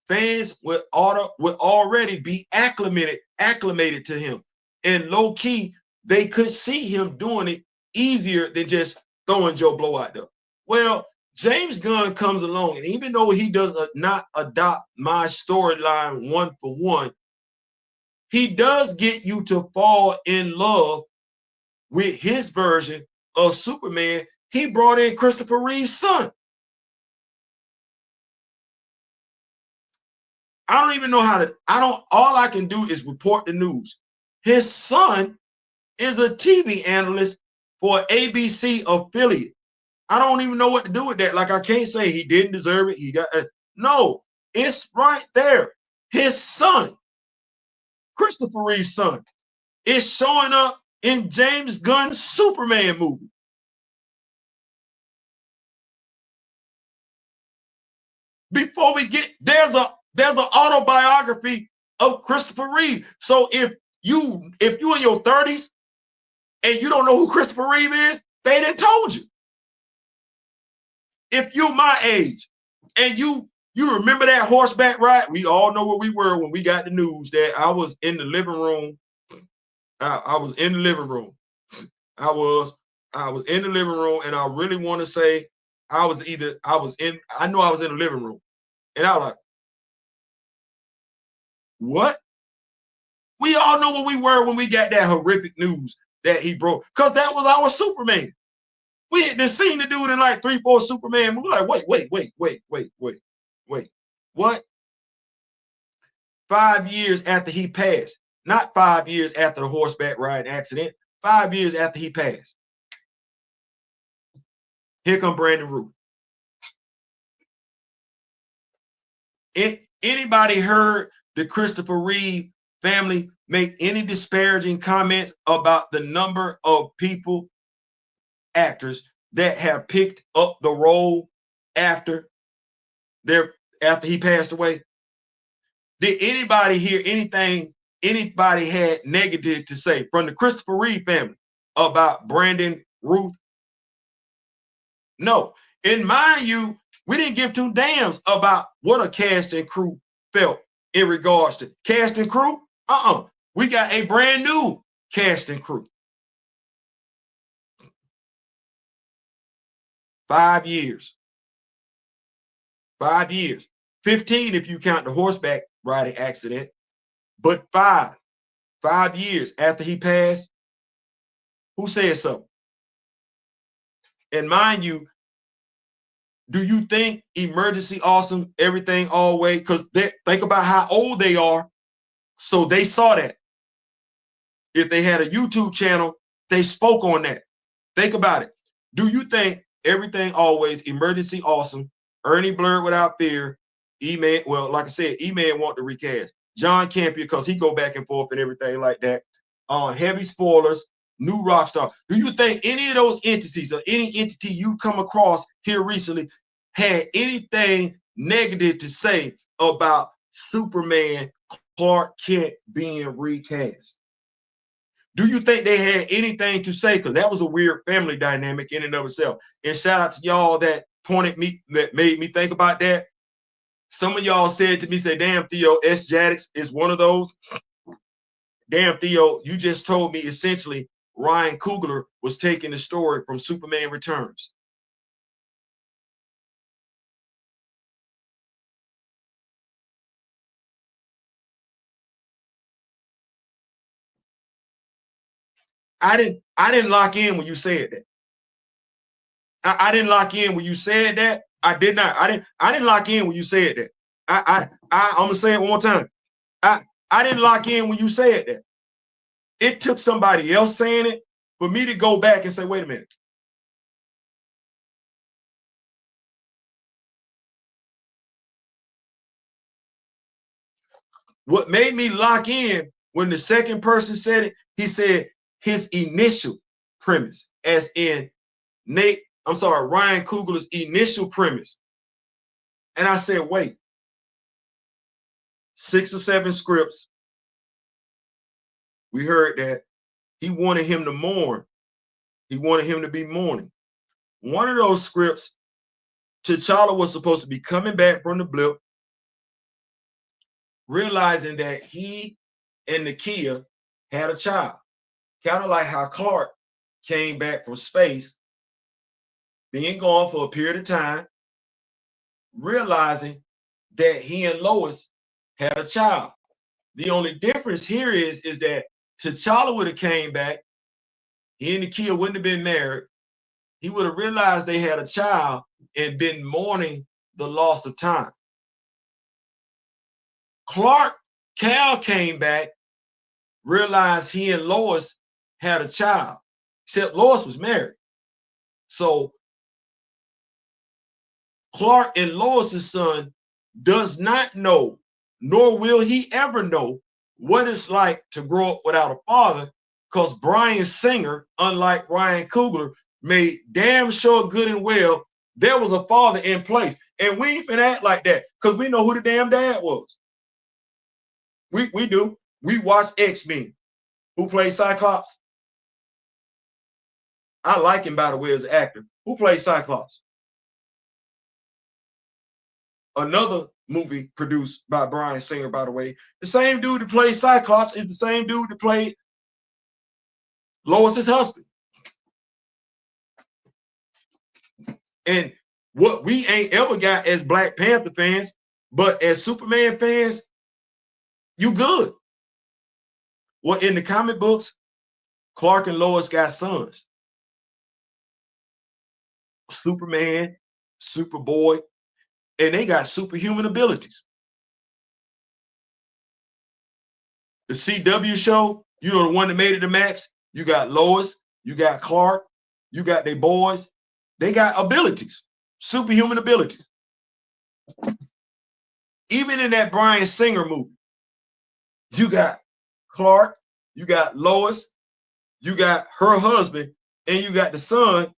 Fans would already be acclimated to him. And low key, they could see him doing it easier than just throwing Joe Blow out there. Well, James Gunn comes along, and even though he does not adopt my storyline 1 for 1, he does get you to fall in love with his version of Superman. He brought in Christopher Reeve's son. I don't even know all I can do is report the news. His son is a TV analyst for ABC affiliate. I don't even know what to do with that. Like, I can't say he didn't deserve it. He got no, it's right there. His son, Christopher Reeve's son, is showing up in James Gunn's Superman movie. Before we get there's an autobiography of Christopher Reeve. So if you in your 30s and you don't know who Christopher Reeve is, they done told you. If you my age and you remember that horseback ride, we all know where we were when we got the news that I was in the living room. I was in the living room. I was in the living room, and I really want to say I know I was in the living room. And I was like, what? We all know where we were when we got that horrific news that he broke, because that was our Superman. We had seen the dude in like 3, 4 Superman movies. Like, wait. What? 5 years after he passed, not 5 years after the horseback ride accident, 5 years after he passed. Here come Brandon Ruth. Anybody heard the Christopher Reeve family make any disparaging comments about the number of people, actors, that have picked up the role after he passed away? Did anybody hear anything anybody had negative to say from the Christopher Reeve family about Brandon Ruth? No. And mind you, we didn't give 2 damns about what a cast and crew felt in regards to cast and crew. We got a brand new cast and crew. 5 years. 5 years. 15 if you count the horseback riding accident. But 5 years after he passed, who said something? And mind you, do you think Emergency Awesome, Everything Always, because think about how old they are, so they saw that. If they had a YouTube channel, they spoke on that. Think about it. Do you think Everything Always, Emergency Awesome, Ernie Blurred Without Fear. E-Man, well, like I said, E-Man want to recast. John Campion, because he go back and forth and everything like that. Heavy Spoilers, New Rockstar. Do you think any of those entities or any entity you come across here recently had anything negative to say about Superman Clark Kent being recast? Do you think they had anything to say? Because that was a weird family dynamic in and of itself. And shout out to y'all that pointed me, that made me think about that. Some of y'all said to me, say, damn, Theo, S. Jadix is one of those. Damn, Theo, you just told me essentially Ryan Coogler was taking the story from Superman Returns. I didn't lock in when you said that. I didn't lock in when you said that. I did not. I didn't lock in when you said that. I'm gonna say it one more time. I didn't lock in when you said that. It took somebody else saying it for me to go back and say, wait a minute. What made me lock in when the second person said it, he said his initial premise, as in Ryan Coogler's initial premise. And I said, wait, 6 or 7 scripts. We heard that he wanted him to mourn. He wanted him to be mourning. One of those scripts, T'Challa was supposed to be coming back from the blip, realizing that he and Nakia had a child. Kind of like how Clark came back from space, being gone for a period of time, realizing that he and Lois had a child. The only difference here is that T'Challa would have came back, he and Nakia wouldn't have been married. He would have realized they had a child and been mourning the loss of time. Cal came back, realized he and Lois had a child, except Lois was married. So Clark and Lois's son does not know, nor will he ever know, what it's like to grow up without a father, because Bryan Singer, unlike Ryan Coogler, made damn sure good and well there was a father in place. And we ain't finna act like that, because we know who the damn dad was. We do. We watched X-Men. Who plays Cyclops? I like him, by the way, as an actor. Who plays Cyclops? Another movie produced by Bryan Singer, by the way. The same dude that played Cyclops is the same dude that played Lois's husband. And what we ain't ever got as Black Panther fans, but as Superman fans, you good. Well, in the comic books, Clark and Lois got sons. Superman, Superboy, and they got superhuman abilities. The CW show, you know, the one that made it to Max, you got Lois, you got Clark, you got their boys. They got abilities, superhuman abilities. Even in that Bryan Singer movie, you got Clark, you got Lois, you got her husband, and you got the son.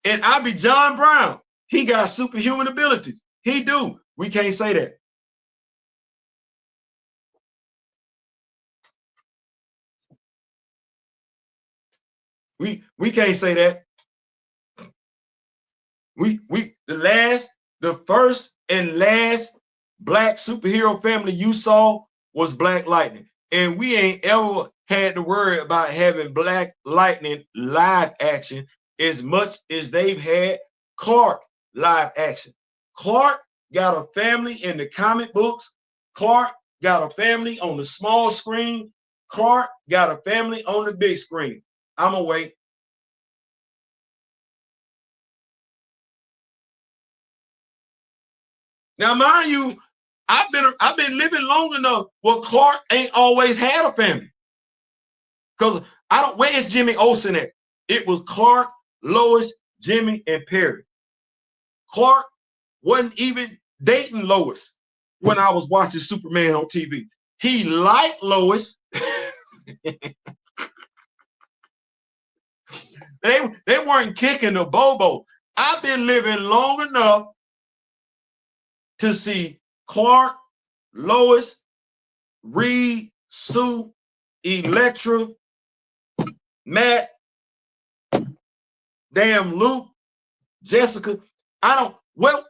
And I be John Brown. He got superhuman abilities. He do. We can't say that. We can't say that. The first and last Black superhero family you saw was Black Lightning. And we ain't ever had to worry about having Black Lightning live action as much as they've had Clark live action. Clark got a family in the comic books. Clark got a family on the small screen. Clark got a family on the big screen. I'm gonna wait. Now, mind you, I've been living long enough where Clark ain't always had a family. Because where is Jimmy Olsen at? It was Clark, Lois, Jimmy, and Perry. Clark wasn't even dating Lois when I was watching Superman on TV. He liked Lois. They weren't kicking the bobo. I've been living long enough to see Clark, Lois, Reed, Sue, Electra, Matt, damn Luke, Jessica. I don't, well,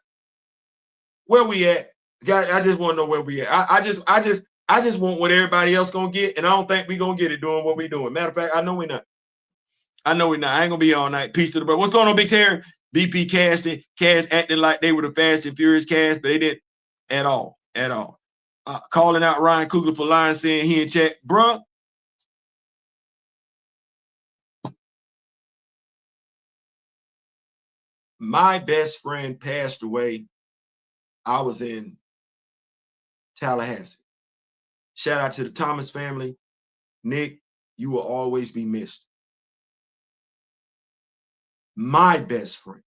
where we at? I just want to know where we at. I just want what everybody else gonna get, and I don't think we gonna get it doing what we doing. Matter of fact, I know we're not. I know we're not. I ain't gonna be all night. Peace to the brother. What's going on, Big Terry? BP casting, Cash acting like they were the Fast and Furious cast, but they didn't at all. At all. Calling out Ryan Coogler for lying, saying he in chat, bruh. My best friend passed away. I was in Tallahassee. Shout out to the Thomas family. Nick, you will always be missed. My best friend.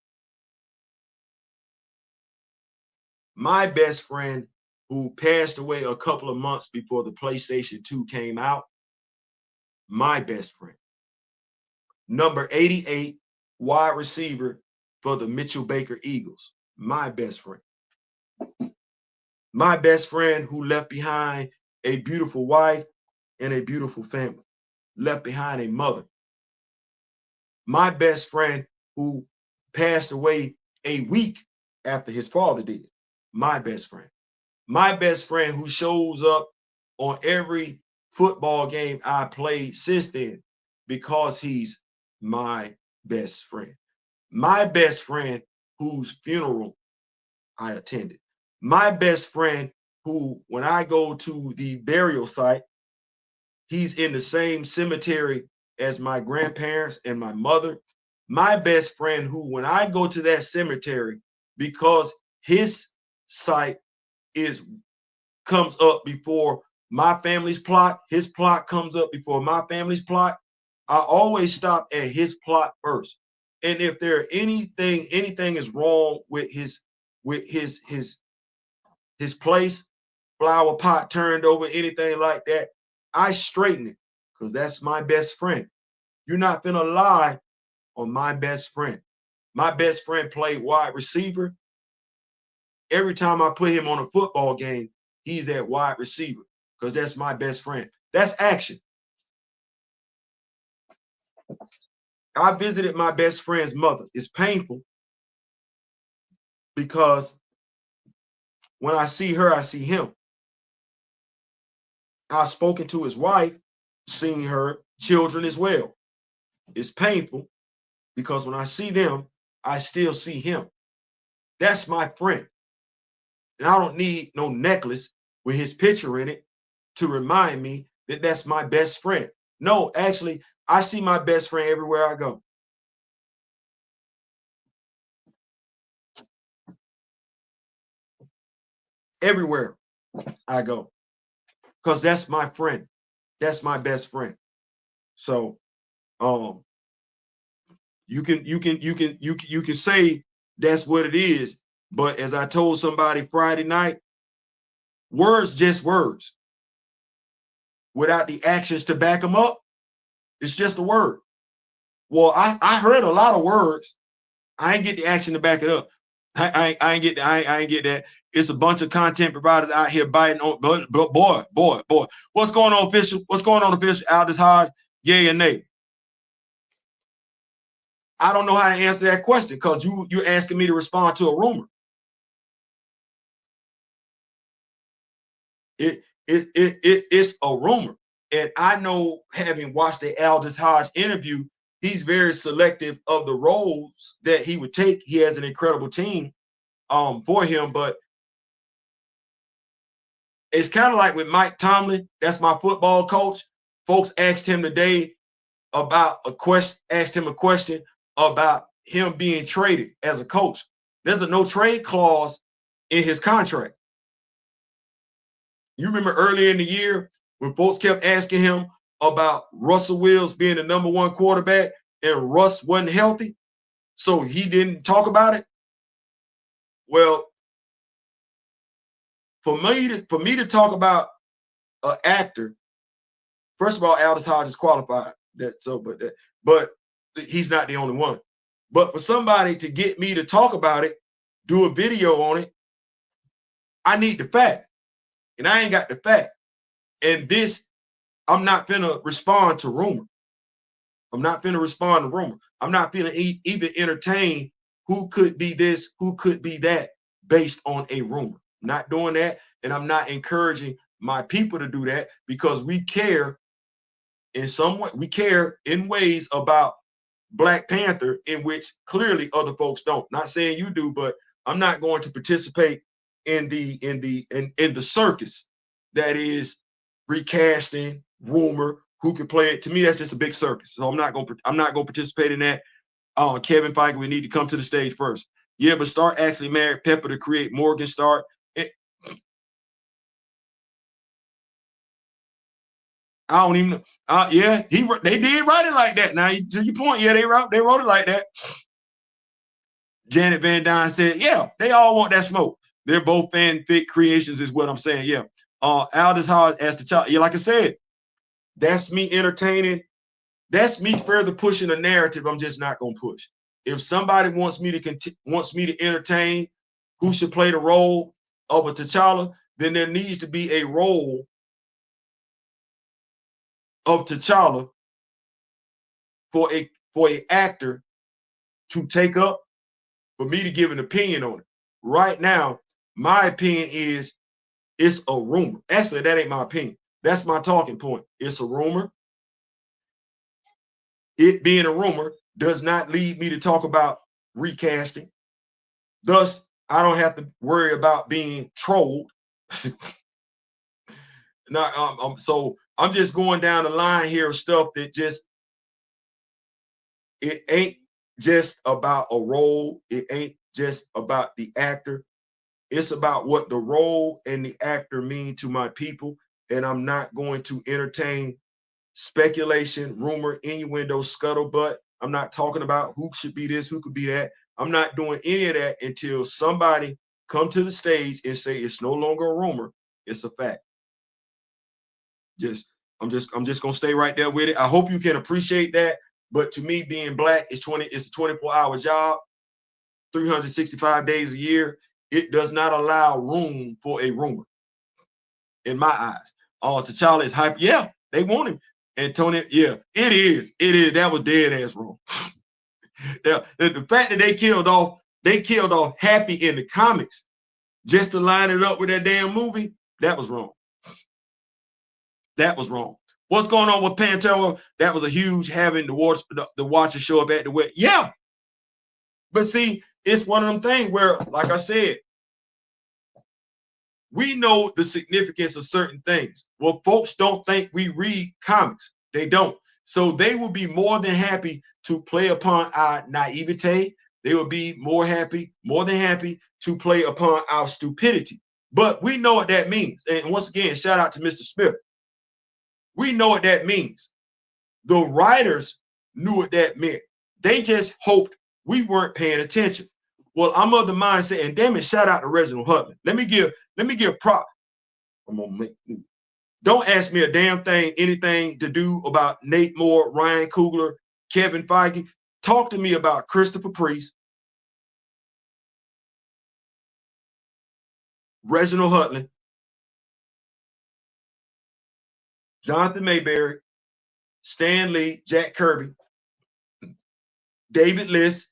My best friend who passed away a couple of months before the PlayStation 2 came out. My best friend. Number 88, wide receiver for the Mitchell Baker Eagles. My best friend. My best friend who left behind a beautiful wife and a beautiful family. Left behind a mother. My best friend who passed away a week after his father did. My best friend. My best friend who shows up on every football game I played since then because he's my best friend. My best friend whose funeral I attended. My best friend who, when I go to the burial site, he's in the same cemetery as my grandparents and my mother. My best friend who, when I go to that cemetery, because his site comes up before my family's plot, his plot comes up before my family's plot, I always stop at his plot first. And if there anything is wrong with his place, flower pot turned over, anything like that, I straighten it because that's my best friend. You're not gonna lie on my best friend. My best friend played wide receiver. Every time I put him on a football game, he's at wide receiver because that's my best friend. That's action. I visited my best friend's mother. It's painful because when I see her, I see him. I've spoken to his wife, seen her children as well. It's painful because when I see them, I still see him. That's my friend. And I don't need no necklace with his picture in it to remind me that that's my best friend. No, actually, I see my best friend everywhere I go. Everywhere I go. Because that's my friend. That's my best friend. So you can say that's what it is, but as I told somebody Friday night, words just words. Without the actions to back them up, it's just a word. Well, I heard a lot of words. I ain't get the action to back it up. I ain't get that. It's a bunch of content providers out here biting on. But boy. What's going on, official? What's going on, official? Aldous Hodge, yay and nay. I don't know how to answer that question because you're asking me to respond to a rumor. It's a rumor. And I know, having watched the Aldous Hodge interview, he's very selective of the roles that he would take. He has an incredible team for him, but it's kind of like with Mike Tomlin. That's my football coach. Folks asked him today about a question about him being traded as a coach. There's a no trade clause in his contract. You remember earlier in the year when folks kept asking him about Russell Wilson being the #1 quarterback and Russ wasn't healthy, so he didn't talk about it? Well, For me to talk about an actor, first of all, Aldous Hodge is qualified. But he's not the only one. But for somebody to get me to talk about it, do a video on it, I need the fact. And I ain't got the fact. And this, I'm not finna respond to rumor. I'm not finna respond to rumor. I'm not finna even entertain who could be this, who could be that based on a rumor. I'm not doing that. And I'm not encouraging my people to do that, because we care in some way. We care in ways about Black Panther in which clearly other folks don't. Not saying you do, but I'm not going to participate in the circus that is recasting, rumor, who could play it. To me, that's just a big circus. So I'm not gonna participate in that. Kevin Feige, we need to come to the stage first. Yeah, but Stark actually married Pepper to create Morgan Stark. I don't even know. Yeah, they did write it like that. Now, to your point, yeah, they wrote it like that. Janet Van Dyne said, yeah, they all want that smoke. They're both fanfic creations, is what I'm saying. Yeah. Aldous Hodge as the child. Yeah, like I said, that's me entertaining. That's me further pushing a narrative I'm just not gonna push. If somebody wants me to entertain who should play the role of a T'Challa, then there needs to be a role of T'Challa for a actor to take up, for me to give an opinion on it. Right now, my opinion is it's a rumor. Actually, that ain't my opinion. That's my talking point. It's a rumor. It being a rumor does not lead me to talk about recasting. Thus, I don't have to worry about being trolled. So I'm just going down the line here of stuff that just, it ain't just about a role. It ain't just about the actor. It's about what the role and the actor mean to my people. And I'm not going to entertain speculation, rumor, innuendo, scuttlebutt. I'm not talking about who should be this, who could be that. I'm not doing any of that until somebody come to the stage and say it's no longer a rumor, it's a fact. I'm just gonna stay right there with it. I hope you can appreciate that. But to me, being Black is it's a 24-hour job, 365 days a year. It does not allow room for a rumor, in my eyes. T'Challa is hype. Yeah, they want him. Antonio, yeah, it is. That was dead ass wrong. The fact that they killed off Happy in the comics just to line it up with that damn movie, that was wrong. That was wrong. What's going on with Pantera? That was a huge having the Watcher show up at the wet. Yeah. But see, it's one of them things where, like I said, we know the significance of certain things. Well, folks don't think we read comics. They don't. So they will be more than happy to play upon our naivete. They will be more than happy to play upon our stupidity. But we know what that means. And once again, shout out to Mr. Smith. We know what that means. The writers knew what that meant. They just hoped we weren't paying attention. Well, I'm of the mindset, and damn it, shout out to Reginald Hutman. Let me give prop. Don't ask me a damn thing, anything to do about Nate Moore, Ryan Coogler, Kevin Feige. Talk to me about Christopher Priest, Reginald Hutman, Jonathan Mayberry, Stan Lee, Jack Kirby, David Liss,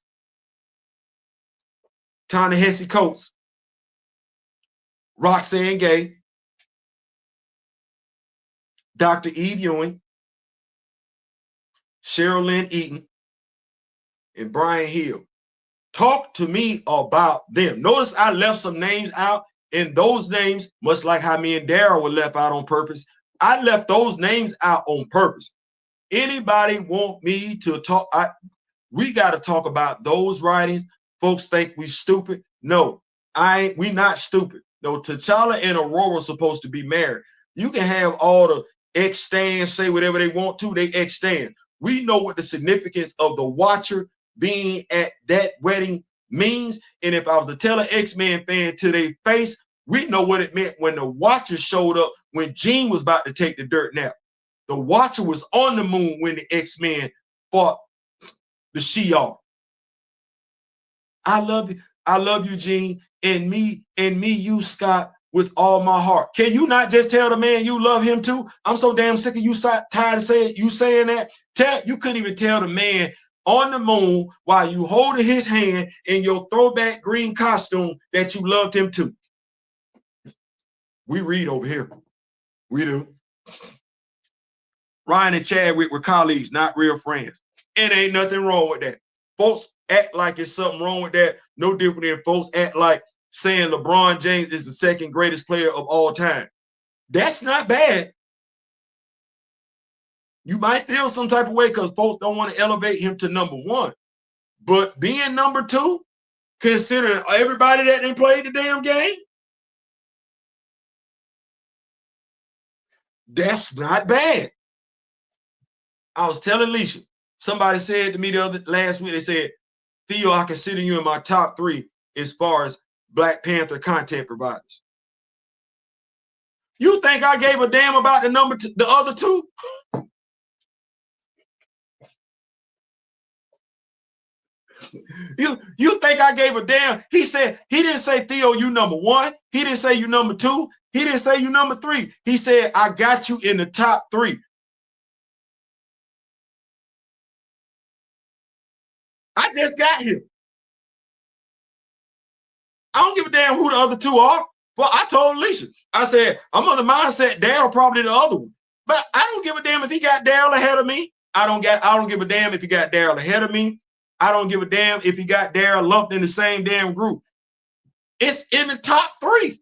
Ta-Nehisi Coates, Roxanne Gay, Dr. Eve Ewing, Cheryl Lynn Eaton, and Brian Hill. Talk to me about them. Notice I left some names out, and those names, much like how me and Daryl were left out on purpose, I left those names out on purpose. Anybody want me to talk? We got to talk about those writings. Folks think we stupid. No, we not stupid. No, T'Challa and Aurora are supposed to be married. You can have all the ex-stands say whatever they want to, they ex-stand. We know what the significance of the Watcher being at that wedding means. And if I was to tell an X-Men fan to their face, We know what it meant when the Watcher showed up when Jean was about to take the dirt nap. The Watcher was on the moon when the X-Men fought the She-Hulk. I love you, Jean, and me, you, Scott, with all my heart. Can you not just tell the man you love him too? I'm so damn sick of you tired of saying that. You couldn't even tell the man on the moon while you holding his hand in your throwback green costume that you loved him too. We read over here. We do. Ryan and Chadwick were colleagues, not real friends. And ain't nothing wrong with that. Folks act like it's something wrong with that. No different than folks act like saying LeBron James is the second greatest player of all time. That's not bad. You might feel some type of way because folks don't want to elevate him to number one. But being number two, considering everybody that didn't play the damn game, that's not bad. I was telling Alicia, somebody said to me last week, they said, Theo, I consider you in my top 3 as far as Black Panther content providers. You think I gave a damn about the other 2? You think I gave a damn? He didn't say, Theo, you number 1. He didn't say you number 2. He didn't say you number 3. He said, I got you in the top 3. I just got him. I don't give a damn who the other 2 are. Well, I told Alicia, I said, I'm of the mindset Daryl probably the other one. But I don't give a damn if he got Daryl ahead of me. I don't give a damn if he got Daryl ahead of me. I don't give a damn if he got Daryl lumped in the same damn group. It's in the top 3.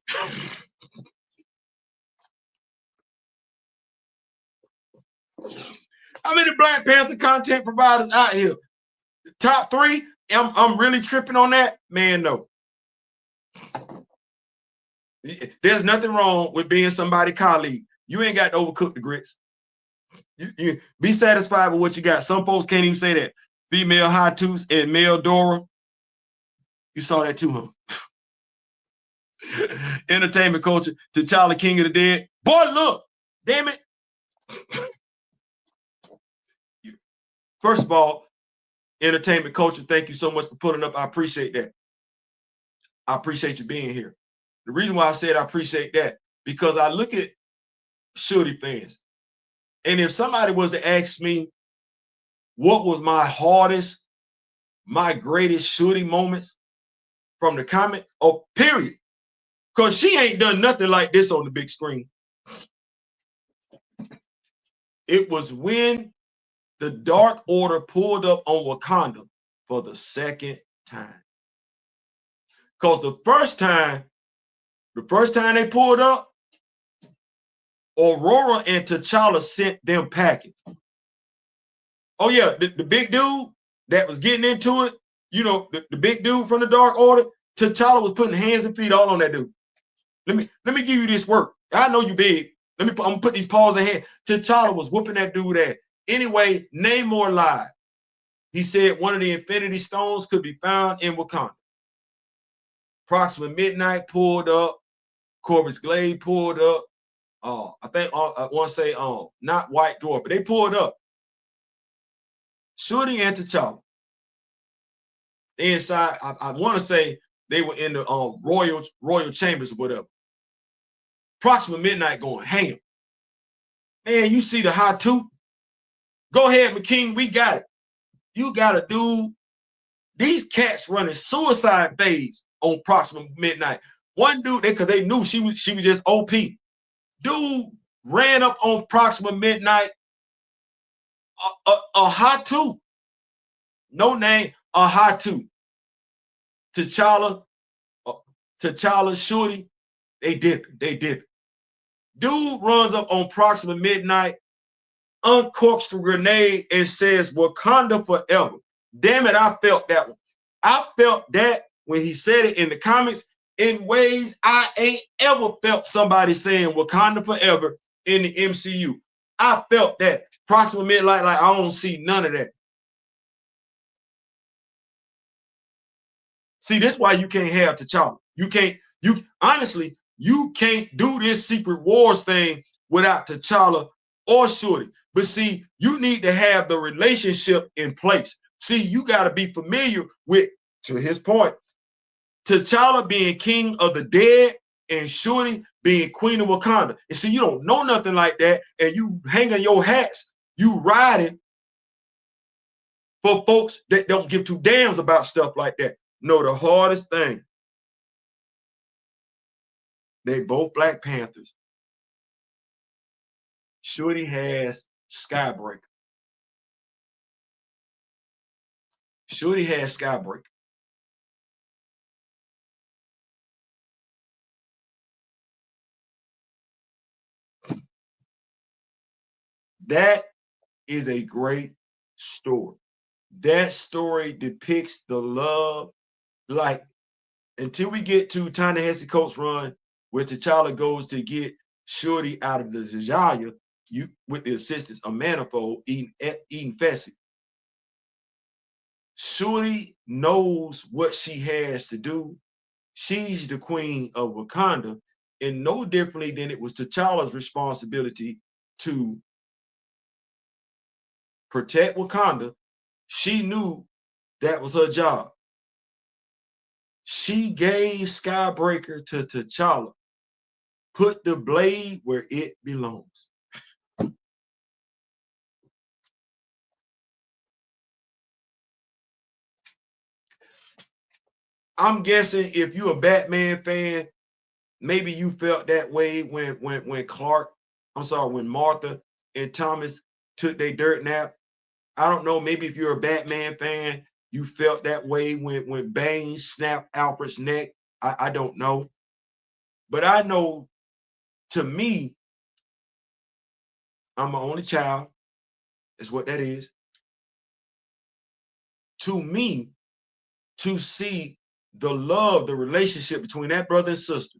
How many Black Panther content providers out here? Top 3? I'm really tripping on that? Man, no. There's nothing wrong with being somebody's colleague. You ain't got to overcook the grits. You be satisfied with what you got. Some folks can't even say that. Female High-Tooth and male Dora. You saw that too, huh? Entertainment culture. T'Challa, King of the Dead. Boy, look. Damn it. First of all, entertainment culture, thank you so much for putting up. I appreciate that. I appreciate you being here. The reason why I said I appreciate that, because I look at Shorty fans, and if somebody was to ask me what was my hardest, my greatest Shorty moments from the comment, oh, period, because she ain't done nothing like this on the big screen. It was when the Dark Order pulled up on Wakanda for the second time. Because the first time they pulled up, Aurora and T'Challa sent them packing. Oh yeah, the big dude that was getting into it, you know, the big dude from the Dark Order, T'Challa was putting hands and feet all on that dude. Let me give you this work. I know you big. I'm gonna put these paws ahead. T'Challa was whooping that dude ass. Anyway, Namor lied. He said one of the Infinity Stones could be found in Wakanda. Approximately midnight pulled up. Corvus Glade pulled up. I think I want to say not White Dwarf, but they pulled up. Shuri and T'Challa. Inside, I want to say they were in the royal chambers or whatever. Approximately midnight going, hang him. Man, you see the High-Tooth? Go ahead, McKean, we got it. You got a dude. These cats running suicide phase on approximately midnight. One dude, because they knew she was just OP. Dude ran up on approximately midnight. A High-Tooth. No name, a High-Tooth. T'Challa, Shorty, they dip it. Dude runs up on approximately midnight, uncorks the grenade and says, Wakanda forever. Damn it, I felt that one. I felt that when he said it in the comments in ways I ain't ever felt somebody saying Wakanda forever in the MCU. I felt that. Approximately midnight, like I don't see none of that. See, this is why you can't have T'Challa. You honestly, You can't do this Secret Wars thing without T'Challa or Shorty. But see, you need to have the relationship in place. See, you got to be familiar with, to his point, T'Challa being king of the dead and Shorty being queen of Wakanda. And see, you don't know nothing like that, and you hanging your hats, you riding for folks that don't give two damns about stuff like that. No, the hardest thing, they both Black Panthers. Shorty has Skybreaker. Shorty has Skybreaker. That is a great story. That story depicts the love, like, until we get to Ta-Nehisi Coates run, where T'Challa goes to get Shorty out of the Zajaya, you with the assistance of Manifold eating Fessy. Shorty knows what she has to do. She's the queen of Wakanda, and no differently than it was T'Challa's responsibility to protect Wakanda. She knew that was her job. She gave Skybreaker to T'Challa. Put the blade where it belongs. I'm guessing if you're a Batman fan, maybe you felt that way when when Martha and Thomas took their dirt nap. I don't know, maybe if you're a Batman fan, you felt that way when Bane snapped Alfred's neck. I don't know. But I know, to me, I'm my only child, is what that is. To me, to see the love, the relationship between that brother and sister,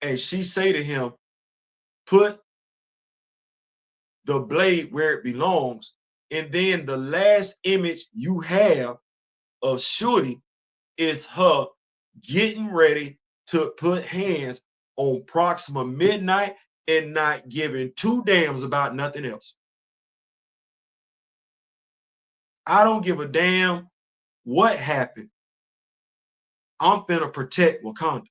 and she say to him, put the blade where it belongs, and then the last image you have of Shorty is her getting ready to put hands on Proxima Midnight and not giving two damns about nothing else. I don't give a damn what happened. I'm finna protect Wakanda.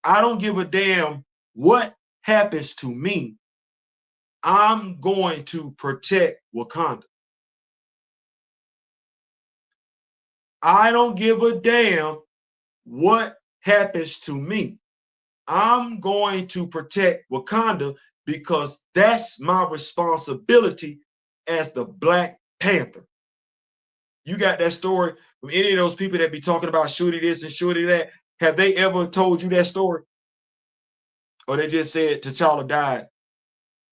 I don't give a damn what happens to me. I'm going to protect Wakanda. I don't give a damn what happens to me. I'm going to protect Wakanda because that's my responsibility as the Black Panther. You got that story from any of those people that be talking about Shorty this and Shorty that? Have they ever told you that story? Or they just said T'Challa died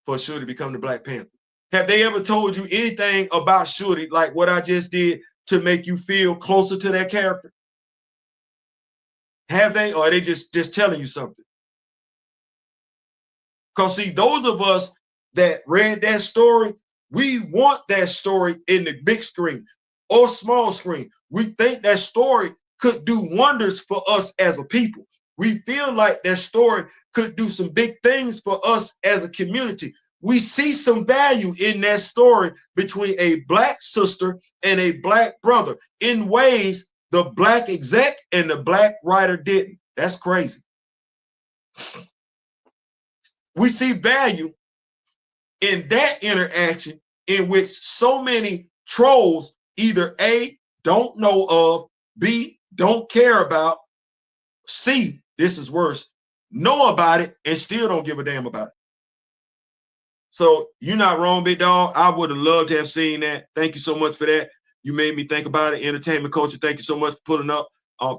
for Shorty to become the Black Panther? Have they ever told you anything about Shorty like what I just did to make you feel closer to that character? Have they, or are they just telling you something? Because see, those of us that read that story, we want that story in the big screen or small screen. We think that story could do wonders for us as a people. We feel like that story could do some big things for us as a community. We see some value in that story between a Black sister and a Black brother in ways the Black exec and the Black writer didn't. That's crazy. We see value in that interaction in which so many trolls either A, don't know of, B, don't care about, C, this is worse, know about it and still don't give a damn about it. So you're not wrong, big dog. I would have loved to have seen that. Thank you so much for that. You made me think about it. Entertainment culture. Thank you so much for pulling up.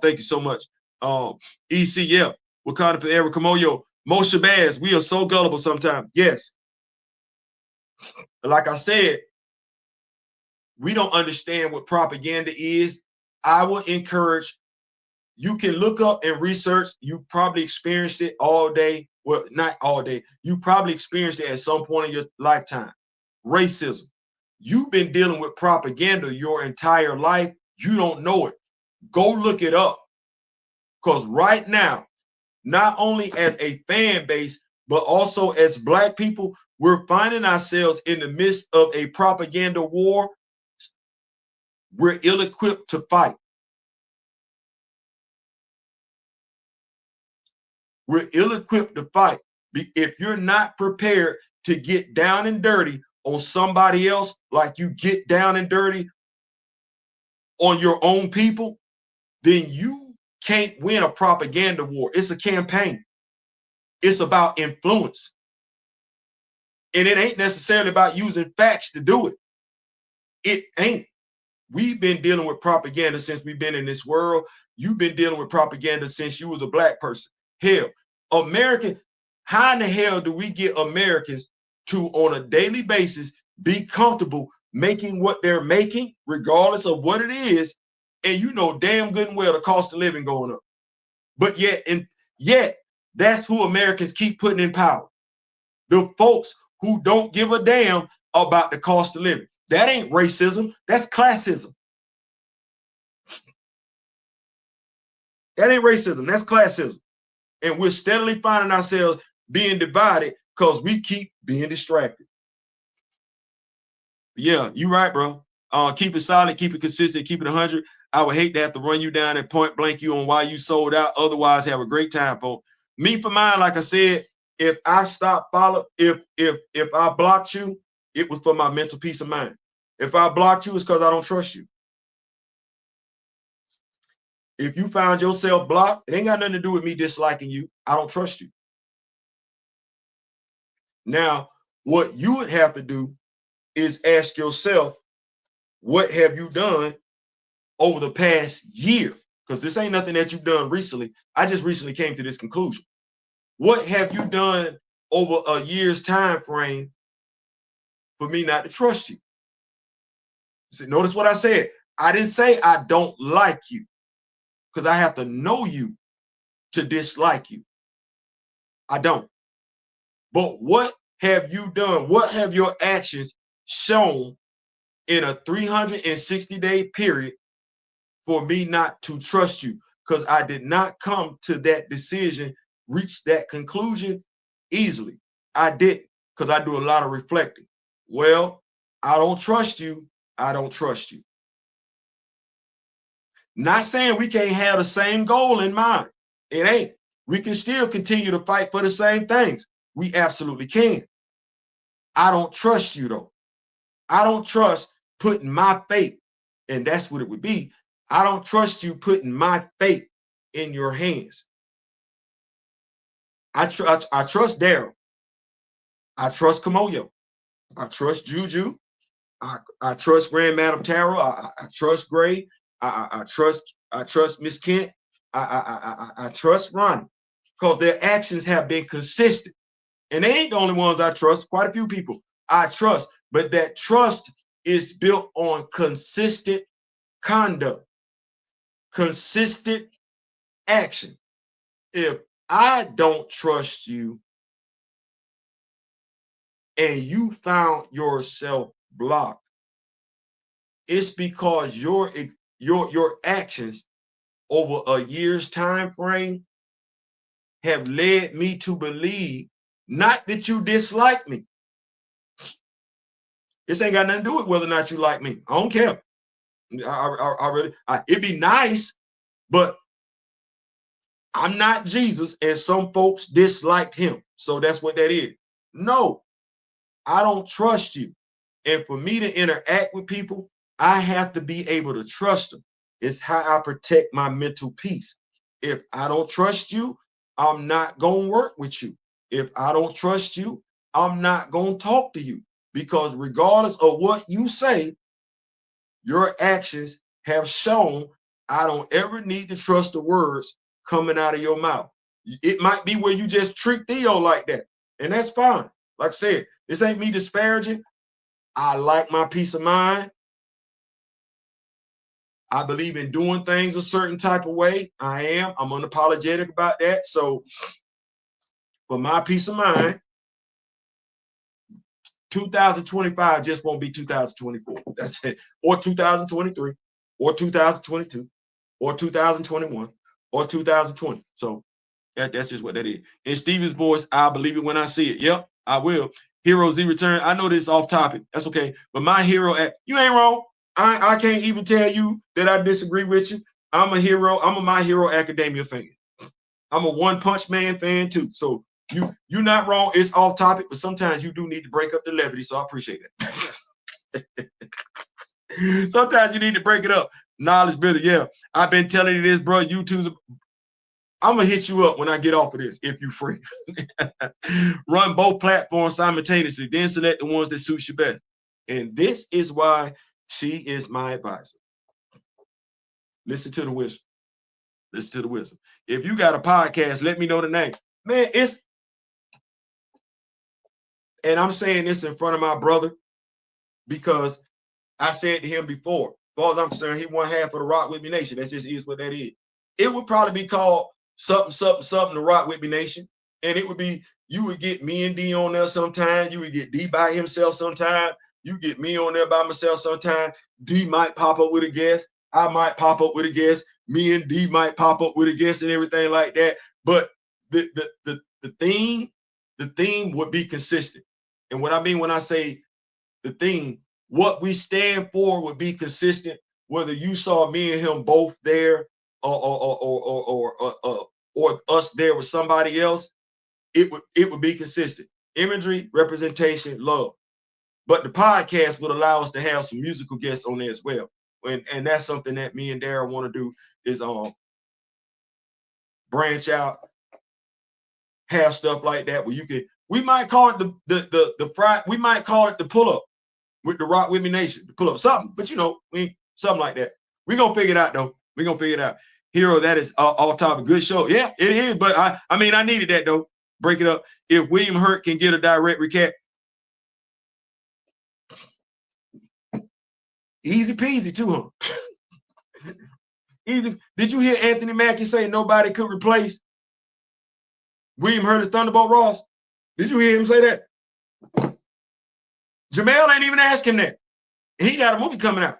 Thank you so much. ECF, Wakanda for Eric Kamoyo, Mo Shabazz. We are so gullible sometimes. Yes. Like I said, we don't understand what propaganda is. I would encourage, you can look up and research. You probably experienced it all day. Well, not all day. You probably experienced it at some point in your lifetime. Racism. You've been dealing with propaganda your entire life. You don't know it. Go look it up. Because right now, not only as a fan base, but also as Black people, we're finding ourselves in the midst of a propaganda war. We're ill-equipped to fight. We're ill-equipped to fight. If you're not prepared to get down and dirty on somebody else, like you get down and dirty on your own people, then you can't win a propaganda war. It's a campaign. It's about influence. And it ain't necessarily about using facts to do it. It ain't. We've been dealing with propaganda since we've been in this world. You've been dealing with propaganda since you was a Black person. Hell, American, how in the hell do we get Americans to, on a daily basis, be comfortable making what they're making, regardless of what it is, and you know damn good and well the cost of living going up. But yet, that's who Americans keep putting in power. The folks who don't give a damn about the cost of living. That ain't racism, that's classism. That ain't racism, that's classism. And we're steadily finding ourselves being divided because we keep being distracted. Yeah, you right, bro. Keep it solid, keep it consistent, keep it 100. I would hate to have to run you down and point blank you on why you sold out. Otherwise, have a great time, folks. Me for mine, like I said, if I stop follow, if I blocked you, it was for my mental peace of mind. If I blocked you, it's because I don't trust you. If you found yourself blocked, it ain't got nothing to do with me disliking you. I don't trust you. Now, what you would have to do is ask yourself, what have you done over the past year? Because this ain't nothing that you've done recently. I just recently came to this conclusion. What have you done over a year's time frame for me not to trust you? See, notice what I said. I didn't say I don't like you, because I have to know you to dislike you. I don't. But what have you done? What have your actions shown in a 360-day period for me not to trust you? Because I did not come to that decision, reach that conclusion easily. I didn't, because I do a lot of reflecting. Well, I don't trust you. I don't trust you. Not saying we can't have the same goal in mind. It ain't. We can still continue to fight for the same things. We absolutely can. I don't trust you, though. I don't trust putting my faith, and that's what it would be. I don't trust you putting my faith in your hands. I trust Daryl. I trust Kamoyo. I trust Juju. I trust Grand Madam Tarot. I trust Gray. I trust Miss Kent. I trust Ronnie, because their actions have been consistent. And they ain't the only ones I trust. Quite a few people I trust, but that trust is built on consistent conduct, consistent action. If I don't trust you and you found yourself blocked, it's because your actions over a year's time frame have led me to believe not that you dislike me. This ain't got nothing to do with whether or not you like me. I don't care. It'd be nice, but I'm not Jesus, and some folks disliked him. So that's what that is. No, I don't trust you. And for me to interact with people, I have to be able to trust them. It's how I protect my mental peace. If I don't trust you, I'm not going to work with you. If I don't trust you, I'm not going to talk to you. Because regardless of what you say, your actions have shown I don't ever need to trust the words coming out of your mouth. It might be where you just treat Theo like that, and that's fine. Like I said, this ain't me disparaging. I like my peace of mind. I believe in doing things a certain type of way. I'm unapologetic about that. So for my peace of mind, 2025 just won't be 2024. That's it. Or 2023 or 2022 or 2021 or 2020. So that's just what that is. In Stevie's voice, I'll believe it when I see it. Yep, I will. Hero Z return. I know this is off topic. That's okay. But my hero, you ain't wrong. I can't even tell you that I disagree with you. I'm a hero. I'm a My Hero Academia fan. I'm a One Punch Man fan too. So you're not wrong. It's off topic, but sometimes you do need to break up the levity. So I appreciate that. Sometimes you need to break it up. Knowledge builder. Yeah, I've been telling you this, bro. YouTube's. I'm gonna hit you up when I get off of this if you free. Run both platforms simultaneously, then select the ones that suit you better. And this is why she is my advisor. Listen to the wisdom. Listen to the wisdom. If you got a podcast, let me know the name. Man, and I'm saying this in front of my brother because I said to him before, as far as I'm concerned, he won half of the Rock With Me Nation. That just is what that is. It would probably be called something, the Rock With Me Nation. And it would be, you would get me and D on there sometime. You would get D by himself sometime. You get me on there by myself sometime. D might pop up with a guest. I might pop up with a guest. Me and D might pop up with a guest and everything like that. But the theme would be consistent. And what I mean when I say the theme, what we stand for would be consistent, whether you saw me and him both there or us there with somebody else, it would be consistent. Imagery, representation, love. But the podcast would allow us to have some musical guests on there as well. And that's something that me and Darren want to do is branch out, have stuff like that where you can. We might call it we might call it the pull-up with the Rock With Me Nation, the pull-up, something, but something like that. We're gonna figure it out though. We're gonna figure it out. Hero, that is all top of good show. Yeah, it is, but I mean I needed that though. Break it up. If William Hurt can get a direct recap, easy peasy too, huh? Easy. Did you hear Anthony Mackie say nobody could replace William Hurt as Thunderbolt Ross? Did you hear him say that? Jamel ain't even ask him that. He got a movie coming out.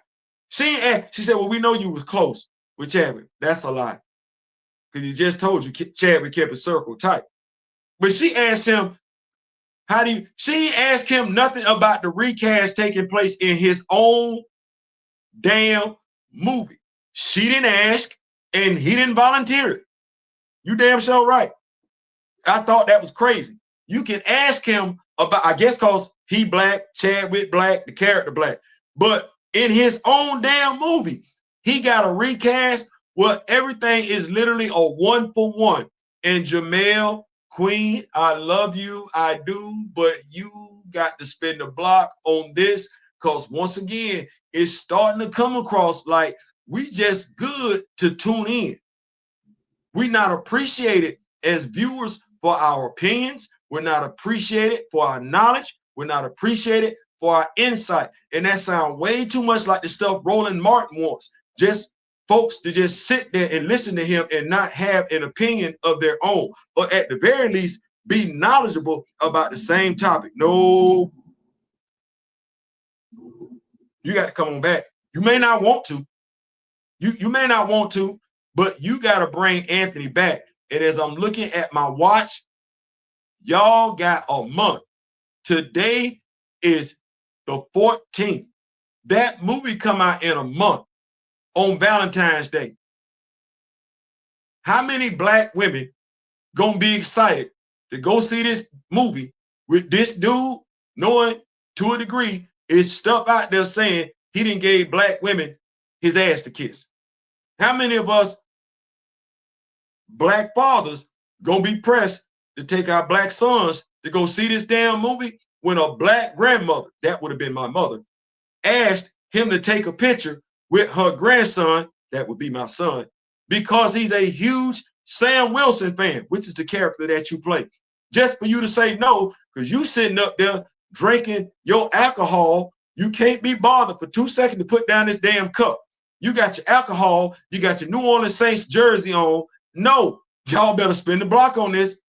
She said, well, we know you was close with Chadwick. That's a lie. Because he just told you Chadwick kept his circle tight. But she asked him, she asked him nothing about the recast taking place in his own damn movie. She didn't ask, and he didn't volunteer it. You damn sure right. I thought that was crazy. You can ask him about, I guess because he black, Chadwick black, the character black. But in his own damn movie, he got a recast where everything is literally a 1-for-1. And Jamel, Queen, I love you, I do, but you got to spend the block on this because once again, it's starting to come across like we just good to tune in. We not appreciated as viewers for our opinions. We're not appreciated for our knowledge. We're not appreciated for our insight. And that sounds way too much like the stuff Roland Martin wants. Just folks to just sit there and listen to him and not have an opinion of their own, or at the very least, be knowledgeable about the same topic. No, you got to come on back. You may not want to. You may not want to, but you got to bring Anthony back. And as I'm looking at my watch, y'all got a month. Today is the 14th. That movie come out in a month on Valentine's Day. How many black women gonna be excited to go see this movie with this dude knowing to a degree is stuff out there saying he didn't give black women his ass to kiss? How many of us black fathers gonna be pressed to take our black sons to go see this damn movie when a black grandmother, that would have been my mother, asked him to take a picture with her grandson, that would be my son, because he's a huge Sam Wilson fan, which is the character that you play. Just for you to say no, because you sitting up there drinking your alcohol, you can't be bothered for 2 seconds to put down this damn cup. You got your alcohol, you got your New Orleans Saints jersey on. No, y'all better spend the block on this.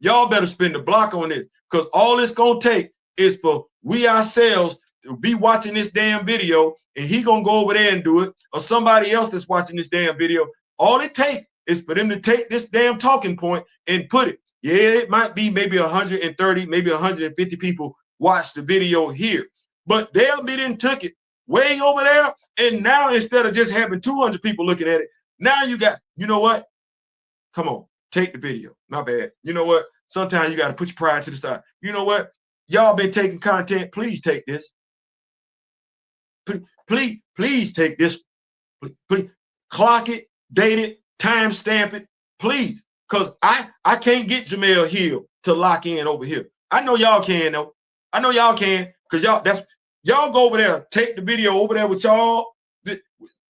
Y'all better spend the block on this, because all it's gonna take is for we ourselves to be watching this damn video and he gonna go over there and do it, or somebody else that's watching this damn video, all it takes is for them to take this damn talking point and put it. Yeah, it might be maybe 130, maybe 150 people watch the video here, but they'll be then took it way over there. And now instead of just having 200 people looking at it, now you got, you know what? Come on, take the video. My bad. You know what? Sometimes you got to put your pride to the side. You know what? Y'all been taking content. Please take this. Please take this. Please clock it, date it, time stamp it, please. Because I can't get Jamel Hill to lock in over here. I know y'all can though. I know y'all can, because y'all go over there, take the video over there with y'all,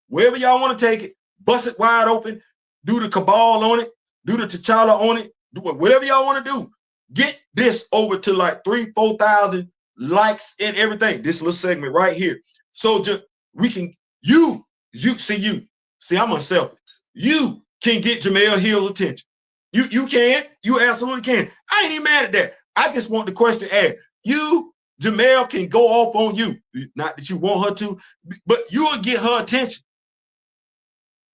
wherever y'all want to take it, bust it wide open, do the cabal on it, do the T'Challa on it, do whatever y'all want to do. Get this over to like 3,000-4,000 likes and everything. This little segment right here. So just we can see, I'm unselfish. You can get Jamel Hill's attention. You can. You absolutely can. I ain't even mad at that. I just want the question asked. Jamel can go off on you. Not that you want her to, but you'll get her attention.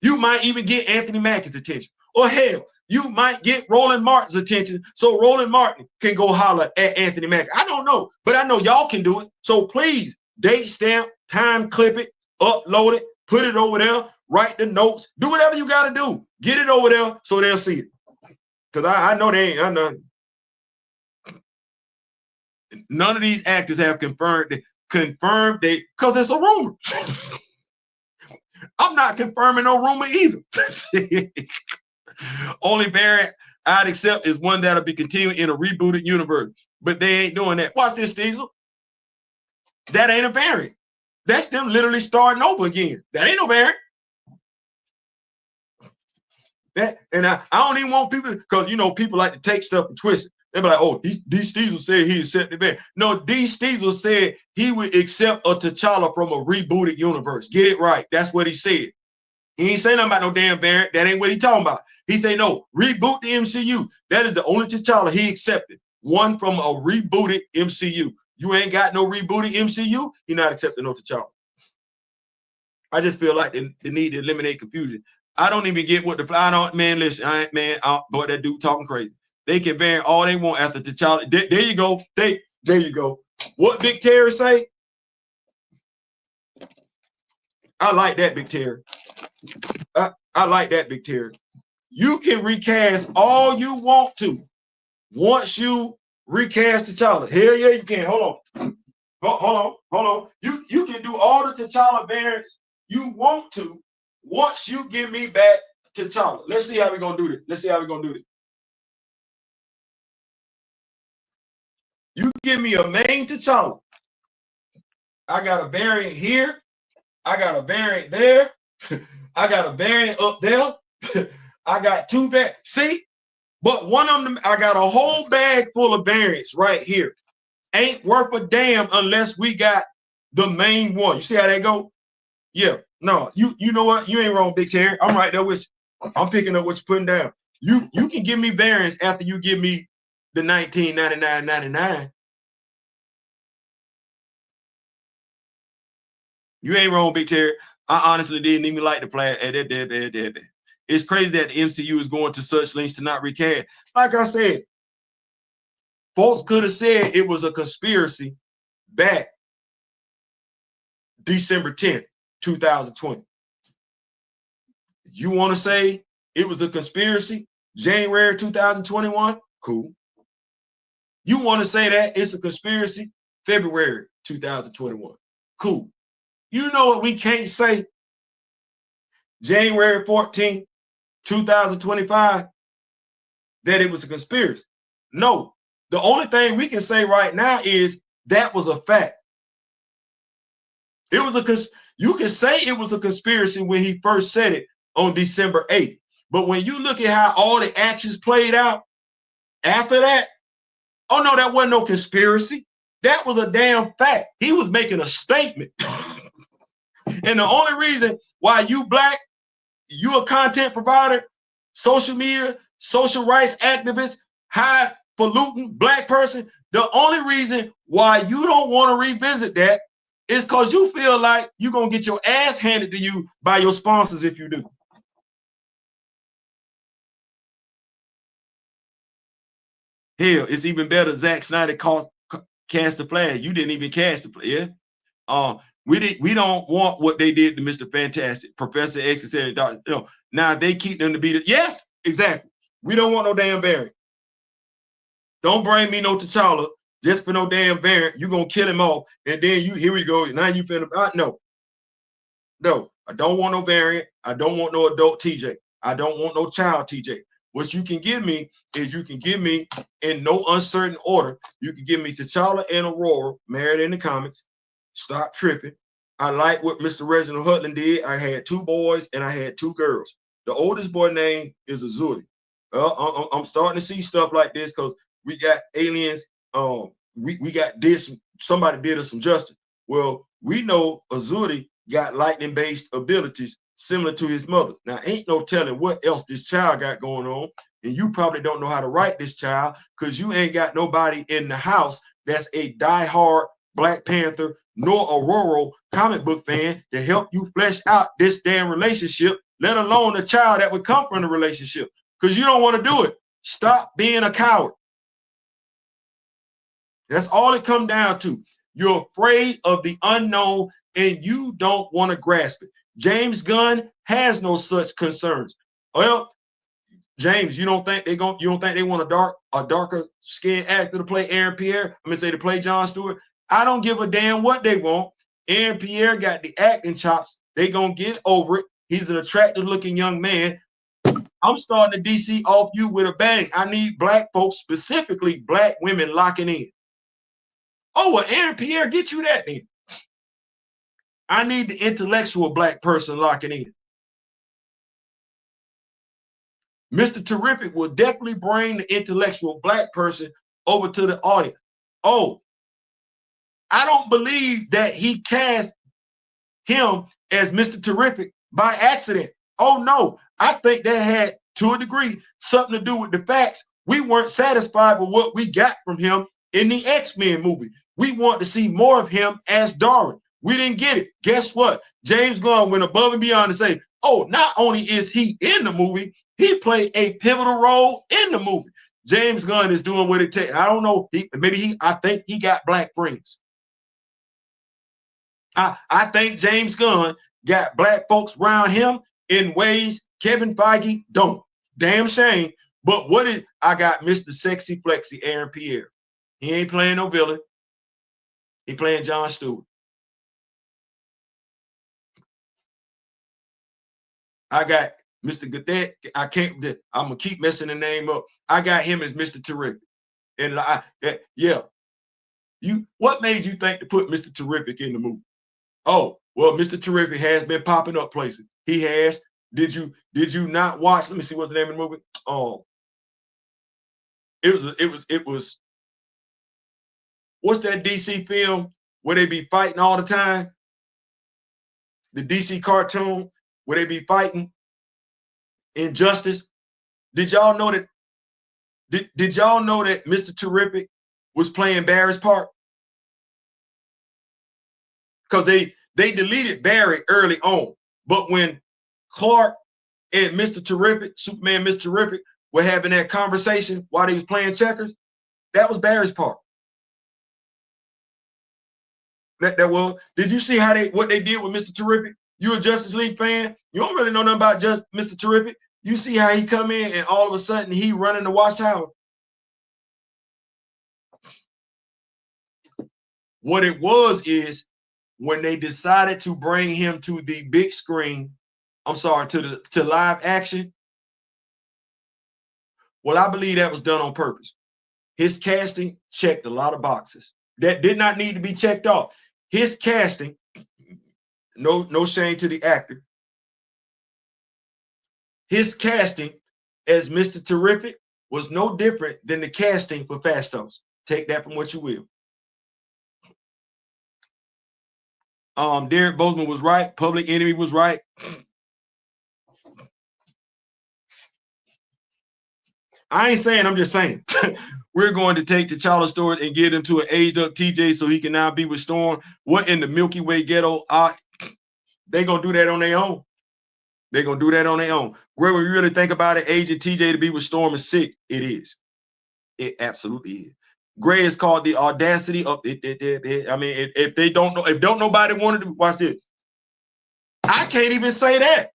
You might even get Anthony Mackie's attention. Or hell, you might get Roland Martin's attention, so Roland Martin can go holler at Anthony Mackie. I don't know, but I know y'all can do it. So please, date stamp, time clip it, upload it, put it over there, write the notes, do whatever you got to do. Get it over there so they'll see it. Because I know they ain't, I know. None of these actors have confirmed they, because it's a rumor. I'm not confirming no rumor either. Only variant I'd accept is one that'll be continuing in a rebooted universe, but they ain't doing that. Watch this, Steezel. That ain't a variant. That's them literally starting over again. That ain't no variant. That, and I don't even want people, because you know people like to take stuff and twist it. They be like, oh, D. Steezel said he accepted that. No, D. Steezel said he would accept a T'Challa from a rebooted universe. Get it right. That's what he said. He ain't saying nothing about no damn variant. That ain't what he talking about. He say, no, reboot the MCU. That is the only T'Challa he accepted. One from a rebooted MCU. You ain't got no rebooted MCU, you're not accepting no T'Challa. I just feel like they need to eliminate confusion. I don't even get what the fly on. Man, listen, boy, that dude talking crazy. They can vary all they want after T'Challa. There you go. There you go. What Big Terry say? I like that, Big Terry. I like that, Big Terry. You can recast all you want to once you recast T'Challa. Hell yeah, you can. Hold on. You can do all the T'Challa variants you want to once you give me back T'Challa. Let's see how we're gonna do this. You give me a main T'Challa. I got a variant here. I got a variant there. I got a variant up there. I got two variants. See? But one of them, I got a whole bag full of variants right here. Ain't worth a damn unless we got the main one. You see how that go? Yeah. No, you know what? You ain't wrong, Big Terry. I'm right there with you. I'm picking up what you're putting down. You can give me variants after you give me the 1999.99. You ain't wrong, Big Terry. I honestly didn't even like the flag. It's crazy that the MCU is going to such lengths to not recast. Like I said, folks could have said it was a conspiracy back December 10th, 2020. You want to say it was a conspiracy January 2021? Cool. You want to say that it's a conspiracy February 2021? Cool. You know what we can't say? January 14th, 2025, that it was a conspiracy. No, the only thing we can say right now is that was a fact. It was you can say it was a conspiracy when he first said it on December 8th. But when you look at how all the actions played out after that, oh no, that wasn't no conspiracy. That was a damn fact. He was making a statement. And the only reason why you black, you a content provider, social media, social rights activist, highfalutin black person, the only reason why you don't want to revisit that It's because you feel like you're going to get your ass handed to you by your sponsors if you do. Hell, it's even better. Zack Snyder cast the flag. You didn't even cast the flag. Yeah. We don't want what they did to Mr. Fantastic, Professor X, and said, you know, now they keep them to be the, yes, exactly. We don't want no damn variant. Don't bring me no T'Challa just for no damn variant. You're gonna kill him off, and then here we go. Now you finna no. I don't want no variant. I don't want no adult TJ. I don't want no child TJ. What you can give me is you can give me in no uncertain order. You can give me T'Challa and Aurora married in the comics. Stop tripping. I like what Mr. Reginald Hudlin did. I had 2 boys and I had 2 girls. The oldest boy name is Azuri. I'm starting to see stuff like this because we got aliens. We got somebody did us some justice. Well, we know Azuri got lightning-based abilities similar to his mother. Now, ain't no telling what else this child got going on, and you probably don't know how to write this child because you ain't got nobody in the house that's a diehard Black Panther nor Aurora comic book fan to help you flesh out this damn relationship, let alone a child that would come from the relationship, because you don't want to do it. Stop being a coward. That's all it comes down to. You're afraid of the unknown and you don't want to grasp it. James Gunn has no such concerns. Well, James, you don't think they want a darker skinned actor to play Aaron Pierre? I'm gonna say to play Jon Stewart. I don't give a damn what they want. Aaron Pierre got the acting chops. They gonna get over it. He's an attractive looking young man. I'm starting to DC off you with a bang. I need Black folks, specifically Black women, locking in. Oh, well, Aaron Pierre, get you that then. I need the intellectual Black person locking in. Mr. Terrific will definitely bring the intellectual Black person over to the audience. Oh, I don't believe that he cast him as Mr. Terrific by accident. Oh, no. I think that had, to a degree, something to do with the facts. We weren't satisfied with what we got from him in the X-Men movie. We want to see more of him as Darwin. We didn't get it. Guess what? James Gunn went above and beyond to say, oh, not only is he in the movie, he played a pivotal role in the movie. James Gunn is doing what it takes. I don't know. I think he got Black friends. I think James Gunn got Black folks around him in ways Kevin Feige don't. Damn shame. But I got Mr. Sexy Flexy Aaron Pierre. He ain't playing no villain. He playing Jon Stewart. I got Mr. Gadet. I'm gonna keep messing the name up. I got him as Mr. Terrific. And yeah. What made you think to put Mr. Terrific in the movie? Oh, well, Mr. Terrific has been popping up places. He has. Did you not watch? Let me see what's the name of the movie. It was what's that DC film where they be fighting all the time? The DC cartoon where they be fighting Injustice. Did y'all know that? Did y'all know that Mr. Terrific was playing Barry's part? Because they deleted Barry early on, but when Clark and Mr. Terrific, Superman, Mr. Terrific, were having that conversation while they was playing checkers, that was Barry's part. Did you see what they did with Mr. Terrific? You a Justice League fan? You don't really know nothing about just Mr. Terrific. You see how he come in and all of a sudden he running the watchtower. What it was is when they decided to bring him to the big screen, to live action. Well, I believe that was done on purpose. His casting checked a lot of boxes that did not need to be checked off. His casting, no shame to the actor. His casting as Mr. Terrific was no different than the casting for Fastos. Take that from what you will. Derek Bozeman was right. Public Enemy was right. I ain't saying, I'm just saying. We're going to take T'Challa Storage and get him to an aged up TJ so he can now be with Storm. What in the Milky Way ghetto? They gonna do that on their own. They're gonna do that on their own. Where we really think about it, aging TJ to be with Storm is sick. It is. It absolutely is. Gray is called the audacity of it. I mean, if they don't know, if don't nobody wanted to watch it, I can't even say that.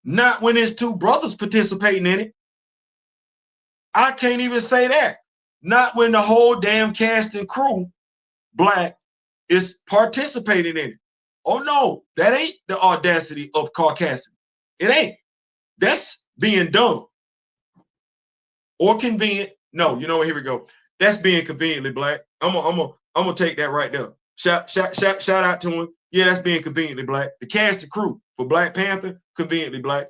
Not when it's two brothers participating in it. I can't even say that. Not when the whole damn cast and crew, black, is participating in it. Oh no, that ain't the audacity of Caucasian. It ain't. That's being dumb or convenient. No, you know what? Here we go. That's being conveniently black. I'm gonna take that right there. Shout out to him. Yeah, that's being conveniently black. The cast and crew for Black Panther, conveniently black.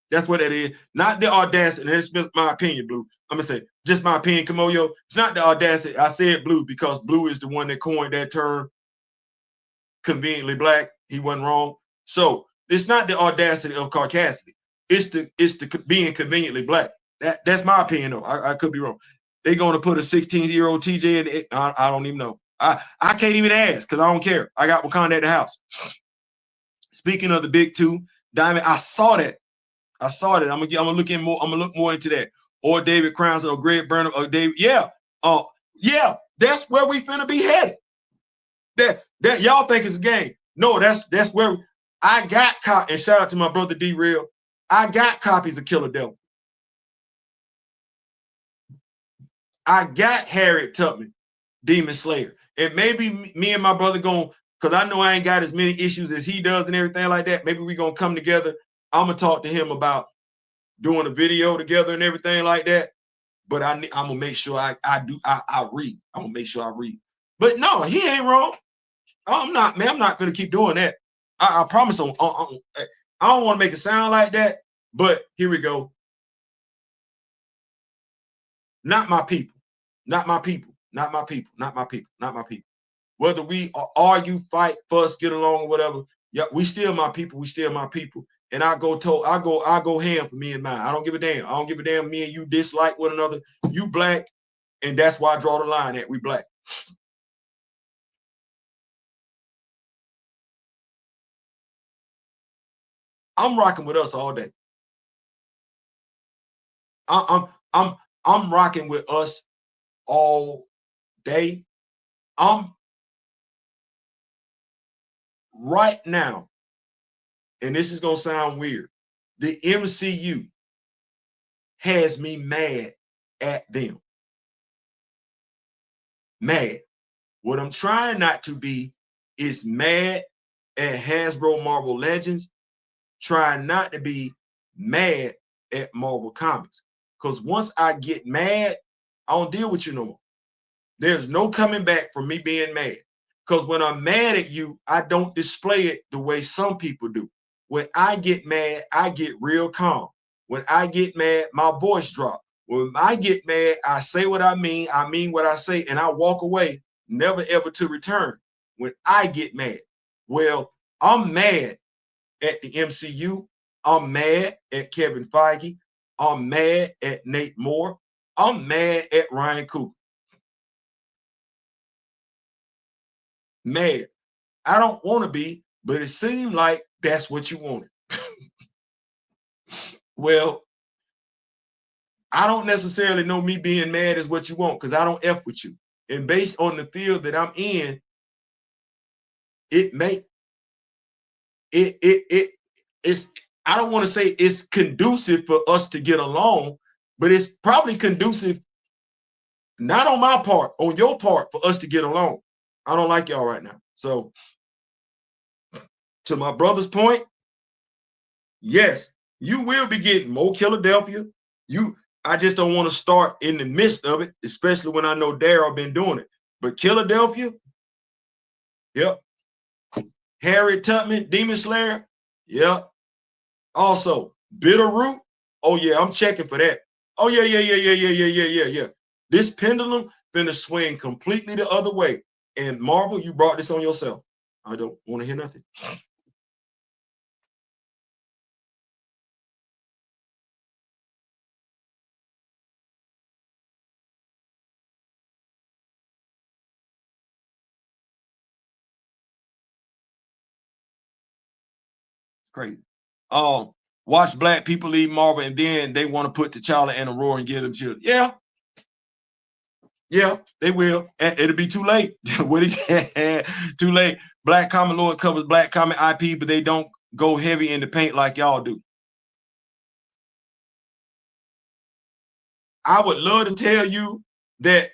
That's what that is. Not the audacity. And it's just my opinion, Blue. I'm gonna say just my opinion, Kamoyo. It's not the audacity. I said Blue because Blue is the one that coined that term. Conveniently black. He wasn't wrong. So it's not the audacity of Caucasity. It's the being conveniently black. That's my opinion, though. I could be wrong. They're gonna put a 16-year-old TJ in it. I don't even know. I can't even ask because I don't care. I got Wakanda at the house. Speaking of the big two, Diamond, I saw that. I'm gonna look more into that. Or David Crowns or Greg Burnham or David. Yeah. Yeah, that's where we finna be headed. That y'all think is a game. No, that's where I got and shout out to my brother D Real. I got copies of Killer Devil. I got Harriet Tubman, Demon Slayer. And maybe me and my brother because I know I ain't got as many issues as he does and everything like that. Maybe we gonna come together. I'm gonna talk to him about doing a video together and everything like that. But I'm gonna make sure I read. I'm gonna make sure I read. But no, he ain't wrong. I'm not, man. I'm not gonna keep doing that. I promise. I don't want to make it sound like that. But here we go. Not my people. Not my people. Not my people. Not my people. Not my people. Whether we argue, fight, fuss, get along, or whatever, yeah, we still my people. We still my people. And I go ham for me and mine. I don't give a damn. I don't give a damn. Me and you dislike one another. You black, and that's why I draw the line at we black. I'm rocking with us all day. I'm rocking with us all day. Right now, and this is gonna sound weird, the MCU has me mad at them. Mad. What I'm trying not to be is mad at Hasbro Marvel Legends, trying not to be mad at Marvel Comics. Because once I get mad, I don't deal with you no more. There's no coming back from me being mad. Because when I'm mad at you, I don't display it the way some people do. When I get mad, I get real calm. When I get mad, my voice drops. When I get mad, I say what I mean what I say, and I walk away, never ever to return. When I get mad, well, I'm mad at the MCU. I'm mad at Kevin Feige. I'm mad at Nate Moore. I'm mad at Ryan Coogler. Mad. I don't want to be, but it seemed like that's what you wanted. Well, I don't necessarily know me being mad is what you want because I don't F with you. And based on the field that I'm in, it's I don't want to say it's conducive for us to get along, but it's probably conducive, not on my part, on your part, for us to get along. I don't like y'all right now. So to my brother's point, yes, you will be getting more Philadelphia. I just don't want to start in the midst of it, especially when I know Daryl been doing it. But Philadelphia, yep. Harriet Tubman, Demon Slayer, yep. Also, Bitterroot, oh yeah, I'm checking for that. Oh yeah. This pendulum finna swing completely the other way. And Marvel, you brought this on yourself. I don't want to hear nothing. Crazy. Watch black people leave Marvel and then they want to put T'Challa and Aurora and give them children. Yeah. Yeah, they will. And it'll be too late. Too late. Black Comic Lord covers Black Comic IP, but they don't go heavy in the paint like y'all do. I would love to tell you that.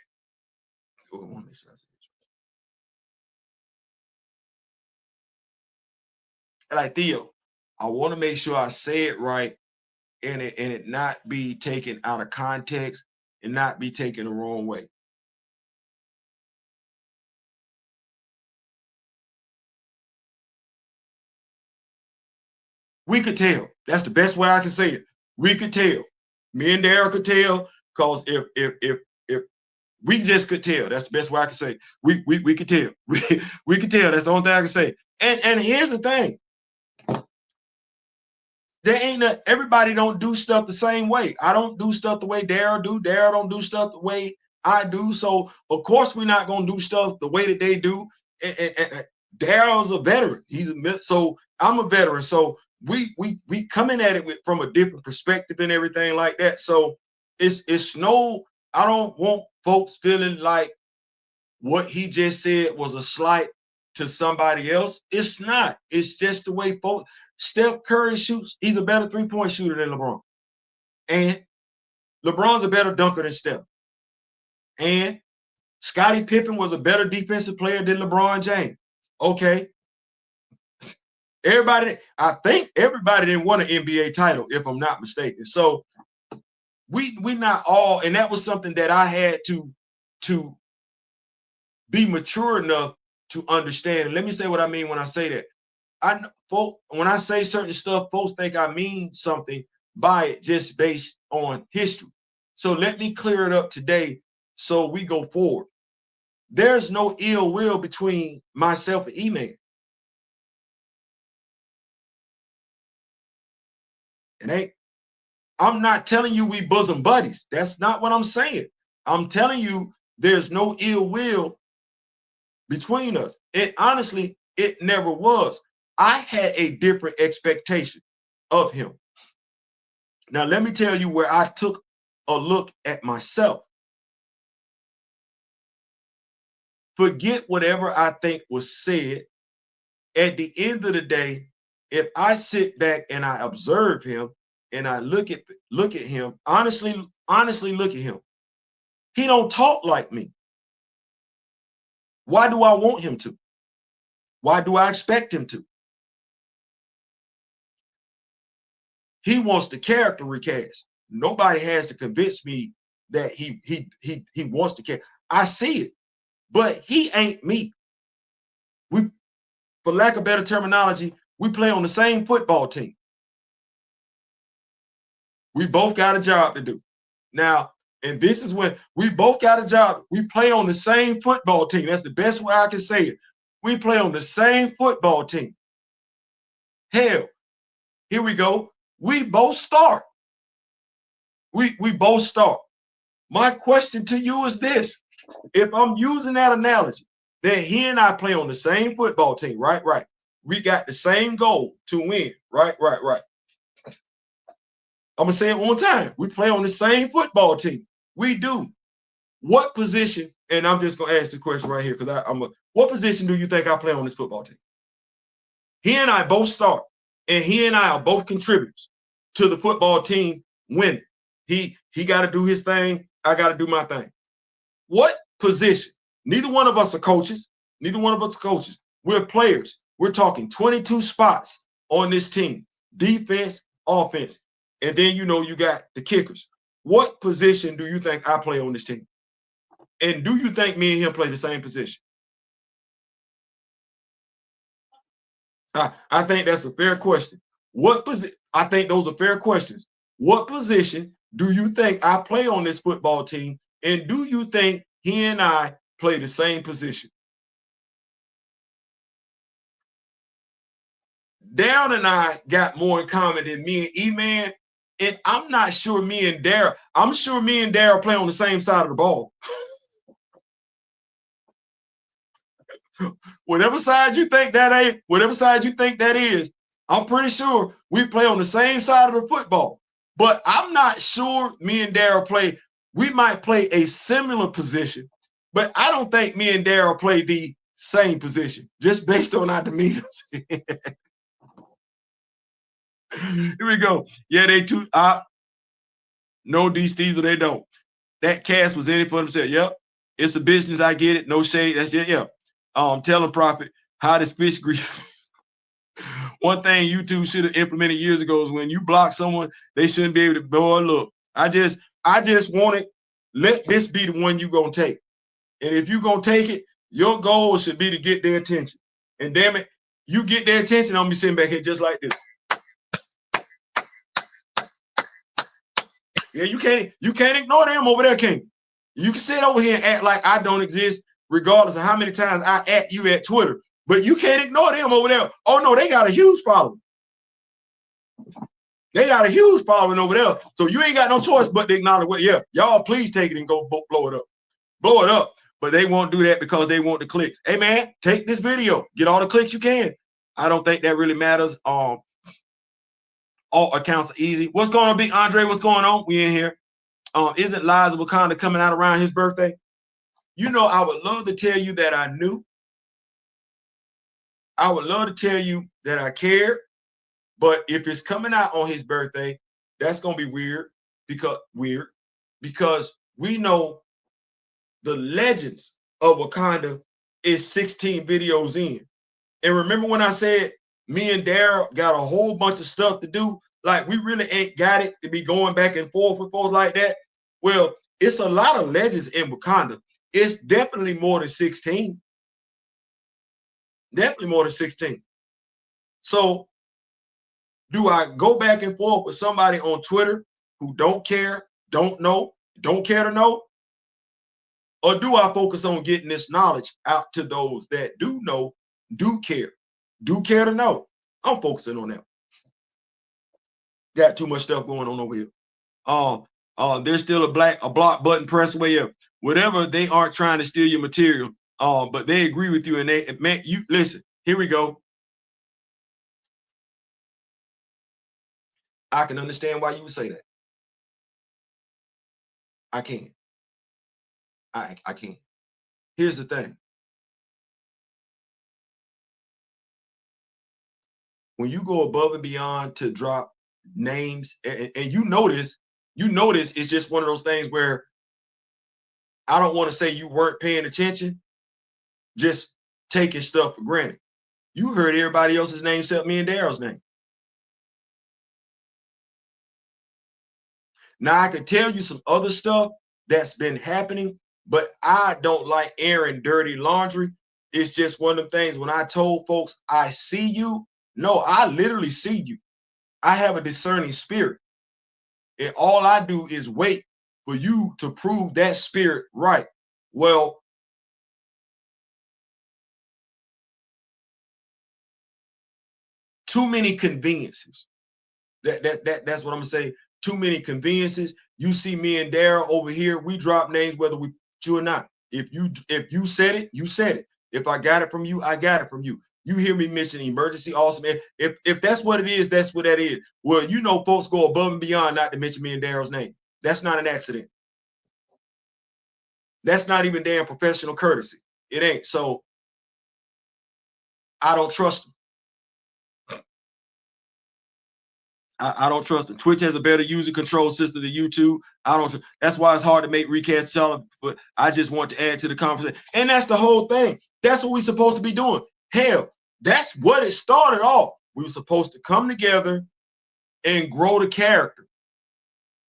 Like Theo, I want to make sure I say it right and it not be taken out of context and not be taken the wrong way. We could tell. That's the best way I can say it. We could tell. Me and Daryl could tell, because if we just could tell. That's the best way I can say it. We could tell. We could tell. That's the only thing I can say. And here's the thing. There ain't everybody don't do stuff the same way. I don't do stuff the way Daryl do. Daryl don't do stuff the way I do. So of course we're not gonna do stuff the way that they do. And Daryl's a veteran. So I'm a veteran. So we coming at it from a different perspective and everything like that. So it's no. I don't want folks feeling like what he just said was a slight to somebody else. It's not. It's just the way folks. Steph Curry shoots. He's a better three-point shooter than LeBron. And LeBron's a better dunker than Steph. And Scottie Pippen was a better defensive player than LeBron James. Okay. I think everybody didn't win an NBA title, if I'm not mistaken. So we not all, and that was something that I had to be mature enough to understand. And let me say what I mean when I say that. When I say certain stuff, folks think I mean something by it just based on history. So let me clear it up today so we go forward. There's no ill will between myself and E-Man. It ain't. I'm not telling you we bosom buddies. That's not what I'm saying. I'm telling you there's no ill will between us. And honestly, it never was. I had a different expectation of him. Now, let me tell you where I took a look at myself. Forget whatever I think was said. At the end of the day, if I sit back and I observe him and I look at him, honestly look at him. He don't talk like me. Why do I want him to? Why do I expect him to? He wants the character recast. Nobody has to convince me that he wants to care. I see it, but he ain't me. We, for lack of better terminology, we play on the same football team. We both got a job to do. Now, and this is when we both got a job. We play on the same football team. That's the best way I can say it. We play on the same football team. Hell, here we go. We both start. We both start. My question to you is this. If I'm using that analogy, then he and I play on the same football team, right? Right. We got the same goal to win, right? Right, right. I'm going to say it one more time. We play on the same football team. We do. What position, and I'm just going to ask the question right here, because what position do you think I play on this football team? He and I both start, and he and I are both contributors to the football team winning. He got to do his thing. I got to do my thing. What position? Neither one of us are coaches. Neither one of us are coaches. We're players. We're talking 22 spots on this team. Defense, offense. And then, you got the kickers. What position do you think I play on this team? And do you think me and him play the same position? I think that's a fair question. I think those are fair questions. What position do you think I play on this football team? And do you think he and I play the same position? Darren and I got more in common than me and E-Man. And I'm not sure I'm sure me and Daryl play on the same side of the ball. Whatever side you think that is, I'm pretty sure we play on the same side of the football, but I'm not sure me and Daryl play. We might play a similar position, but I don't think me and Daryl play the same position just based on our demeanors. Here we go. Yeah, they too. No, these Steezer, they don't. That cast was in it for themselves. Yep, it's a business. I get it. No shade. That's it. Yeah. Telling Prophet how this fish grease. One thing YouTube should have implemented years ago is when you block someone, they shouldn't be able to. Boy, look, I just wanted, let this be the one you gonna take. And if you gonna take it, your goal should be to get their attention. And damn it, you get their attention, I'm gonna be sitting back here just like this. Yeah, you can't ignore them over there, King. You can sit over here and act like I don't exist, regardless of how many times I at you at Twitter. But you can't ignore them over there. Oh no, they got a huge following. They got a huge following over there. So you ain't got no choice but to acknowledge what, yeah, y'all please take it and go blow it up. Blow it up. But they won't do that because they want the clicks. Hey man, take this video. Get all the clicks you can. I don't think that really matters. All accounts are easy. What's going on, Big Andre? What's going on? We in here. Isn't Lies of Wakanda coming out around his birthday? You know, I would love to tell you that I knew. I would love to tell you that I cared. But if it's coming out on his birthday, that's gonna be weird because we know the legends of Wakanda is 16 videos in. And remember when I said me and Daryl got a whole bunch of stuff to do? Like we really ain't got it to be going back and forth with folks like that. Well, it's a lot of legends in Wakanda. It's definitely more than 16. Definitely more than 16. So do I go back and forth with somebody on Twitter who don't care, don't know, don't care to know? Or do I focus on getting this knowledge out to those that do know, do care to know? I'm focusing on that. Got too much stuff going on over here. There's still a block button press where whatever, they aren't trying to steal your material. But they agree with you, and they, man, you listen, here we go. I can understand why you would say that. I can't. I can't. Here's the thing. When you go above and beyond to drop names, and you notice it's just one of those things where I don't want to say you weren't paying attention, just taking stuff for granted. You heard everybody else's name except me and Daryl's name. Now I can tell you some other stuff that's been happening, but I don't like airing dirty laundry. It's just one of the things when I told folks I see you. No, I literally see you. I have a discerning spirit. And all I do is wait for you to prove that spirit right. Well, too many conveniences. That's what I'm gonna say. Too many conveniences. You see me and Daryl over here, we drop names whether we you or not. If you said it, you said it. If I got it from you, I got it from you. You hear me mention emergency, awesome. If that's what it is, that's what that is. Well, you know, folks go above and beyond not to mention me and Daryl's name. That's not an accident. That's not even damn professional courtesy. It ain't. So I don't trust them. I don't trust them. Twitch has a better user control system than YouTube. That's why it's hard to make recasts. But I just want to add to the conversation. And that's the whole thing. That's what we're supposed to be doing. Hell, that's what it started off. We were supposed to come together and grow the character.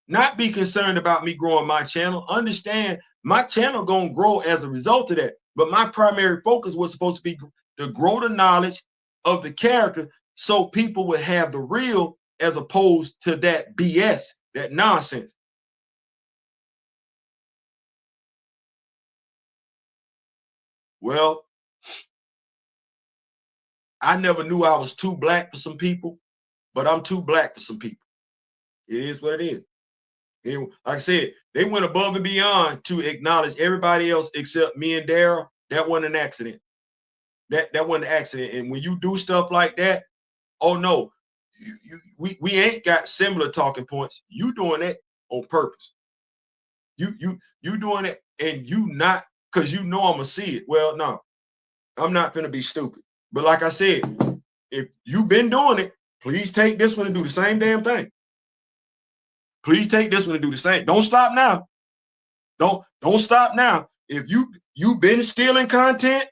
Not be concerned about me growing my channel. Understand my channel gonna grow as a result of that. But my primary focus was supposed to be to grow the knowledge of the character so people would have the real as opposed to that BS, that nonsense. Well, I never knew I was too black for some people, but I'm too black for some people. It is what it is. Like I said, they went above and beyond to acknowledge everybody else except me and Daryl. That wasn't an accident. That wasn't an accident. And when you do stuff like that, oh no, we ain't got similar talking points. You doing that on purpose. You doing it, and you not, because you know I'm gonna see it. Well, no, I'm not gonna be stupid. But like I said, if you've been doing it, please take this one and do the same damn thing. Please take this one and do the same. Don't stop now. Don't stop now. If you've been stealing content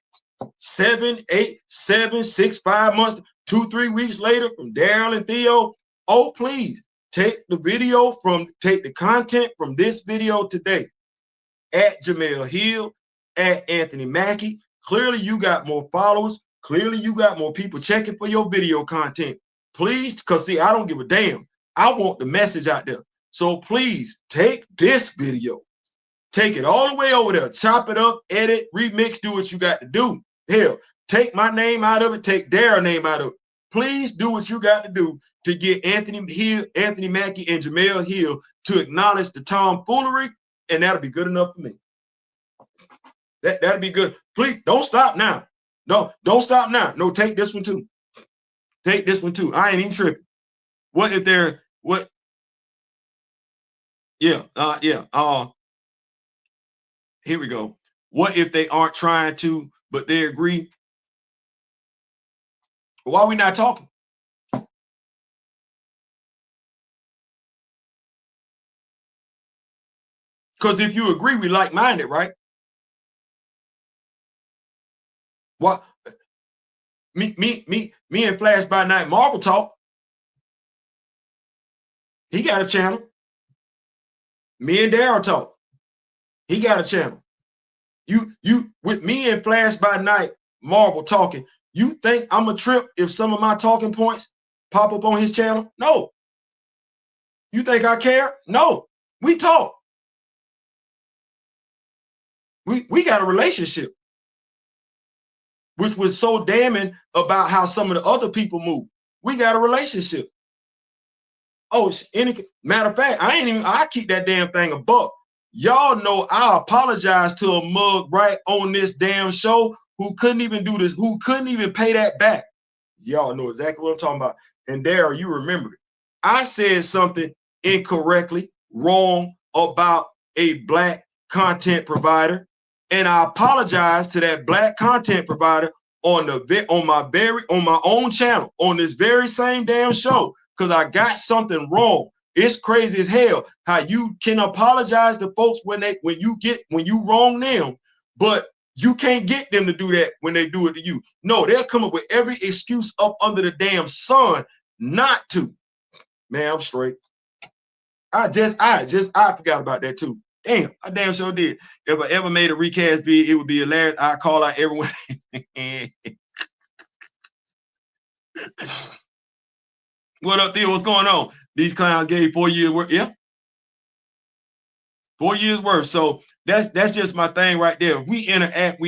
7, 8, 7, 6, 5 months, 2, 3 weeks later from Daryl and Theo, oh please take the content from this video today. At Jamel Hill, at Anthony Mackie. Clearly you got more followers. Clearly you got more people checking for your video content. Please, because see, I don't give a damn. I want the message out there. So please take this video, take it all the way over there, chop it up, edit, remix, do what you got to do. Hell, take my name out of it, take Daryl's name out of it. Please do what you got to do to get Anthony Mackie, and Jamel Hill to acknowledge the tomfoolery, and that'll be good enough for me. That'll be good. Please don't stop now. No, don't stop now. No, take this one too. Take this one too. I ain't even tripping. What if they're what? Yeah, here we go. What if they aren't trying to, but they agree? Why are we not talking? Because if you agree, we like-minded, right? What? Me and Flash by Night Marvel talk. He got a channel. Me and Daryl talk. He got a channel. You with me and Flash by Night Marvel talking. You think I'm a trip if some of my talking points pop up on his channel? No. You think I care? No. We talk. We got a relationship, which was so damning about how some of the other people move. We got a relationship. Oh, matter of fact, I keep that damn thing a buck. Y'all know I apologize to a mug right on this damn show who couldn't even do this, who couldn't even pay that back. Y'all know exactly what I'm talking about. And Daryl, you remember it. I said something incorrectly, wrong about a black content provider, and I apologize to that black content provider on my own channel, on this very same damn show, because I got something wrong. It's crazy as hell how you can apologize to folks when you wrong them, but you can't get them to do that when they do it to you. No, they'll come up with every excuse up under the damn sun not to. Man, I'm straight. I forgot about that too. Damn, I damn sure did. If I ever made a recast vid, it would be hilarious. I call out everyone. What up, Theo? What's going on? These clowns gave 4 years worth. Yeah. 4 years worth. So that's just my thing right there. We interact.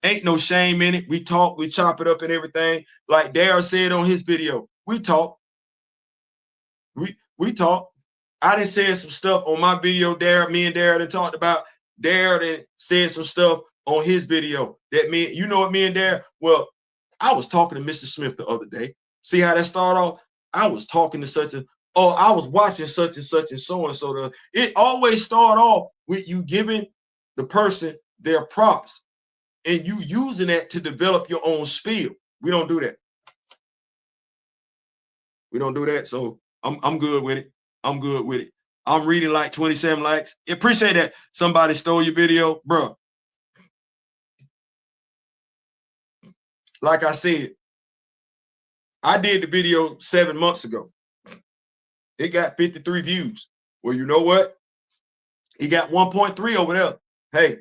Ain't no shame in it. We talk, we chop it up and everything. Like Daryl said on his video, we talk. We talk. I done said some stuff on my video, Daryl. Me and Daryl done talked about. Daryl done said some stuff on his video that you know what me and Daryl, well, I was talking to Mr. Smith the other day. See how that started off? I was talking to I was watching such and such and so and so. It always start off with you giving the person their props and you using that to develop your own spiel. We don't do that. We don't do that. So I'm good with it. I'm good with it. I'm reading like 27 likes. Appreciate that. Somebody stole your video, bro. Like I said, I did the video 7 months ago. It got 53 views. Well, you know what? He got 1.3 over there. Hey,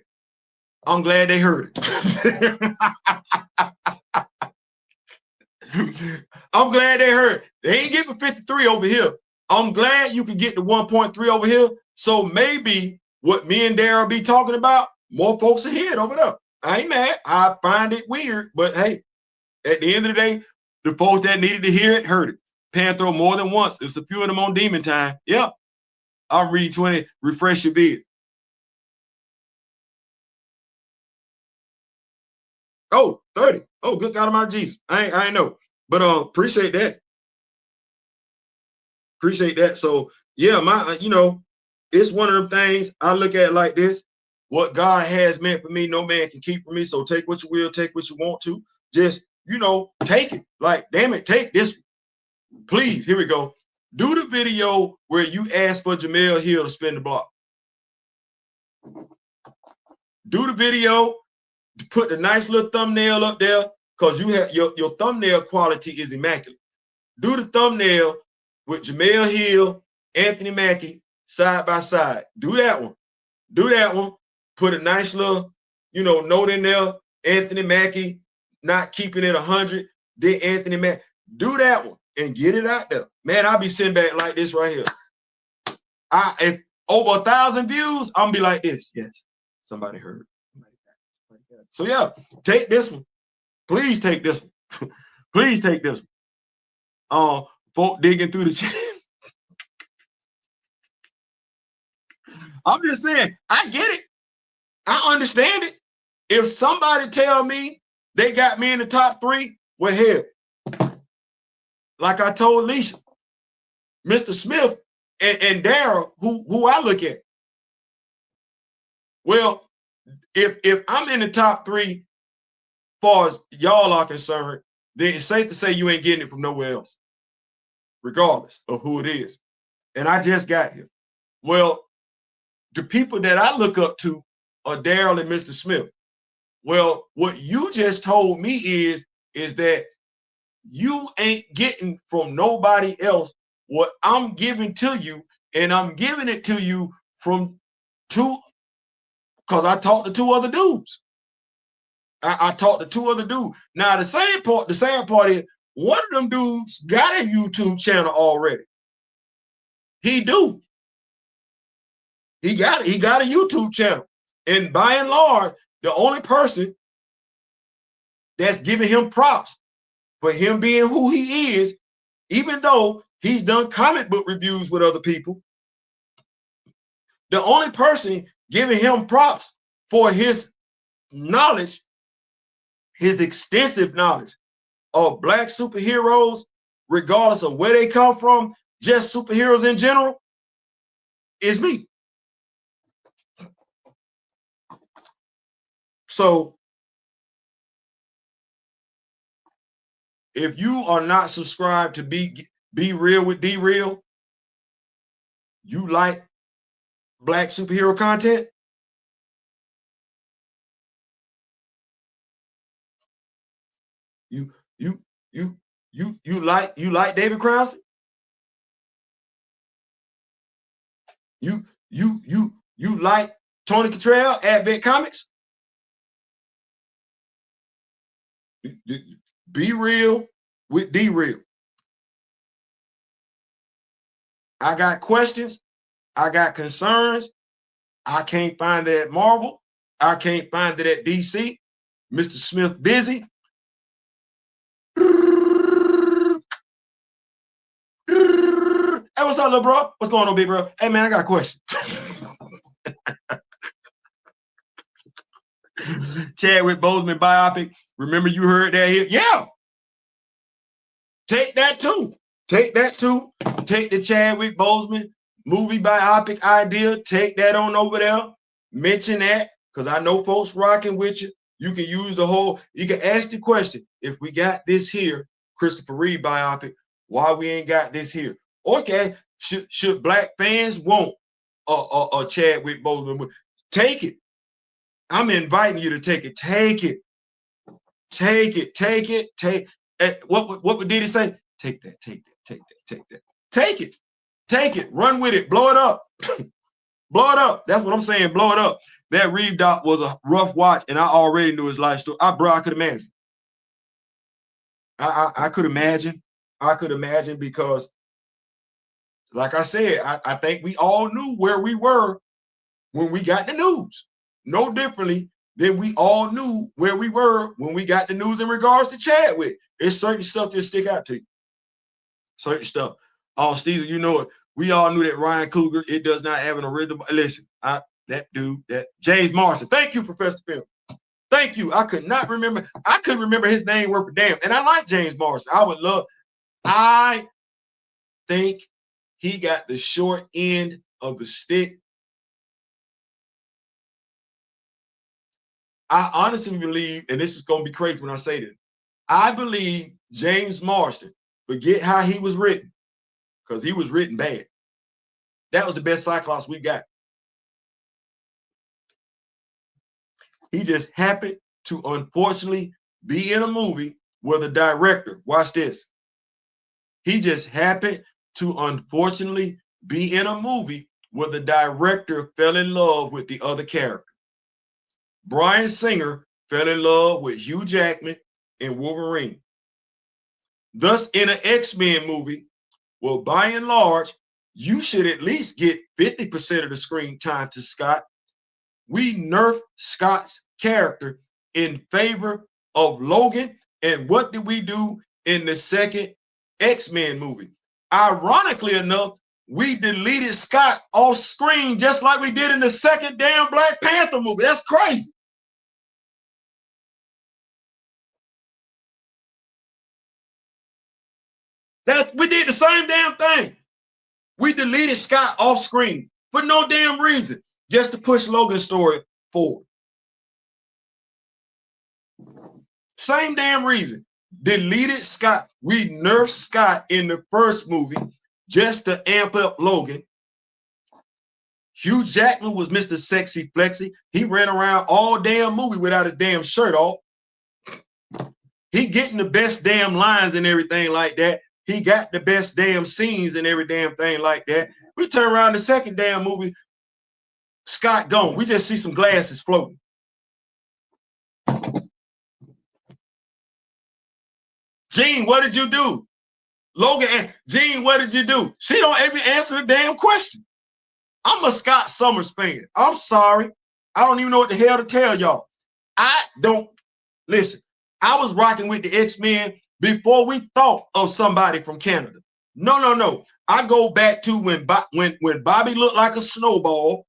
I'm glad they heard it. I'm glad they heard it. They ain't getting 53 over here. I'm glad you can get the 1.3 over here. So maybe what me and Daryl be talking about, more folks are hearing over there. I ain't mad. I find it weird, but hey, at the end of the day, the folks that needed to hear it heard it. Panthro more than once. It's a few of them on Demon Time. Yep. I'll read 20. Refresh your vid. Oh, 30. Oh, good God Almighty Jesus. I ain't know. But appreciate that. Appreciate that. So yeah, my it's one of them things I look at like this. What God has meant for me, no man can keep from me. So take what you will, take what you want to. Just, take it. Like, damn it, take this. Please, here we go. Do the video where you ask for Jamel Hill to spin the block. Do the video, put the nice little thumbnail up there, because you have your thumbnail quality is immaculate. Do the thumbnail with Jamel Hill, Anthony Mackie, side by side. Do that one. Do that one. Put a nice little, note in there. Anthony Mackie not keeping it 100. Then Anthony Mackie. Do that one and get it out there. Man, I'll be sitting back like this right here. If over 1,000 views, I'm gonna be like this. Yes, somebody heard. So yeah, take this one. Please take this one. Please take this one. Folk digging through the chat. I'm just saying, I get it. I understand it. If somebody tell me they got me in the top 3, well, hell, like I told Leisha, Mr. Smith and Daryl, who I look at. Well, if I'm in the top 3, as far as y'all are concerned, then it's safe to say you ain't getting it from nowhere else, regardless of who it is. And I just got here. Well, the people that I look up to are Daryl and Mr. Smith. Well, what you just told me is that you ain't getting from nobody else what I'm giving to you, and I'm giving it to you from 2, because I talked to 2 other dudes. I talked to 2 other dudes. Now the sad part is one of them dudes got a YouTube channel already. He do. He got a YouTube channel. And by and large, the only person that's giving him props for him being who he is, even though he's done comic book reviews with other people, the only person giving him props for his knowledge, his extensive knowledge of Black superheroes, regardless of where they come from, just superheroes in general, is me. So if you are not subscribed to Be Real with D Real, you like Black superhero content, you like David Krause, you like Tony Cottrell, Advent Comics. Be Real with D Real. I got questions. I got concerns. I can't find it at Marvel. I can't find it at DC. Mr. Smith busy. Hey, what's up, little bro? What's going on, big bro? Hey, man, I got a question. Chadwick Boseman biopic. Remember you heard that here? Yeah. Take that too. Take that too. Take the Chadwick Boseman movie biopic idea. Take that on over there. Mention that, because I know folks rocking with you. You can use the whole, you can ask the question, if we got this here, Christopher Reeve biopic, why we ain't got this here? Okay, should Black fans want a Chadwick Boseman? Take it. I'm inviting you to take it. Take it. Take it. Take it. Take what did he say? Take that. Take that. Take that. Take that. Take it. Take it. Run with it. Blow it up. Blow it up. That's what I'm saying. Blow it up. That Reeve doc was a rough watch, and I already knew his life story. I could imagine. I could imagine. I could imagine, because, like I said, I think we all knew where we were when we got the news. No differently than we all knew where we were when we got the news in regards to Chadwick. There's certain stuff that stick out to you. Certain stuff. Oh, Steve, you know it. We all knew that Ryan Coogler, it does not have an original. Listen, that dude, that James Marshall. Thank you, Professor Phil. Thank you. I could not remember. I couldn't remember his name worth a damn. And I like James Marsden. I think he got the short end of the stick. I honestly believe, and this is going to be crazy when I say this, I believe James Marsden, forget how he was written, because he was written bad. That was the best Cyclops we got. He just happened to unfortunately be in a movie where the director, watch this. He just happened to unfortunately be in a movie where the director fell in love with the other character. Bryan Singer fell in love with Hugh Jackman and Wolverine. Thus, in an X-Men movie, well, by and large, you should at least get 50% of the screen time to Scott. We nerfed Scott's character in favor of Logan. And what did we do in the second X-Men movie? Ironically enough, we deleted Scott off screen just like we did in the second damn Black Panther movie. That's crazy. We did the same damn thing. We deleted Scott off screen for no damn reason, just to push Logan's story forward. Same damn reason. Deleted Scott. We nerfed Scott in the first movie just to amp up Logan. Hugh Jackman was Mr. Sexy Flexy. He ran around all damn movie without his damn shirt off. He getting the best damn lines and everything like that. He got the best damn scenes and every damn thing like that. We turn around the second damn movie, Scott gone. We just see some glasses floating. Gene, what did you do? Logan and Gene, what did you do? She don't even answer the damn question. I'm a Scott Summers fan. I'm sorry. I don't even know what the hell to tell y'all. I don't listen. I was rocking with the X-Men before we thought of somebody from Canada. No. I go back to when Bobby looked like a snowball.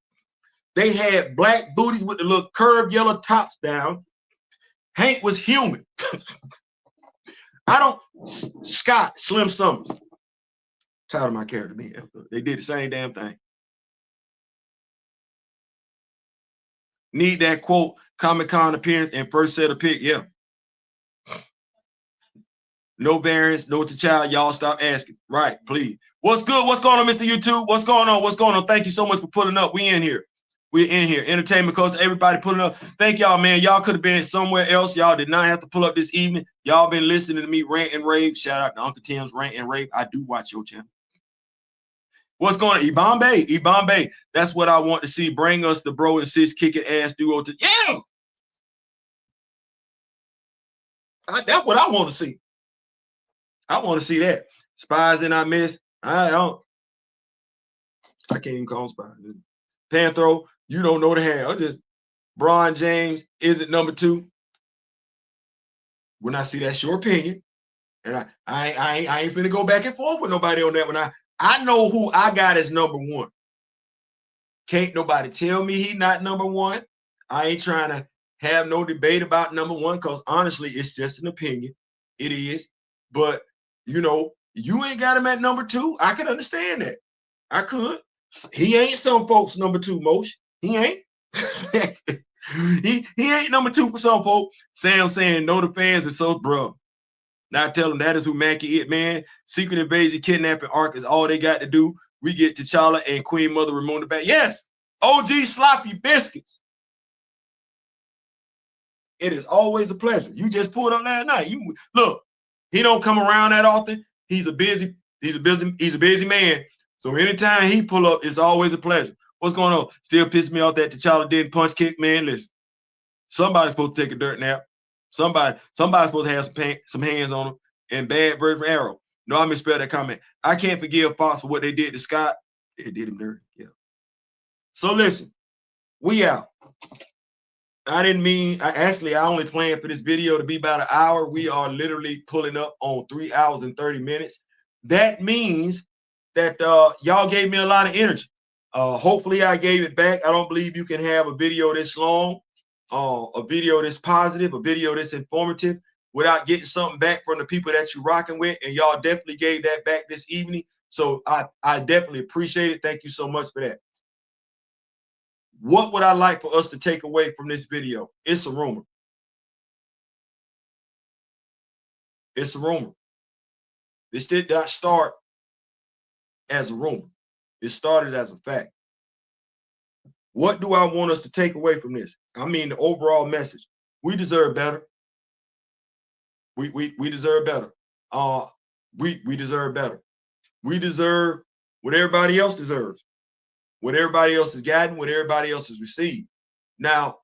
They had black booties with the little curved yellow tops down. Hank was human. Scott, Slim Summers. Tired of my character being. They did the same damn thing. Need that quote, Comic-Con appearance and first set of pick. Yeah. No variance, no to child. Y'all stop asking. Right, please. What's good? What's going on, Mr. YouTube? What's going on? What's going on? Thank you so much for pulling up. We in here. We're in here. Entertainment culture, everybody pulling up. Thank y'all, man. Y'all could have been somewhere else. Y'all did not have to pull up this evening. Y'all been listening to me rant and rave. Shout out to Uncle Tim's rant and rave. I do watch your channel. What's going on? Ibambe. That's what I want to see. Bring us the bro and sis kicking ass duo to. Yeah. That's what I want to see. I want to see that. Spies and I miss. I can't even call them spies. Panthro, you don't know the hell. Just Bron James, is it number 2? When I see that's your opinion. And I ain't finna go back and forth with nobody on that one. I know who I got as number 1. Can't nobody tell me he not number 1. I ain't trying to have no debate about number 1 because honestly, it's just an opinion. It is. But, you know, you ain't got him at number 2. I can understand that. I could. He ain't some folks number 2, Mosh. He ain't. he ain't number 2 for some folks. Sam saying no to fans is so bro. Now tell them that is who Mackie it, man. Secret Invasion kidnapping arc is all they got to do. We get T'Challa and Queen Mother Ramona back. Yes, OG Sloppy Biscuits. It is always a pleasure. You just pulled up last night. You look, he don't come around that often. He's a busy man. So anytime he pull up, it's always a pleasure. What's going on? Still pissing me off that T'Challa didn't punch kick, man. Listen, somebody's supposed to take a dirt nap. Somebody's supposed to have some hands on him. And bad version of Arrow. No, I misspelled that comment. I can't forgive Fox for what they did to Scott. They did him dirty. Yeah. So listen, we out. I only planned for this video to be about an hour. We are literally pulling up on 3 hours and 30 minutes. That means that y'all gave me a lot of energy. Hopefully I gave it back. I don't believe you can have a video this long a video that's positive, a video that's informative, without getting something back from the people that you're rocking with. And y'all definitely gave that back this evening. So I definitely appreciate it. Thank you so much for that. What would I like for us to take away from this video? It's a rumor. It's a rumor. This did not start as a rumor. It started as a fact. What do I want us to take away from this? I mean, the overall message. We deserve better. We deserve better. We deserve better. We deserve what everybody else deserves, what everybody else has gotten, what everybody else has received. Now,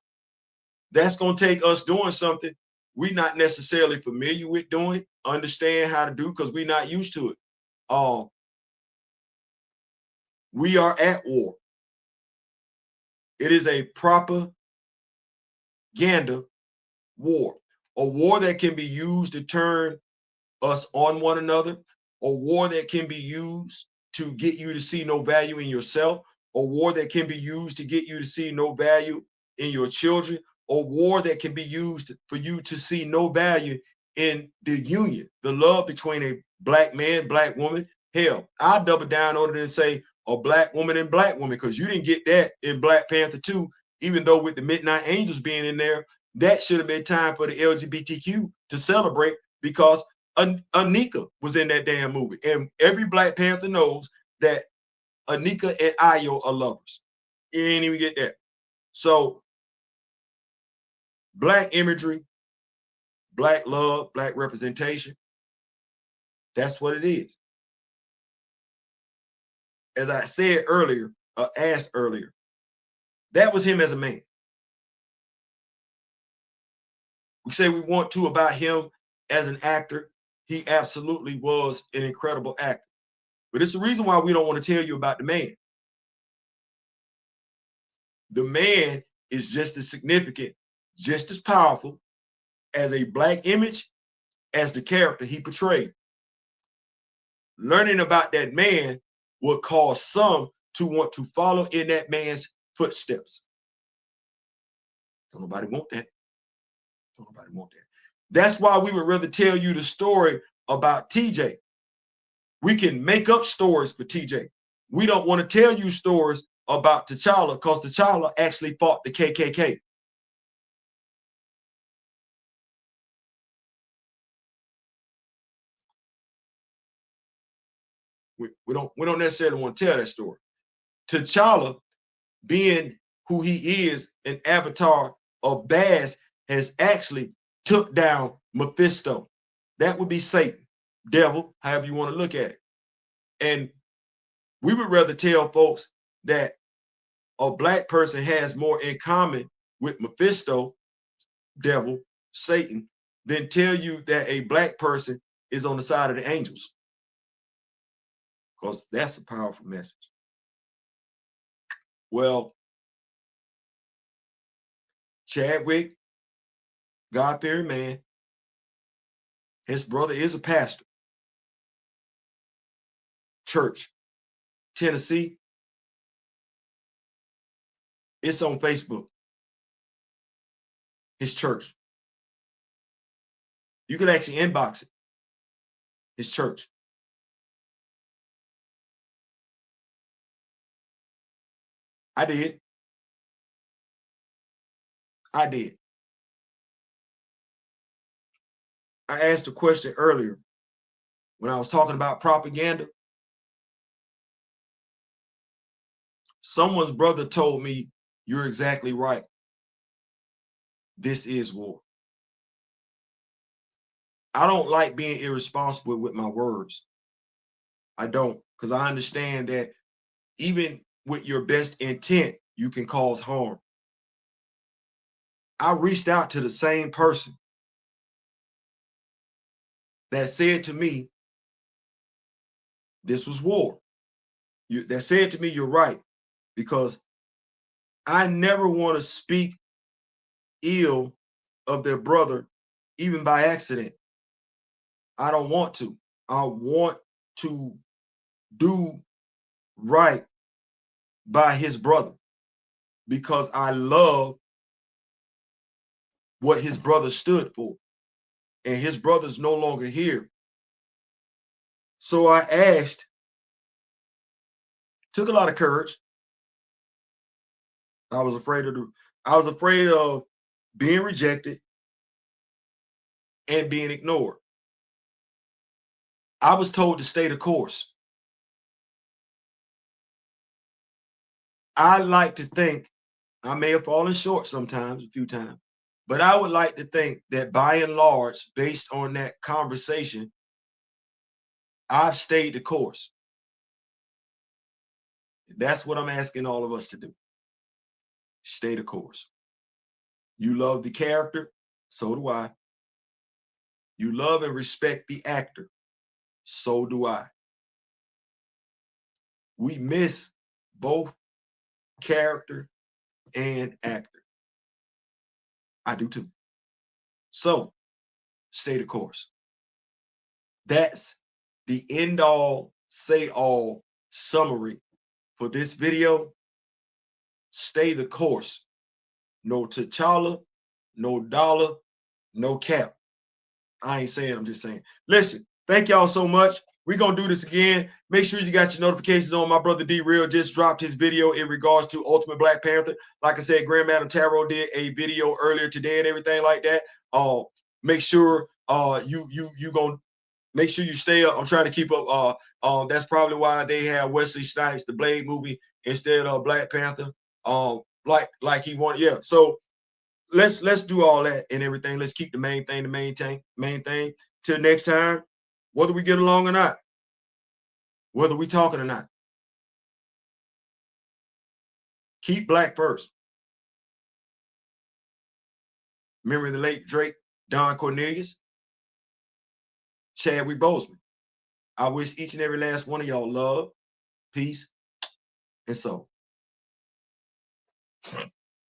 that's going to take us doing something we're not necessarily familiar with doing, understand how to do, because we're not used to it. We are at war. It is a propaganda war, a war that can be used to turn us on one another, a war that can be used to get you to see no value in yourself, a war that can be used to get you to see no value in your children, a war that can be used for you to see no value in the union, the love between a black man, black woman. Hell, I'll double down on it and say a black woman and black woman, because you didn't get that in Black Panther 2, even though with the Midnight Angels being in there, that should have been time for the LGBTQ to celebrate, because Anika was in that damn movie. And every Black Panther knows that Anika and Ayo are lovers. You ain't even get that. So black imagery, black love, black representation, that's what it is. As I said earlier, asked earlier, that was him as a man. We say we want to about him as an actor. He absolutely was an incredible actor. But it's the reason why we don't want to tell you about the man. The man is just as significant, just as powerful as a black image as the character he portrayed. Learning about that man will cause some to want to follow in that man's footsteps. Don't nobody want that. Don't nobody want that. That's why we would rather tell you the story about TJ. We can make up stories for TJ. We don't want to tell you stories about T'Challa, because T'Challa actually fought the KKK. We don't necessarily want to tell that story. T'Challa, being who he is, an avatar of Baz, has actually took down Mephisto. That would be Satan, devil, however you want to look at it. And we would rather tell folks that a black person has more in common with Mephisto, devil, Satan, than tell you that a black person is on the side of the angels, because that's a powerful message. Well, Chadwick, God-fearing man, his brother is a pastor. Church, Tennessee. It's on Facebook. His church. You can actually inbox it. His church. I did. I did. I asked a question earlier when I was talking about propaganda. Someone's brother told me, you're exactly right. This is war. I don't like being irresponsible with my words. I don't, because I understand that even with your best intent, you can cause harm. I reached out to the same person that said to me, this was war. That said to me, you're right, because I never want to speak ill of their brother, even by accident. I don't want to. I want to do right by his brother, because I love what his brother stood for. And his brother's no longer here. So I asked, took a lot of courage. I was afraid of being rejected and being ignored. I was told to stay the course. I like to think, I may have fallen short sometimes, a few times, but I would like to think that by and large, based on that conversation, I've stayed the course. That's what I'm asking all of us to do. Stay the course. You love the character, so do I. You love and respect the actor, so do I. We miss both character and actor. I do too. So stay the course. That's the end all, say all summary for this video. Stay the course. No T'Challa, no dollar, no cap. I ain't saying, I'm just saying. Listen, thank y'all so much. We're going to do this again. Make sure you got your notifications on. My brother D-Real just dropped his video in regards to Ultimate Black Panther. Like I said, Grand Madam Tarot did a video earlier today and everything like that. Make sure you going to make sure you stay up. I'm trying to keep up. That's probably why they have Wesley Snipes, the Blade movie, instead of Black Panther. Like he wanted. Yeah. So let's do all that and everything. Let's keep the main thing, main thing. Till next time, whether we get along or not, whether we talking or not, keep black first. Remember the late Drake, Don Cornelius, Chadwick Boseman. I wish each and every last one of y'all love, peace, and soul.